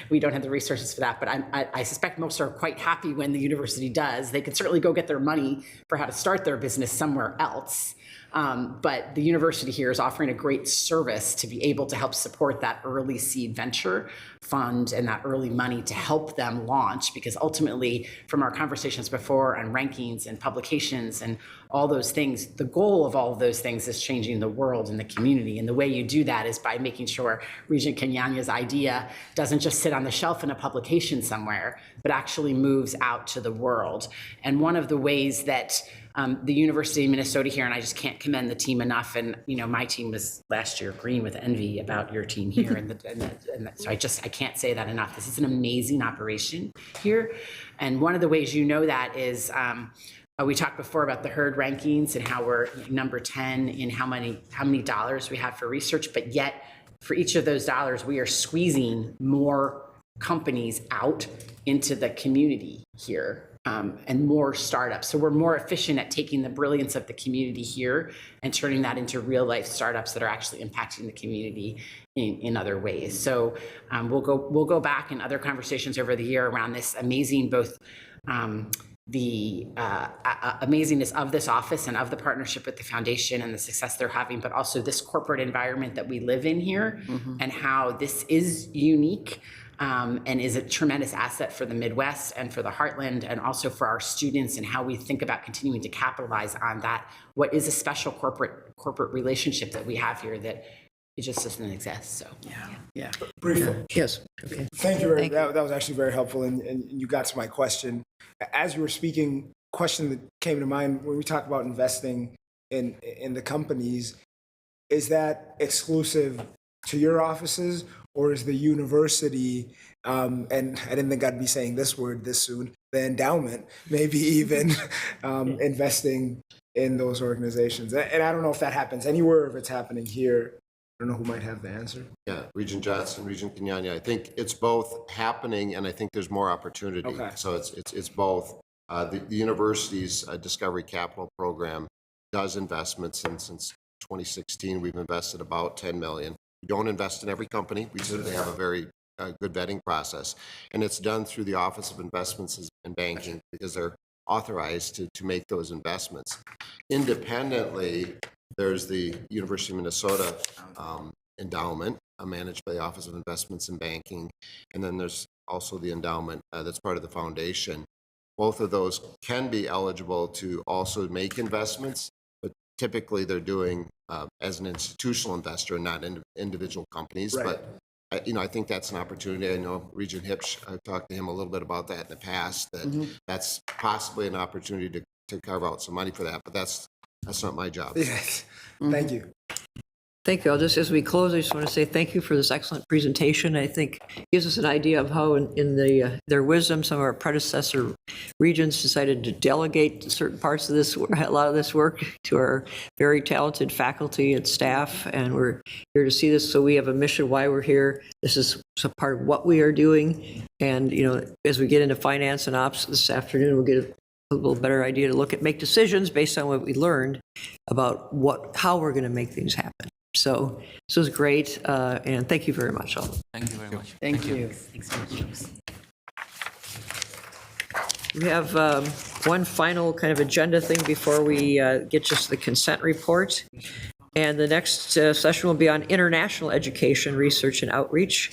we don't have the resources for that, but I suspect most are quite happy when the university does. They can certainly go get their money for how to start their business somewhere else. But the university here is offering a great service to be able to help support that early seed venture fund and that early money to help them launch, because ultimately from our conversations before on rankings and publications and all those things, the goal of all of those things is changing the world and the community. And the way you do that is by making sure Regent Kenyanya's idea doesn't just sit on the shelf in a publication somewhere, but actually moves out to the world. And one of the ways that the University of Minnesota here, and I just can't commend the team enough. And my team was last year green with envy about your team here, so I can't say that enough. This is an amazing operation here, and one of the ways that is we talked before about the herd rankings and how we're number 10 in how many dollars we have for research, but yet for each of those dollars we are squeezing more companies out into the community here. And more startups. So we're more efficient at taking the brilliance of the community here and turning that into real life startups that are actually impacting the community in other ways. So we'll go back in other conversations over the year around this amazing, both the amazingness of this office and of the partnership with the foundation and the success they're having, but also this corporate environment that we live in here, and how this is unique. And is a tremendous asset for the Midwest and for the Heartland, and also for our students, and how we think about continuing to capitalize on that, what is a special corporate relationship that we have here that it just doesn't exist. So yeah. Briefly. Yes. Okay. Thank you. That was actually very helpful, and you got to my question. As you were speaking, question that came to mind when we talk about investing in the companies, is that exclusive to your offices, or is the university, and I didn't think I'd be saying this word this soon, the endowment, maybe even investing in those organizations? And I don't know if that happens anywhere, or if it's happening here. I don't know who might have the answer. Yeah, Regent Johnson, Regent Kenyanya. I think it's both happening, and I think there's more opportunity. Okay. So it's both. The university's Discovery Capital program does investments, and since 2016, we've invested about $10 million. We don't invest in every company. We certainly have a very good vetting process, and it's done through the Office of Investments and Banking, because they're authorized to make those investments. Independently, there's the University of Minnesota endowment managed by the Office of Investments and Banking, and then there's also the endowment that's part of the foundation. Both of those can be eligible to also make investments, but typically they're doing as an institutional investor and not individual companies. Right. But I think that's an opportunity. I know Regent Hipsch, I've talked to him a little bit about that in the past, that that's possibly an opportunity to carve out some money for that, but that's not my job. Yes. Thank you. Thank you. Just as we close, I just want to say thank you for this excellent presentation. I think it gives us an idea of how, in their wisdom, some of our predecessor regents decided to delegate certain parts of this, a lot of this work, to our very talented faculty and staff. And we're here to see this. So we have a mission why we're here. This is a part of what we are doing. And as we get into finance and ops this afternoon, we'll get a little better idea to make decisions based on what we learned about how we're going to make things happen. So this was great, and thank you very much all. Thank you very much. Thank you. We have one final kind of agenda thing before we get just the consent report. And the next session will be on international education, research, and outreach.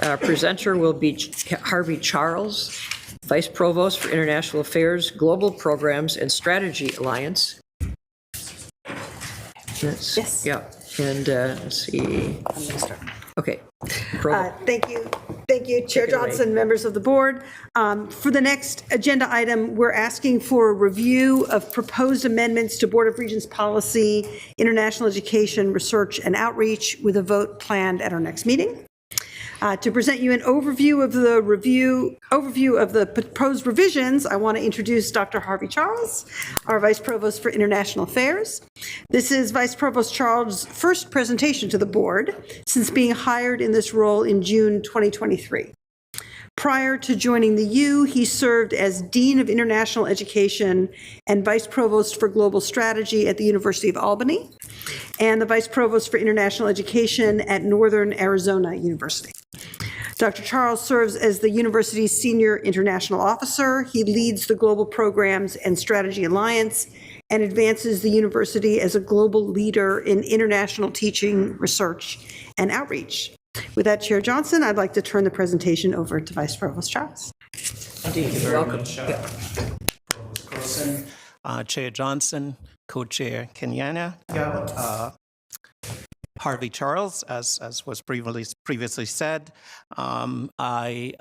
Our presenter will be Harvey Charles, Vice Provost for International Affairs, Global Programs, and Strategy Alliance. Yes. Yeah. And let's see. Okay. Thank you. Thank you, Chair Johnson, members of the board. For the next agenda item, we're asking for a review of proposed amendments to Board of Regents policy, international education, research, and outreach, with a vote planned at our next meeting. To present you an overview of the proposed revisions, I want to introduce Dr. Harvey Charles, our Vice Provost for International Affairs. This is Vice Provost Charles' first presentation to the board since being hired in this role in June 2023. Prior to joining the U, he served as Dean of International Education and Vice Provost for Global Strategy at the University of Albany, and the Vice Provost for International Education at Northern Arizona University. Dr. Charles serves as the university's Senior International Officer. He leads the Global Programs and Strategy Alliance and advances the university as a global leader in international teaching, research, and outreach. With that, Chair Johnson, I'd like to turn the presentation over to Vice Provost Charles. Thank you very much, Provost Croson, Chair Johnson, Co-Chair Kenyana, Harvey Charles, as was previously said. I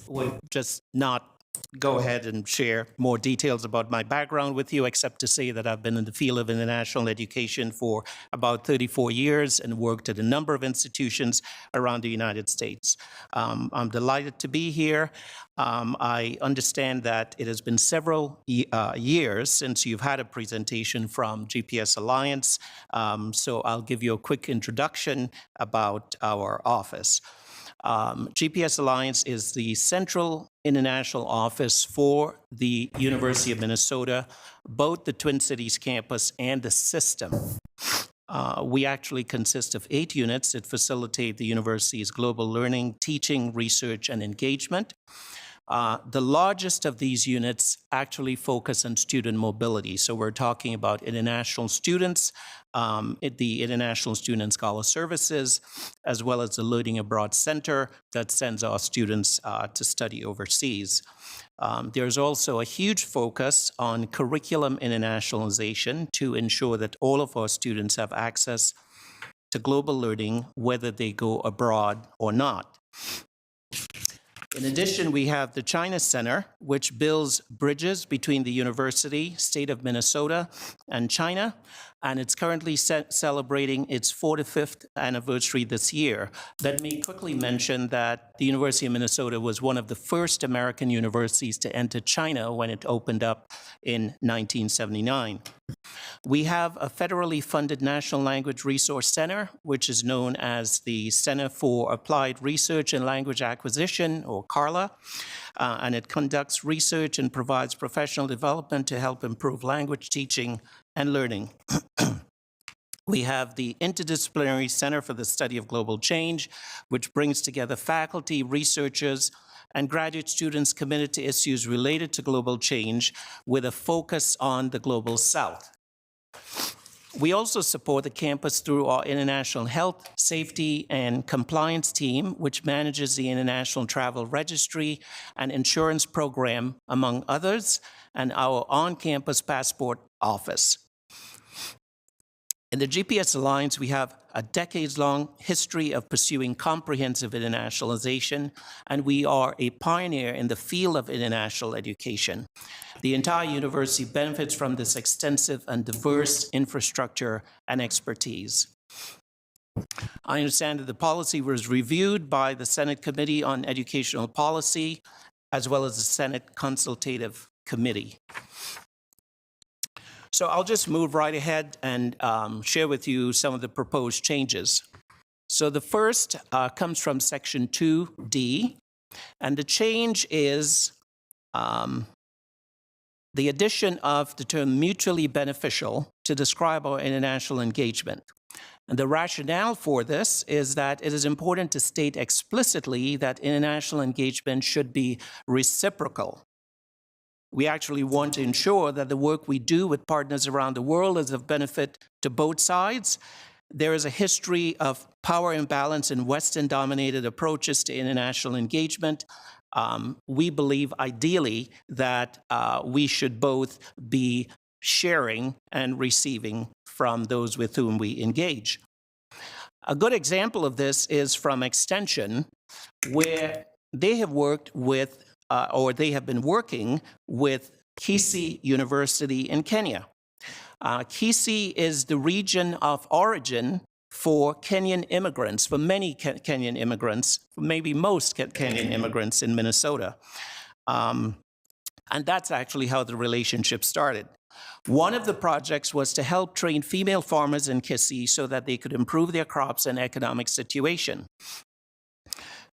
would just not go ahead and share more details about my background with you, except to say that I've been in the field of international education for about 34 years and worked at a number of institutions around the United States. I'm delighted to be here. I understand that it has been several years since you've had a presentation from GPS Alliance, so I'll give you a quick introduction about our office. GPS Alliance is the central international office for the University of Minnesota, both the Twin Cities campus and the system. We actually consist of 8 units that facilitate the university's global learning, teaching, research, and engagement. The largest of these units actually focus on student mobility. So we're talking about international students, the International Student and Scholar Services, as well as the Learning Abroad Center that sends our students to study overseas. There's also a huge focus on curriculum internationalization to ensure that all of our students have access to global learning, whether they go abroad or not. In addition, we have the China Center, which builds bridges between the university, state of Minnesota, and China, and it's currently celebrating its 45th anniversary this year. Let me quickly mention that the University of Minnesota was one of the first American universities to enter China when it opened up in 1979. We have a federally funded National Language Resource Center, which is known as the Center for Applied Research and Language Acquisition, or CARLA, and it conducts research and provides professional development to help improve language teaching and learning. We have the Interdisciplinary Center for the Study of Global Change, which brings together faculty, researchers, and graduate students committed to issues related to global change with a focus on the Global South. We also support the campus through our International Health, Safety, and Compliance team, which manages the International Travel Registry and Insurance Program, among others, and our on-campus passport office. In the GPS Alliance, we have a decades-long history of pursuing comprehensive internationalization, and we are a pioneer in the field of international education. The entire university benefits from this extensive and diverse infrastructure and expertise. I understand that the policy was reviewed by the Senate Committee on Educational Policy, as well as the Senate Consultative Committee. So I'll just move right ahead and share with you some of the proposed changes. So the first comes from Section 2D, and the change is the addition of the term mutually beneficial to describe our international engagement. And the rationale for this is that it is important to state explicitly that international engagement should be reciprocal. We actually want to ensure that the work we do with partners around the world is of benefit to both sides. There is a history of power imbalance in Western-dominated approaches to international engagement. We believe ideally that we should both be sharing and receiving from those with whom we engage. A good example of this is from Extension, where they have worked with or they have been working with Kisii University in Kenya. Kisii is the region of origin for Kenyan immigrants, for many Kenyan immigrants, maybe most Kenyan immigrants in Minnesota. And that's actually how the relationship started. One of the projects was to help train female farmers in Kisii so that they could improve their crops and economic situation.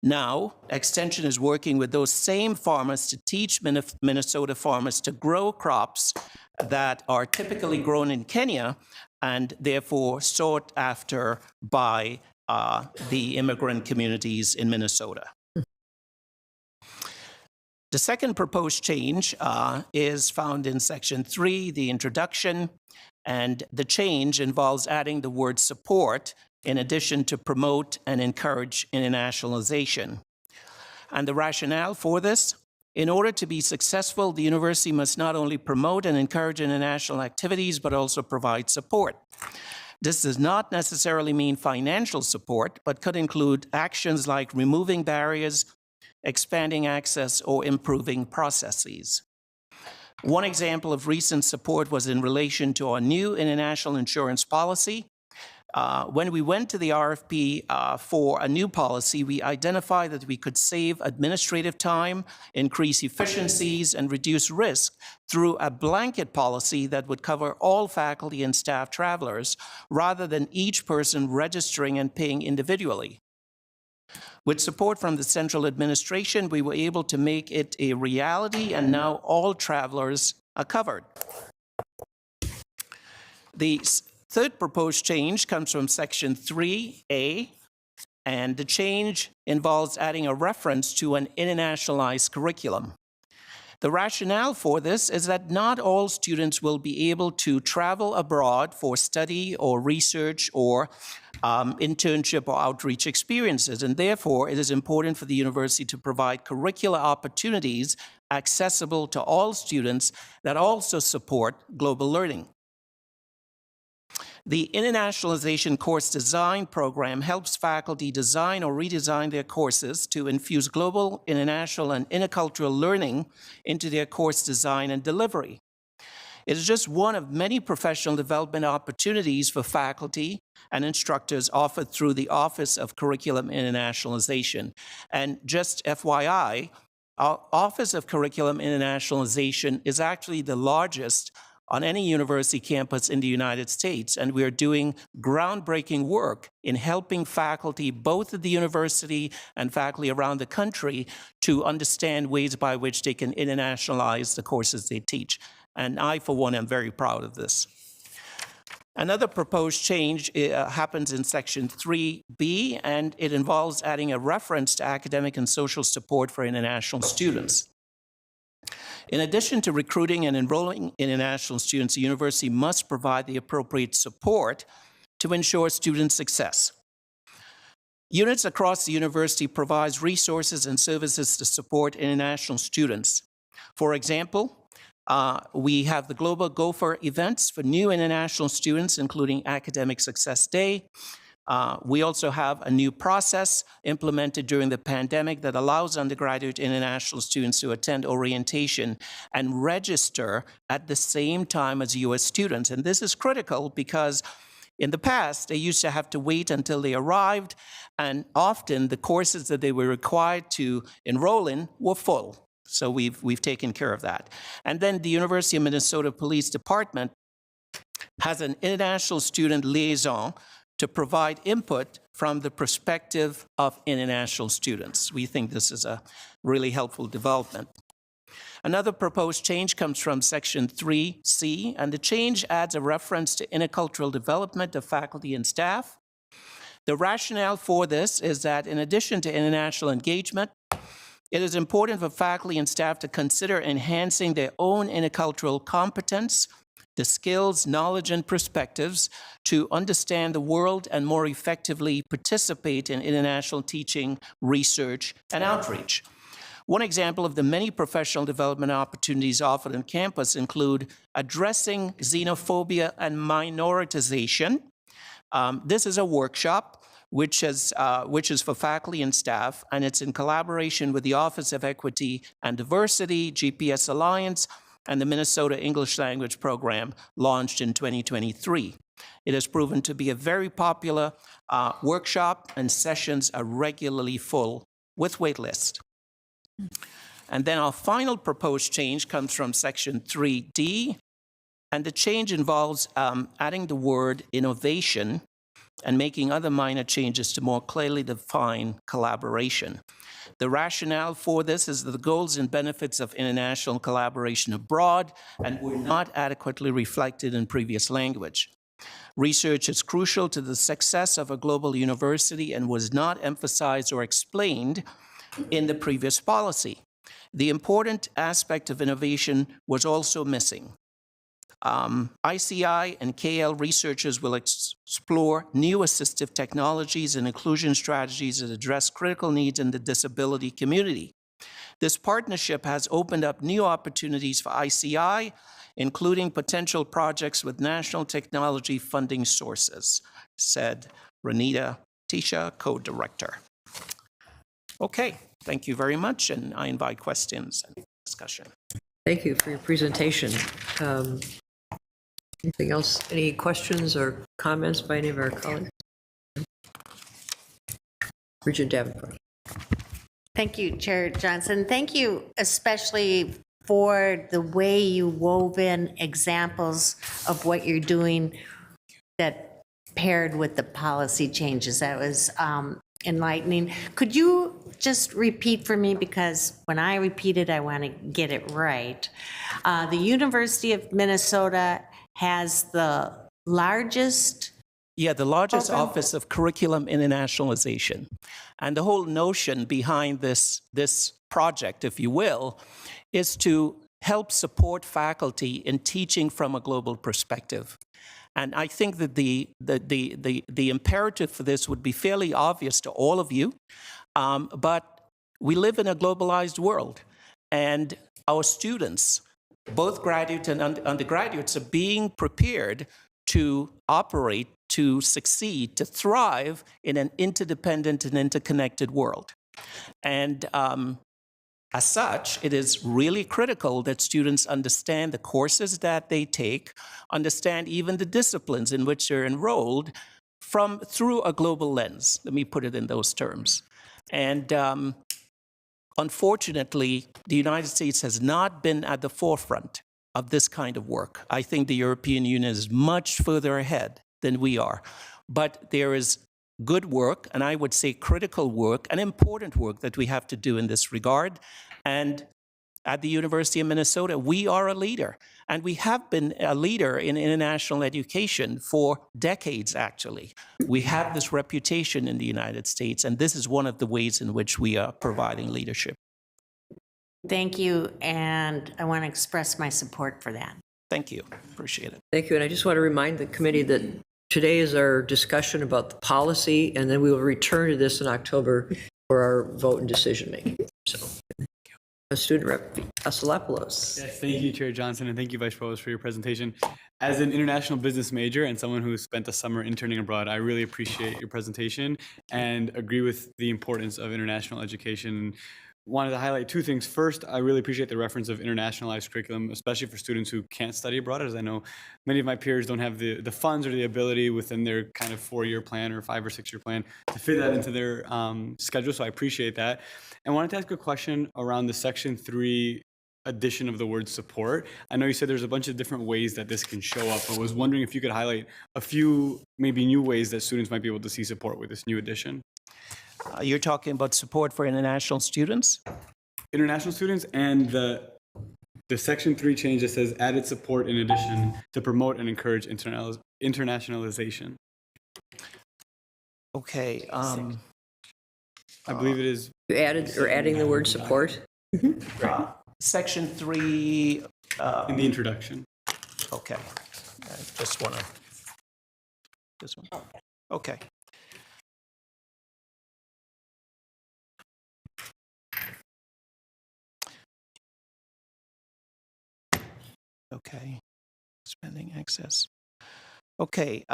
Now, Extension is working with those same farmers to teach Minnesota farmers to grow crops that are typically grown in Kenya and therefore sought after by the immigrant communities in Minnesota. The second proposed change is found in Section 3, the introduction, and the change involves adding the word support in addition to promote and encourage internationalization. And the rationale for this: in order to be successful, the university must not only promote and encourage international activities, but also provide support. This does not necessarily mean financial support, but could include actions like removing barriers, expanding access, or improving processes. One example of recent support was in relation to our new international insurance policy. When we went to the RFP for a new policy, we identified that we could save administrative time, increase efficiencies, and reduce risk through a blanket policy that would cover all faculty and staff travelers, rather than each person registering and paying individually. With support from the central administration, we were able to make it a reality, and now all travelers are covered. The third proposed change comes from Section 3A, and the change involves adding a reference to an internationalized curriculum. The rationale for this is that not all students will be able to travel abroad for study or research or internship or outreach experiences, and therefore it is important for the university to provide curricular opportunities accessible to all students that also support global learning. The Internationalization Course Design Program helps faculty design or redesign their courses to infuse global, international, and intercultural learning into their course design and delivery. It is just one of many professional development opportunities for faculty and instructors offered through the Office of Curriculum Internationalization. And just FYI, our Office of Curriculum Internationalization is actually the largest on any university campus in the United States, and we are doing groundbreaking work in helping faculty, both at the university and faculty around the country, to understand ways by which they can internationalize the courses they teach. And I, for one, am very proud of this. Another proposed change happens in Section 3B, and it involves adding a reference to academic and social support for international students. In addition to recruiting and enrolling international students, the university must provide the appropriate support to ensure student success. Units across the university provide resources and services to support international students. For example, we have the Global Gopher events for new international students, including Academic Success Day. We also have a new process implemented during the pandemic that allows undergraduate international students to attend orientation and register at the same time as U.S. students. And this is critical because in the past, they used to have to wait until they arrived, and often the courses that they were required to enroll in were full. So we've taken care of that. And then the University of Minnesota Police Department has an international student liaison to provide input from the perspective of international students. We think this is a really helpful development. Another proposed change comes from Section 3C, and the change adds a reference to intercultural development of faculty and staff. The rationale for this is that in addition to international engagement, it is important for faculty and staff to consider enhancing their own intercultural competence, the skills, knowledge, and perspectives to understand the world and more effectively participate in international teaching, research, and outreach. One example of the many professional development opportunities offered on campus include addressing xenophobia and minoritization. This is a workshop which is for faculty and staff, and it's in collaboration with the Office of Equity and Diversity, GPS Alliance, and the Minnesota English Language Program, launched in 2023. It has proven to be a very popular workshop, and sessions are regularly full with waitlist. And then our final proposed change comes from Section 3D, and the change involves adding the word innovation and making other minor changes to more clearly define collaboration. The rationale for this is that the goals and benefits of international collaboration abroad and were not adequately reflected in previous language. Research is crucial to the success of a global university and was not emphasized or explained in the previous policy. The important aspect of innovation was also missing. ICI and KL researchers will explore new assistive technologies and inclusion strategies that address critical needs in the disability community. This partnership has opened up new opportunities for ICI, including potential projects with national technology funding sources, said Renita Tisha, co-director. Okay, thank you very much, and I invite questions and discussion. Thank you for your presentation. Anything else? Any questions or comments by any of our colleagues? Regent Davenport. Thank you, Chair Johnson. Thank you especially for the way you wove in examples of what you're doing that paired with the policy changes. That was enlightening. Could you just repeat for me, because when I repeat it, I want to get it right. The University of Minnesota has the largest the largest office of curriculum internationalization. And the whole notion behind this project, if you will, is to help support faculty in teaching from a global perspective. And I think that the imperative for this would be fairly obvious to all of you, but we live in a globalized world, and our students, both graduates and undergraduates, are being prepared to operate, to succeed, to thrive in an interdependent and interconnected world. And as such, it is really critical that students understand the courses that they take, understand even the disciplines in which they're enrolled through a global lens. Let me put it in those terms. And unfortunately, the United States has not been at the forefront of this kind of work. I think the European Union is much further ahead than we are. But there is good work, and I would say critical work, and important work that we have to do in this regard. And at the University of Minnesota, we are a leader. And we have been a leader in international education for decades, actually. We have this reputation in the United States, and this is one of the ways in which we are providing leadership. Thank you, and I want to express my support for that. Thank you. Appreciate it. Thank you. And I just want to remind the committee that today is our discussion about the policy, and then we will return to this in October for our vote and decision making. So. Student Rep Asalopoulos. Yes, thank you, Chair Johnson, and thank you, Vice Provost, for your presentation. As an international business major and someone who spent a summer interning abroad, I really appreciate your presentation and agree with the importance of international education. Wanted to highlight two things. First, I really appreciate the reference of internationalized curriculum, especially for students who can't study abroad, as I know many of my peers don't have the funds or the ability within their kind of 4-year plan or 5 or 6 year plan to fit that into their schedule. So I appreciate that. And wanted to ask a question around the Section 3 addition of the word support. I know you said there's a bunch of different ways that this can show up, but was wondering if you could highlight a few maybe new ways that students might be able to see support with this new addition. You're talking about support for international students? International students and the Section 3 change that says added support in addition to promote and encourage internationalization. Okay. I believe it is. Adding the word support. Section 3. In the introduction. Okay. I just want to. This one. Okay. Okay, spending excess. Okay,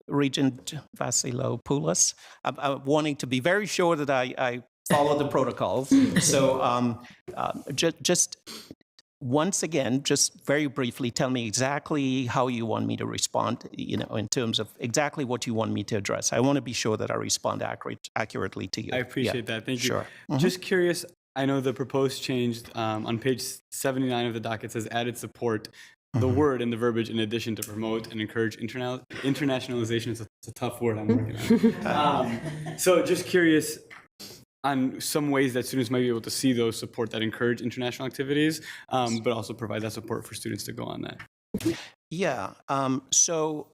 Regent Vasilopoulos, I'm wanting to be very sure that I follow the protocols. So just once again, just very briefly, tell me exactly how you want me to respond, in terms of exactly what you want me to address. I want to be sure that I respond accurately to you. I appreciate that. Thank you. Sure. Just curious, I know the proposed change on page 79 of the docket says added support. The word and the verbiage in addition to promote and encourage internationalization is a tough word I'm working on. So just curious on some ways that students might be able to see those support that encourage international activities, but also provide that support for students to go on that. Yeah. So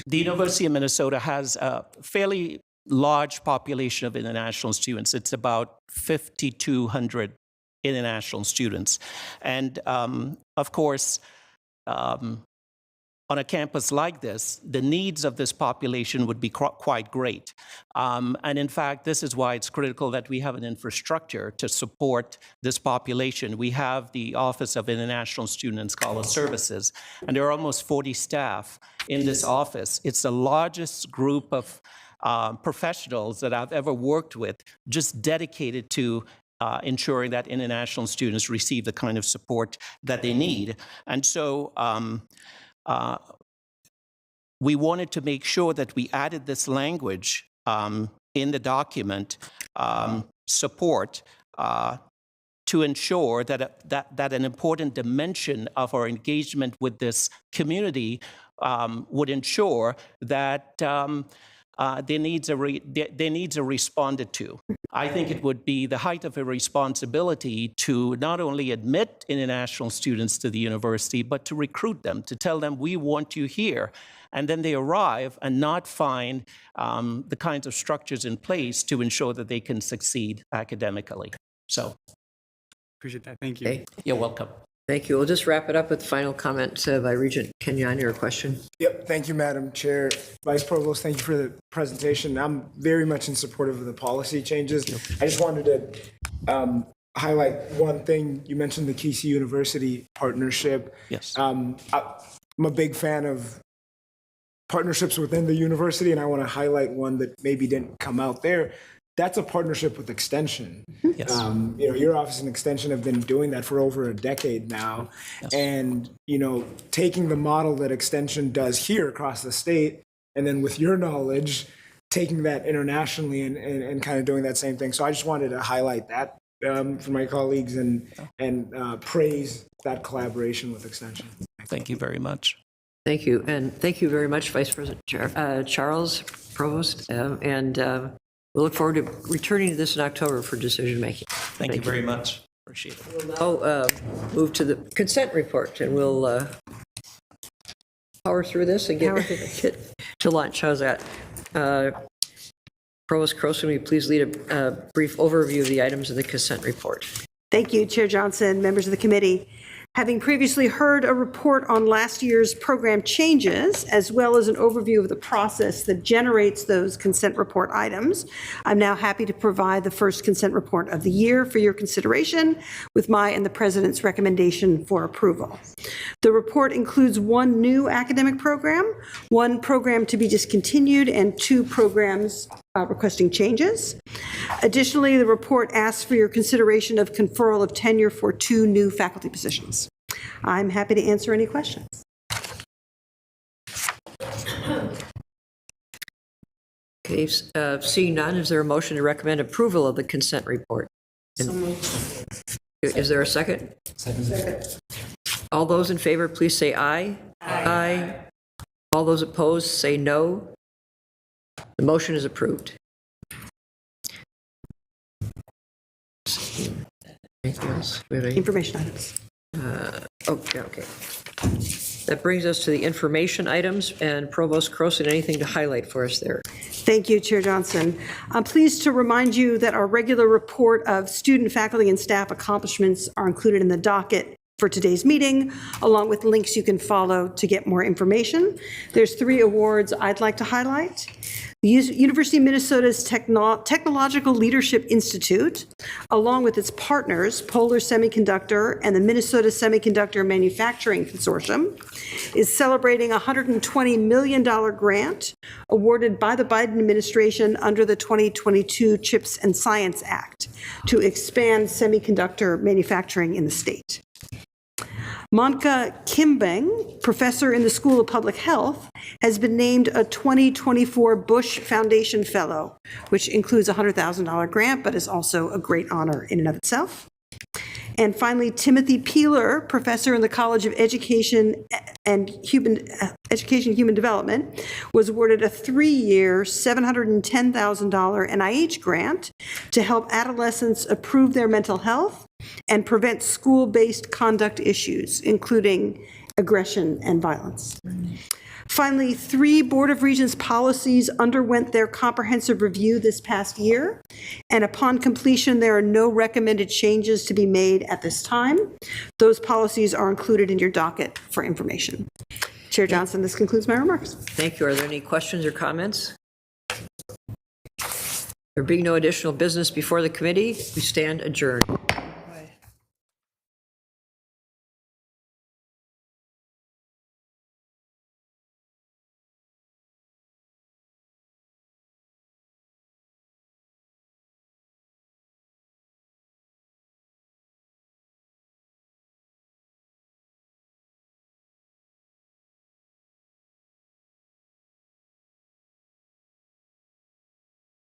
the University of Minnesota has a fairly large population of international students. It's about 5,200 international students. And of course, on a campus like this, the needs of this population would be quite great. And in fact, this is why it's critical that we have an infrastructure to support this population. We have the Office of International Student and Scholar Services, and there are almost 40 staff in this office. It's the largest group of professionals that I've ever worked with, just dedicated to ensuring that international students receive the kind of support that they need. And so we wanted to make sure that we added this language in the document, support, to ensure that an important dimension of our engagement with this community would ensure that their needs are responded to. I think it would be the height of a responsibility to not only admit international students to the university, but to recruit them, to tell them, we want you here. And then they arrive and not find the kinds of structures in place to ensure that they can succeed academically. So. Appreciate that. Thank you. Okay. You're welcome. Thank you. We'll just wrap it up with final comment by Regent Kenyon, your question. Yep, thank you, Madam Chair. Vice Provost, thank you for the presentation. I'm very much in support of the policy changes. I just wanted to highlight one thing. You mentioned the Kesey University partnership. Yes. I'm a big fan of partnerships within the university, and I want to highlight one that maybe didn't come out there. That's a partnership with Extension. Yes. Your office and Extension have been doing that for over a decade now. Yes. And, taking the model that Extension does here across the state, and then with your knowledge, taking that internationally and kind of doing that same thing. So I just wanted to highlight that for my colleagues and praise that collaboration with Extension. Thank you very much. Thank you. And thank you very much, Vice President Charles, Provost, and we'll look forward to returning to this in October for decision making. Thank you very much. Appreciate it. We'll now move to the consent report, and we'll power through this and get to lunch. How's that? Provost Croson, will you please lead a brief overview of the items in the consent report? Thank you, Chair Johnson, members of the committee. Having previously heard a report on last year's program changes, as well as an overview of the process that generates those consent report items, I'm now happy to provide the first consent report of the year for your consideration with my and the President's recommendation for approval. The report includes one new academic program, one program to be discontinued, and two programs requesting changes. Additionally, the report asks for your consideration of conferral of tenure for two new faculty positions. I'm happy to answer any questions. Okay, seeing none, is there a motion to recommend approval of the consent report? Is there a second? Second. All those in favor, please say aye. Aye. All those opposed, say no. The motion is approved. Anything else? We have any- Information items. Okay. That brings us to the information items, and Provost Croson, anything to highlight for us there? Thank you, Chair Johnson. I'm pleased to remind you that our regular report of student, faculty, and staff accomplishments are included in the docket for today's meeting, along with links you can follow to get more information. There's 3 awards I'd like to highlight. The University of Minnesota's Technological Leadership Institute, along with its partners, Polar Semiconductor and the Minnesota Semiconductor Manufacturing Consortium, is celebrating a $120 million grant awarded by the Biden administration under the 2022 CHIPS and Science Act to expand semiconductor manufacturing in the state. Monica Kimbeng, professor in the School of Public Health, has been named a 2024 Bush Foundation Fellow, which includes a $100,000 grant, but is also a great honor in and of itself. And finally, Timothy Peeler, professor in the College of Education and Human Development, was awarded a 3-year, $710,000 NIH grant to help adolescents improve their mental health and prevent school-based conduct issues, including aggression and violence. Finally, 3 Board of Regents policies underwent their comprehensive review this past year, and upon completion, there are no recommended changes to be made at this time. Those policies are included in your docket for information. Chair Johnson, this concludes my remarks. Thank you. Are there any questions or comments? There being no additional business before the committee, we stand adjourned.